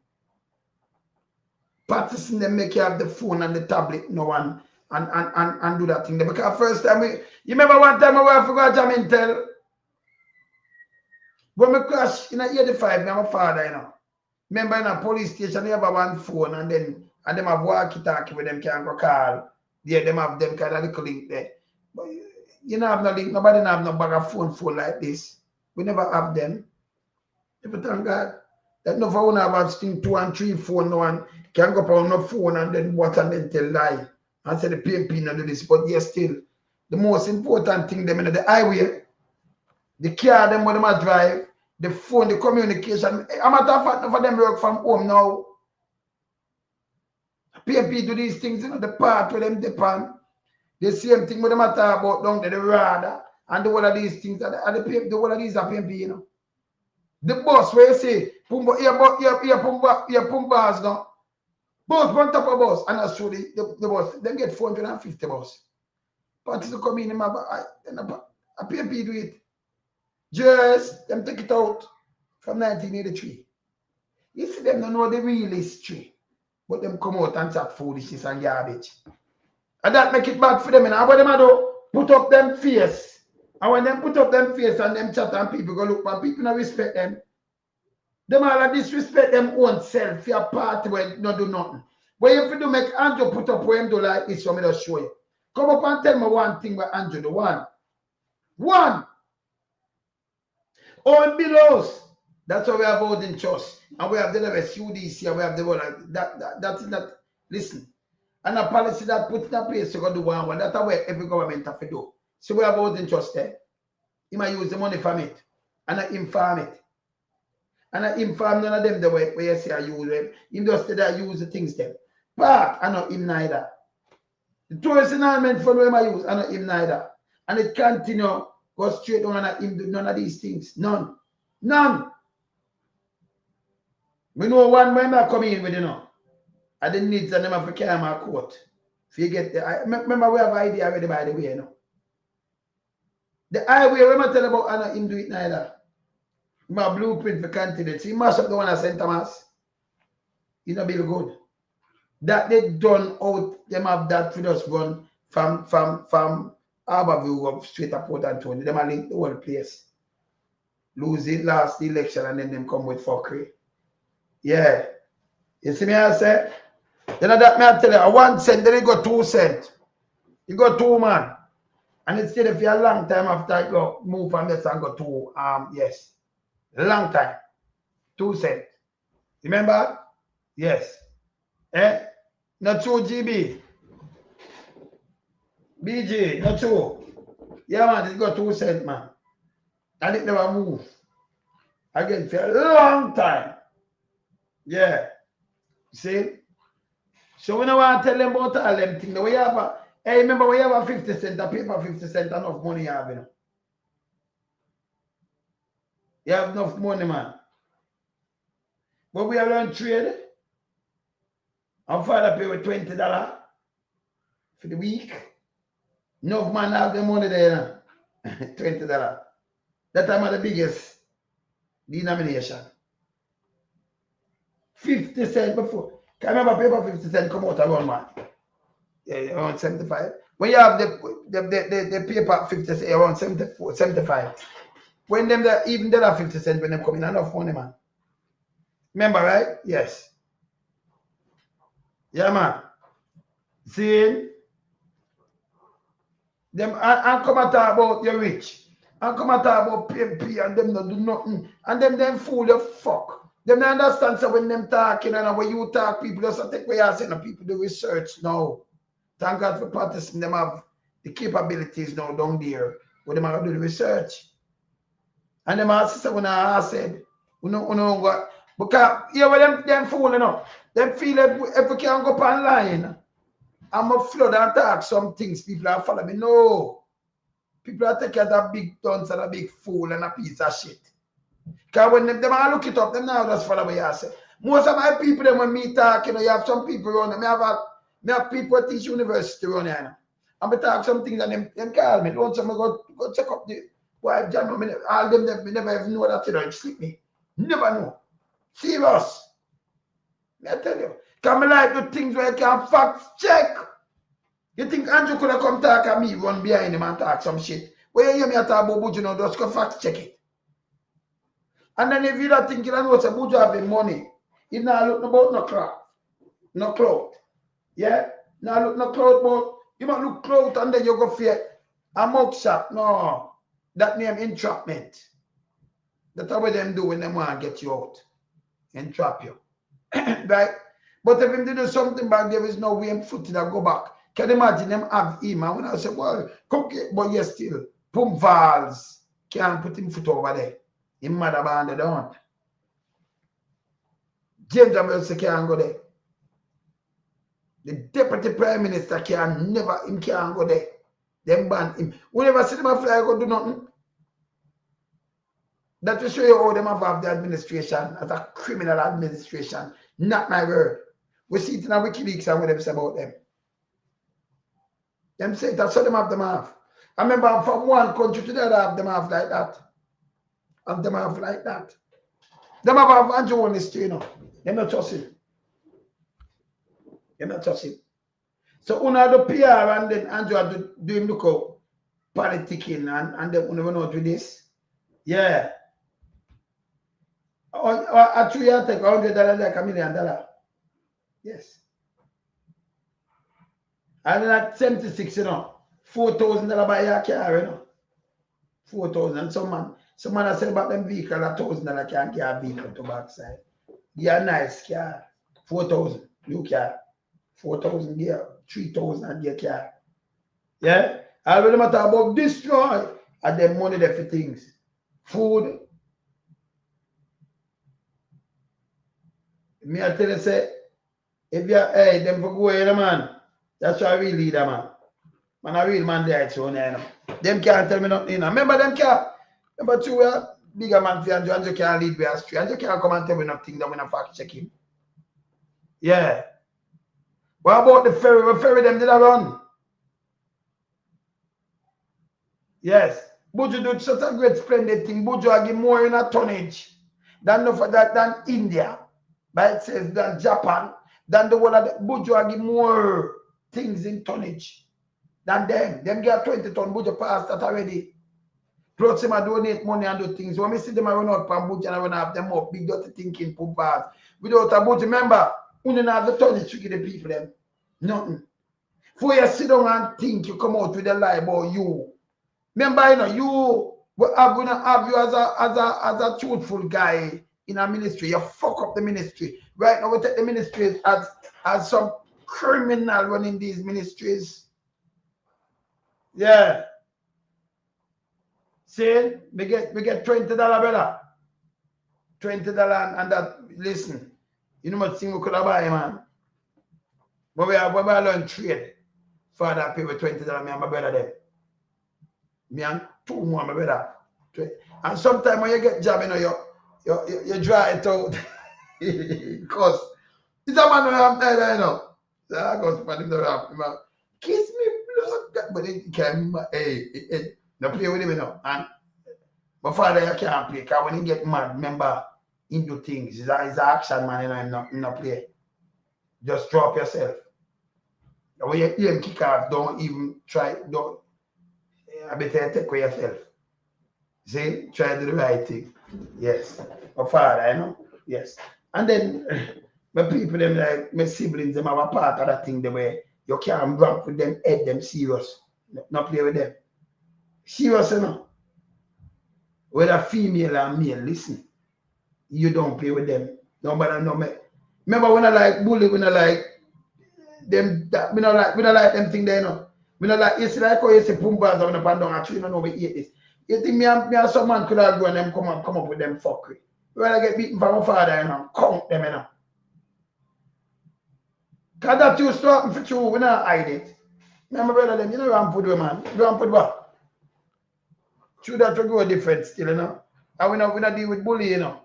Patterson, they make you have the phone and the tablet, no one, and do that thing. Because first time, you remember one time I forgot Jamin tell? When we crash in 85, my father, you know. Remember in a police station, they have one phone and them have walkie-talkie with them can go call. Yeah, them have them kind of little link there. But you don't have no link, nobody have no bag of phone like this. We never have them. If you thank God, that no phone have thing 2 and 3 phone, no one can go up on no phone and then what and then tell lie. And say the PMP not do this. But yes, still, the most important thing them in the highway, the car them when them drive, the phone, the communication. A matter of fact, for them work from home now. PMP do these things, you know, the part where them depend. The same thing with them talk about down there, the radar, and the one of these things, and the one of these are PMP, you know. The bus where you say, pumba bars now. Both on top of bus, and I show the bus, them get 450 bus. Parties to come in, a PMP do it. Just them take it out from 1983. You see them don't know the real history, but them come out and chat foolishness and garbage. And that make it bad for them. And what them do, put up them face. And when them put up them face and them chat and people go look, and people don't respect them. Them all disrespect them own self for a party where not do nothing. But if you do make Andrew put up where him do like this, so me just show you. Come up and tell me one thing about Andrew do. One. All belows. That's why we have voting trust. And we have the UDC and we have the one that is not listen. And a policy that put in place to go do one. That's the way every government have to do. So we have voting trust there. He might use the money from it. And I inform it. And I inform none of them the way where you say I use them. Him just say that I use the things them. Park, I know him neither. The tourist environment fund where I use, I know him neither. And it continue, go straight on and him do none of these things. None. We know one when I come in with, you know. I didn't need to them have to carry my coat. If you get the, remember we have idea already by the way, you know. The highway, when I tell about, I know him do it neither. My blueprint for continent. See, mash up the one at St. Thomas. You know, be good. That they done out, them have that for just run from Harborview up straight to Port Antonio. Them are link the whole place. Lose it last election and then them come with fuckery. Yeah. You see me I say? Then that me I tell you, 1 cent, then it got 2 cents. You got 2 man. And instead of a long time after I go move from this and go 2, yes. Long time. 2 cents. Remember? Yes. Eh? Not 2 GB. BJ, not 2. Yeah, man, it got 2 cents, man. And it never moved. Again, for a long time. Yeah. See? So we don't want to tell them about all them things. We have a, hey, remember we have a 50 cent, a paper 50 cent, enough money you have, you know. You have enough money, man. But we have learned trade. And father pay with $20 for the week. Enough man have the money there, you know. $20. That time the biggest denomination. 50 cents before. Can I remember paper 50 cents come out around, man? Yeah, around 75. When you have the paper 50 cents, around 74, 75. When them even they are 50 cents when them come in, enough money, man. Remember, right? Yes. Yeah, man. See? Them and come and talk about you rich. And come and talk about PMP and them not do nothing. And them fool the fuck. Them don't understand so when them talking and when you talk, people just take what you're saying and people do research now. Thank God for Patterson, them have the capabilities now down there where them have to do the research. And them also when I said, what because yeah, well them fool enough. Them feel if we can go up online, I'm a flood and talk some things, people are following me. No. People are taking a big dunce and a big fool and a piece of shit. Because when them all look it up, them now just follow what you say. Most of my people, them when me talk, you know, you have some people around them. I have people at teach university around here. You know. And I talk some things and them call me. Don't say, go check up the wife, John. All them never even know that, you know, it sleep me. Never know. Serious. I tell you. Because I like the things where I can fact check. You think Andrew could have come talk at me, run behind him and talk some shit? When you hear me talk about Buju, you know, just go fact check it. And then if you don't think you don't know, say Buju having money, he not look about no crap, no clout. Yeah? Now look no clout, but you might look clout and then you go for a mouth shot. No. That name entrapment. That's what them do when they want to get you out. Entrap you. Right? But if him do something back, there is no way him foot to go back. Can you imagine them have him? And when I say, well, come get, but yes, still, pump valves can't put him foot over there. Him mother band they don't. James Ambrose can't go there. The deputy prime minister can't go there. Them ban him. We never see them fly go do nothing. That will show you how them have the administration as a criminal administration. Not my word. We see it in our WikiLeaks and what them say about them. Them say that's how them have them off. I remember from one country to the other have them off like that. Have them off like that. Them have Andrew on this too, you know. They're not trust him. They're not trust him. So una the PR and then Andrew do him look out politicking and then we never know to this. Yeah. Actually I take $100 like $1 million. Yes. And then at 76, you know, $4,000 buy your car, you know. 4,000. Some man I said about them vehicle, $1,000 can't get a vehicle to backside. Yeah, nice car. 4,000. New car. 4,000 gear. 3,000 and get car. Yeah? I will matter about destroy and them money there for things. Food. Me I tell you say, if you hey, them for go in, man. That's why I real leader, man. Man, a real man there, so you know. Them can't tell me nothing. You know. Remember them can't. Remember two bigger man for Andrew. Andrew can't lead me astray. Andrew can't come and tell me nothing that when I fact check him. Yeah. What about the ferry? What ferry them did I run? Yes. Buju did such a great splendid thing. Buju I give more in a tonnage than no for that than India. But it says than Japan. Than the one of the Buju I give more things in tonnage than them. Them get 20 ton Buju past that already. Plus them I donate money and do things. When we see them I run out from Buju and I run up them up, big dirty thinking pump pass. Without a Buju, remember, we don't have the tonnage to give the people them. Nothing. For you sit down and think you come out with a lie about you. Remember, you know, you are gonna have you as a truthful guy in a ministry. You fuck up the ministry. Right now, we take the ministries as some criminal running these ministries. Yeah. See, we get $20, brother. $20 and that, listen, you know what thing we could have buy, man. But we learn trade. Father pay with $20, me and my brother them. Me and two more, my brother. And sometimes when you get job, you know, you dry it out. Because it's a man who I'm tired, you know. So I go to him, kiss me, blood. But it can't, hey, no play with him, you know. And my father, you can't play, because when he get mad, remember, he do things. He's an action man, you know, him not play. Just drop yourself. When you hear him kick off, don't even try, don't, I better take care of yourself. See, try to do the right thing. Yes. My father, you know, yes. And then, my people, them like, my siblings, them have a part of that thing, the way you can't ramp with them, head them serious. Not play with them. Serious, you know. Whether female or male, listen. You don't play with them. Nobody know me. Remember when I like bully, when I like them, we don't like them thing there, you know. We don't like, you see like how you see pumbas on the pandong, actually, you don't know we eat this. You think me and some man could have go and them come up with them fuckery. When I get beaten from my father, you know, count them, you know. Because that used to happen for true, we don't hide it. Me and my brother, them, you know, I'm put with man. You don't put what? True that we go different still, you know. And we not deal with bully, you know.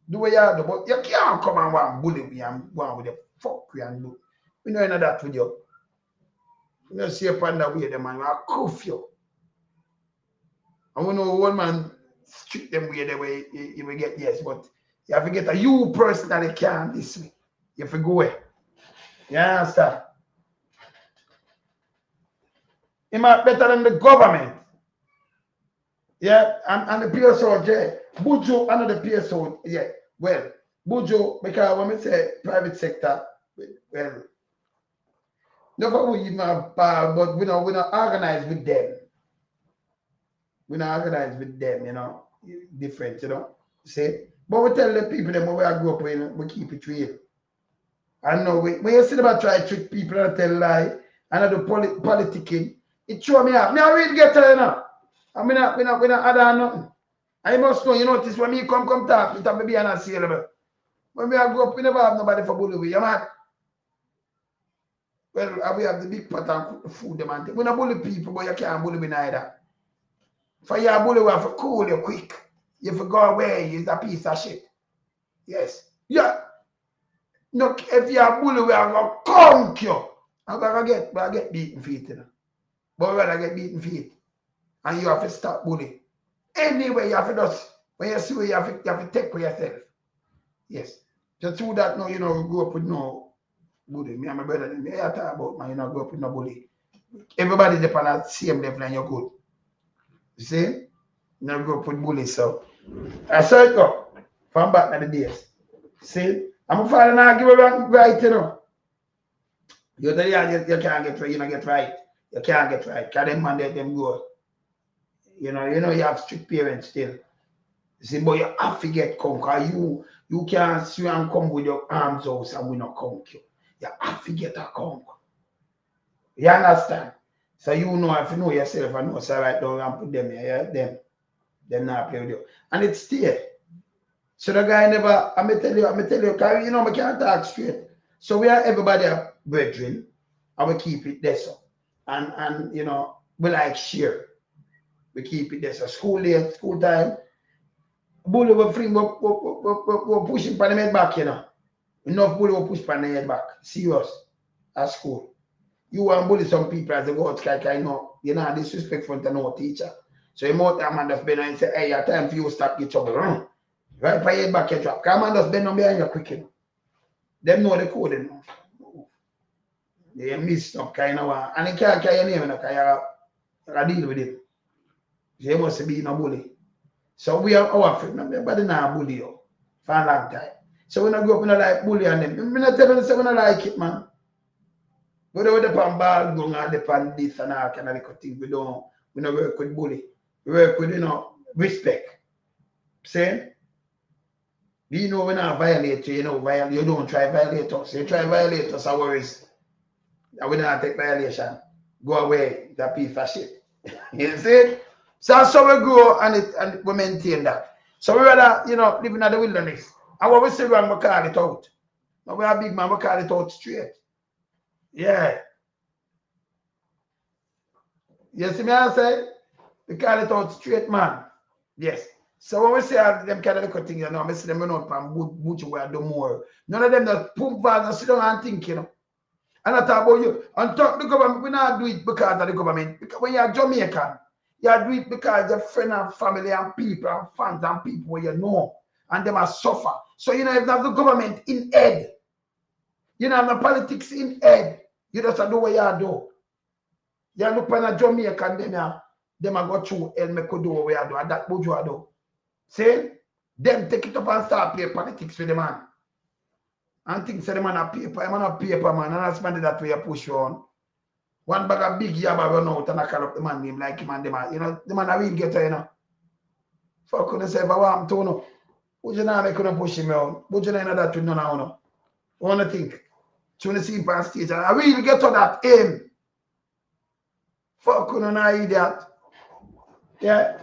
Do what you do, but you can't come and want bully me and want with the fuck we and do. We know that with you. You know, see upon that way, the man will cuff you. And we know one man strict them way the way you will get yes, but you have to get a you personally can't this way. You have to go away. You understand? It might be better than the government. Yeah, and the PSO, yeah. Bujo, another PSO, yeah. Well, Bujo, because when we say private sector, well, never we even have power, but we're not organized with them. We're not organized with them, you know. Different, you know. See? But we tell the people them where I grew up with, we keep it real. I know when you see them try to trick people and tell lie and do politicking, it show me up. Me I really get you know. And we not add on nothing. I must know, you notice when me come talk, it have to be unassailable. When we grew up, we never have nobody for bully. You mad? Well, we have the big pot and cook the food them and we not bully people, but you can't bully me neither. For you bully, we have to cool you quick. You have to go away, you're a piece of shit. Yes. Yeah. No, if you are bully, we are going to conk you. I'm going to get beaten feet, you know. But we rather get beaten feet. And you have to stop bullying. Anyway, you have to just, when you see where you have to take for yourself. Yes. Just through that, no, you know, we grew up with no bully. Me and my brother, me I talk about, man, you know, grow up with no bully. Everybody depend on the same level and you're good. You see? You know, grow up with bully, so. I saw it go from back in the days. See? I'm a father now give a right, you know. You can't get right, you don't get right. You can't get right. Because them man, them go. You know, you have strict parents still. You see, but you have to get conquer. You can't swim and come with your arms out and we not conquer. You have to get a conquer. You understand? So you know if you know yourself and know so right down and put them here, yeah? Them not play with you. And it's still. So the guy never, I'm tell you, because you know, we can't talk straight. So we are everybody a brethren and we keep it there so. And you know, we like share. We keep it there. So school day, school time, bully we free, we push him on the head back, you know. Enough bully we push on the head back. Serious. At school. You want bully some people as they go out, you know, you're not disrespectful to no teacher. So you might have man just been and say, hey, it's time for you to stop your trouble. Right by your back, you drop. Come on, just bend on behind you quick, you know. Them know the code, you know. They miss up kind of one. And they can't carry your name, you know, because you deal with it. They must be no bully. So we are our friend. Nobody now bully you for a long time. So when I go up, we don't like bully on them. I'm not telling you, we don't like it, man. We don't depend ball going and depend this and all kind of things. We don't work with bully. We work with, you know, respect. See? We know we not violate you, you know, you don't try violate us. You try violate us, our worries. And we don't take violation. Go away, that piece of shit. You see? So that's how we grow and we maintain that. So we rather, you know, living in the wilderness. And what we say, we call it out. Now we are big man, we call it out straight. Yeah. You see me I say? We call it out straight, man. Yes. So when we say them kind of little things, you know, I see them run out from Butch where do more. None of them that pump valves and sit down and think, you know. And I talk about you. And talk the government, we not do it because of the government. Because when you're Jamaican, you do it because your friend and family and people and fans and people where you know. And them are suffer. So you know, if you have the government in head, you know, have the politics in head, you just do what you do. You look at a Jamaican, them are go through and make do what we do. And that's what you do. See? Them take it up and start play politics with the man. And think say the man a paper, man, and I spend it that way you push you on. One bag of big yabba run out and I call up the man name like him and the man. You know, the man a real getter, you know. Fuck couldn't say if I want to know. Would you not make couldn't push him out? Would you not know that to none of you? Wanna think? Trying to see him on stage and I really get to that aim. Fuck couldn't know idiot. Yeah.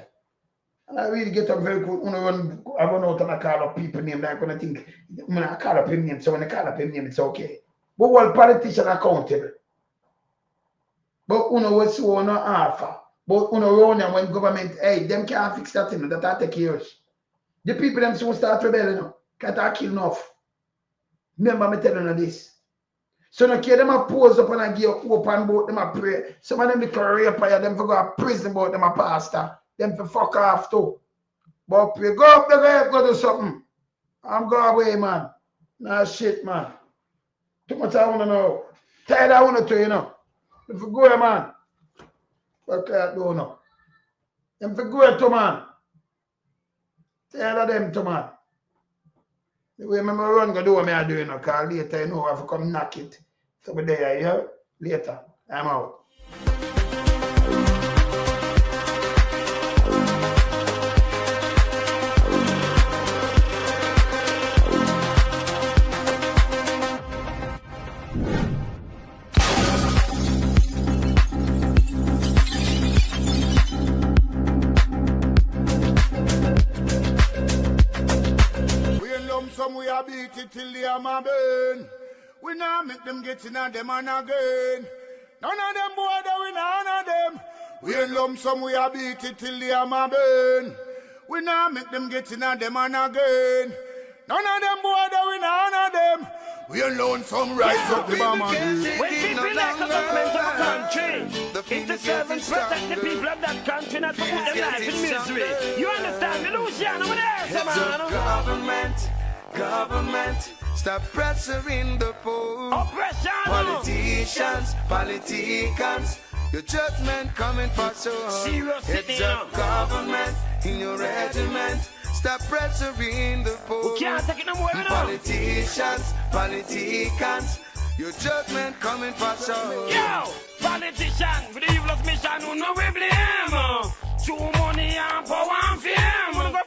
And I really get up very good. I run out and I call up people name like when I think when I call up him name, so when I call up him name, it's okay. But all politicians accountable. But was so no alpha. But run and when government, hey, them can't fix that thing, that take years. The people them soon start rebelling now. Can't kill enough. Remember me telling you this. So no care them a pose up and I give hope and both them a pray. Some of them the career player, them for go to prison about them a pastor. Them for fuck off too. But pray, go up there, go do something. I'm go away, man. Nah shit, man. Too much I wanna know. Tired I wanna to, you know. If you go, man. Fuck that do no. Them for go to, man. Tired of them to, man. The way I run go do what I do, you know, because later you know I have to come knock it. So we're there, yeah? Later. I'm out. We are beat it till they are my burn. We now make them get in and them and again. None of them boy that we none of them. We in lump sum we are beat it till they are my burn. We now make them get in and them and again. None of them boy that we none of them. We in lonesome rise up the bomb again. When people elect the government of a country, it's the servants protect the people of that country, not to put their life in misery. You understand the Luciano over there, man? Government, stop pressuring the poor. Oppression. Politicians, your judgment coming for sure. It's a government in your regiment. Stop pressuring the poor. We can't take it no more, Politicians, your judgment coming for sure. Yo, politician with the evilest mission, who know we blame. True money and power and fame.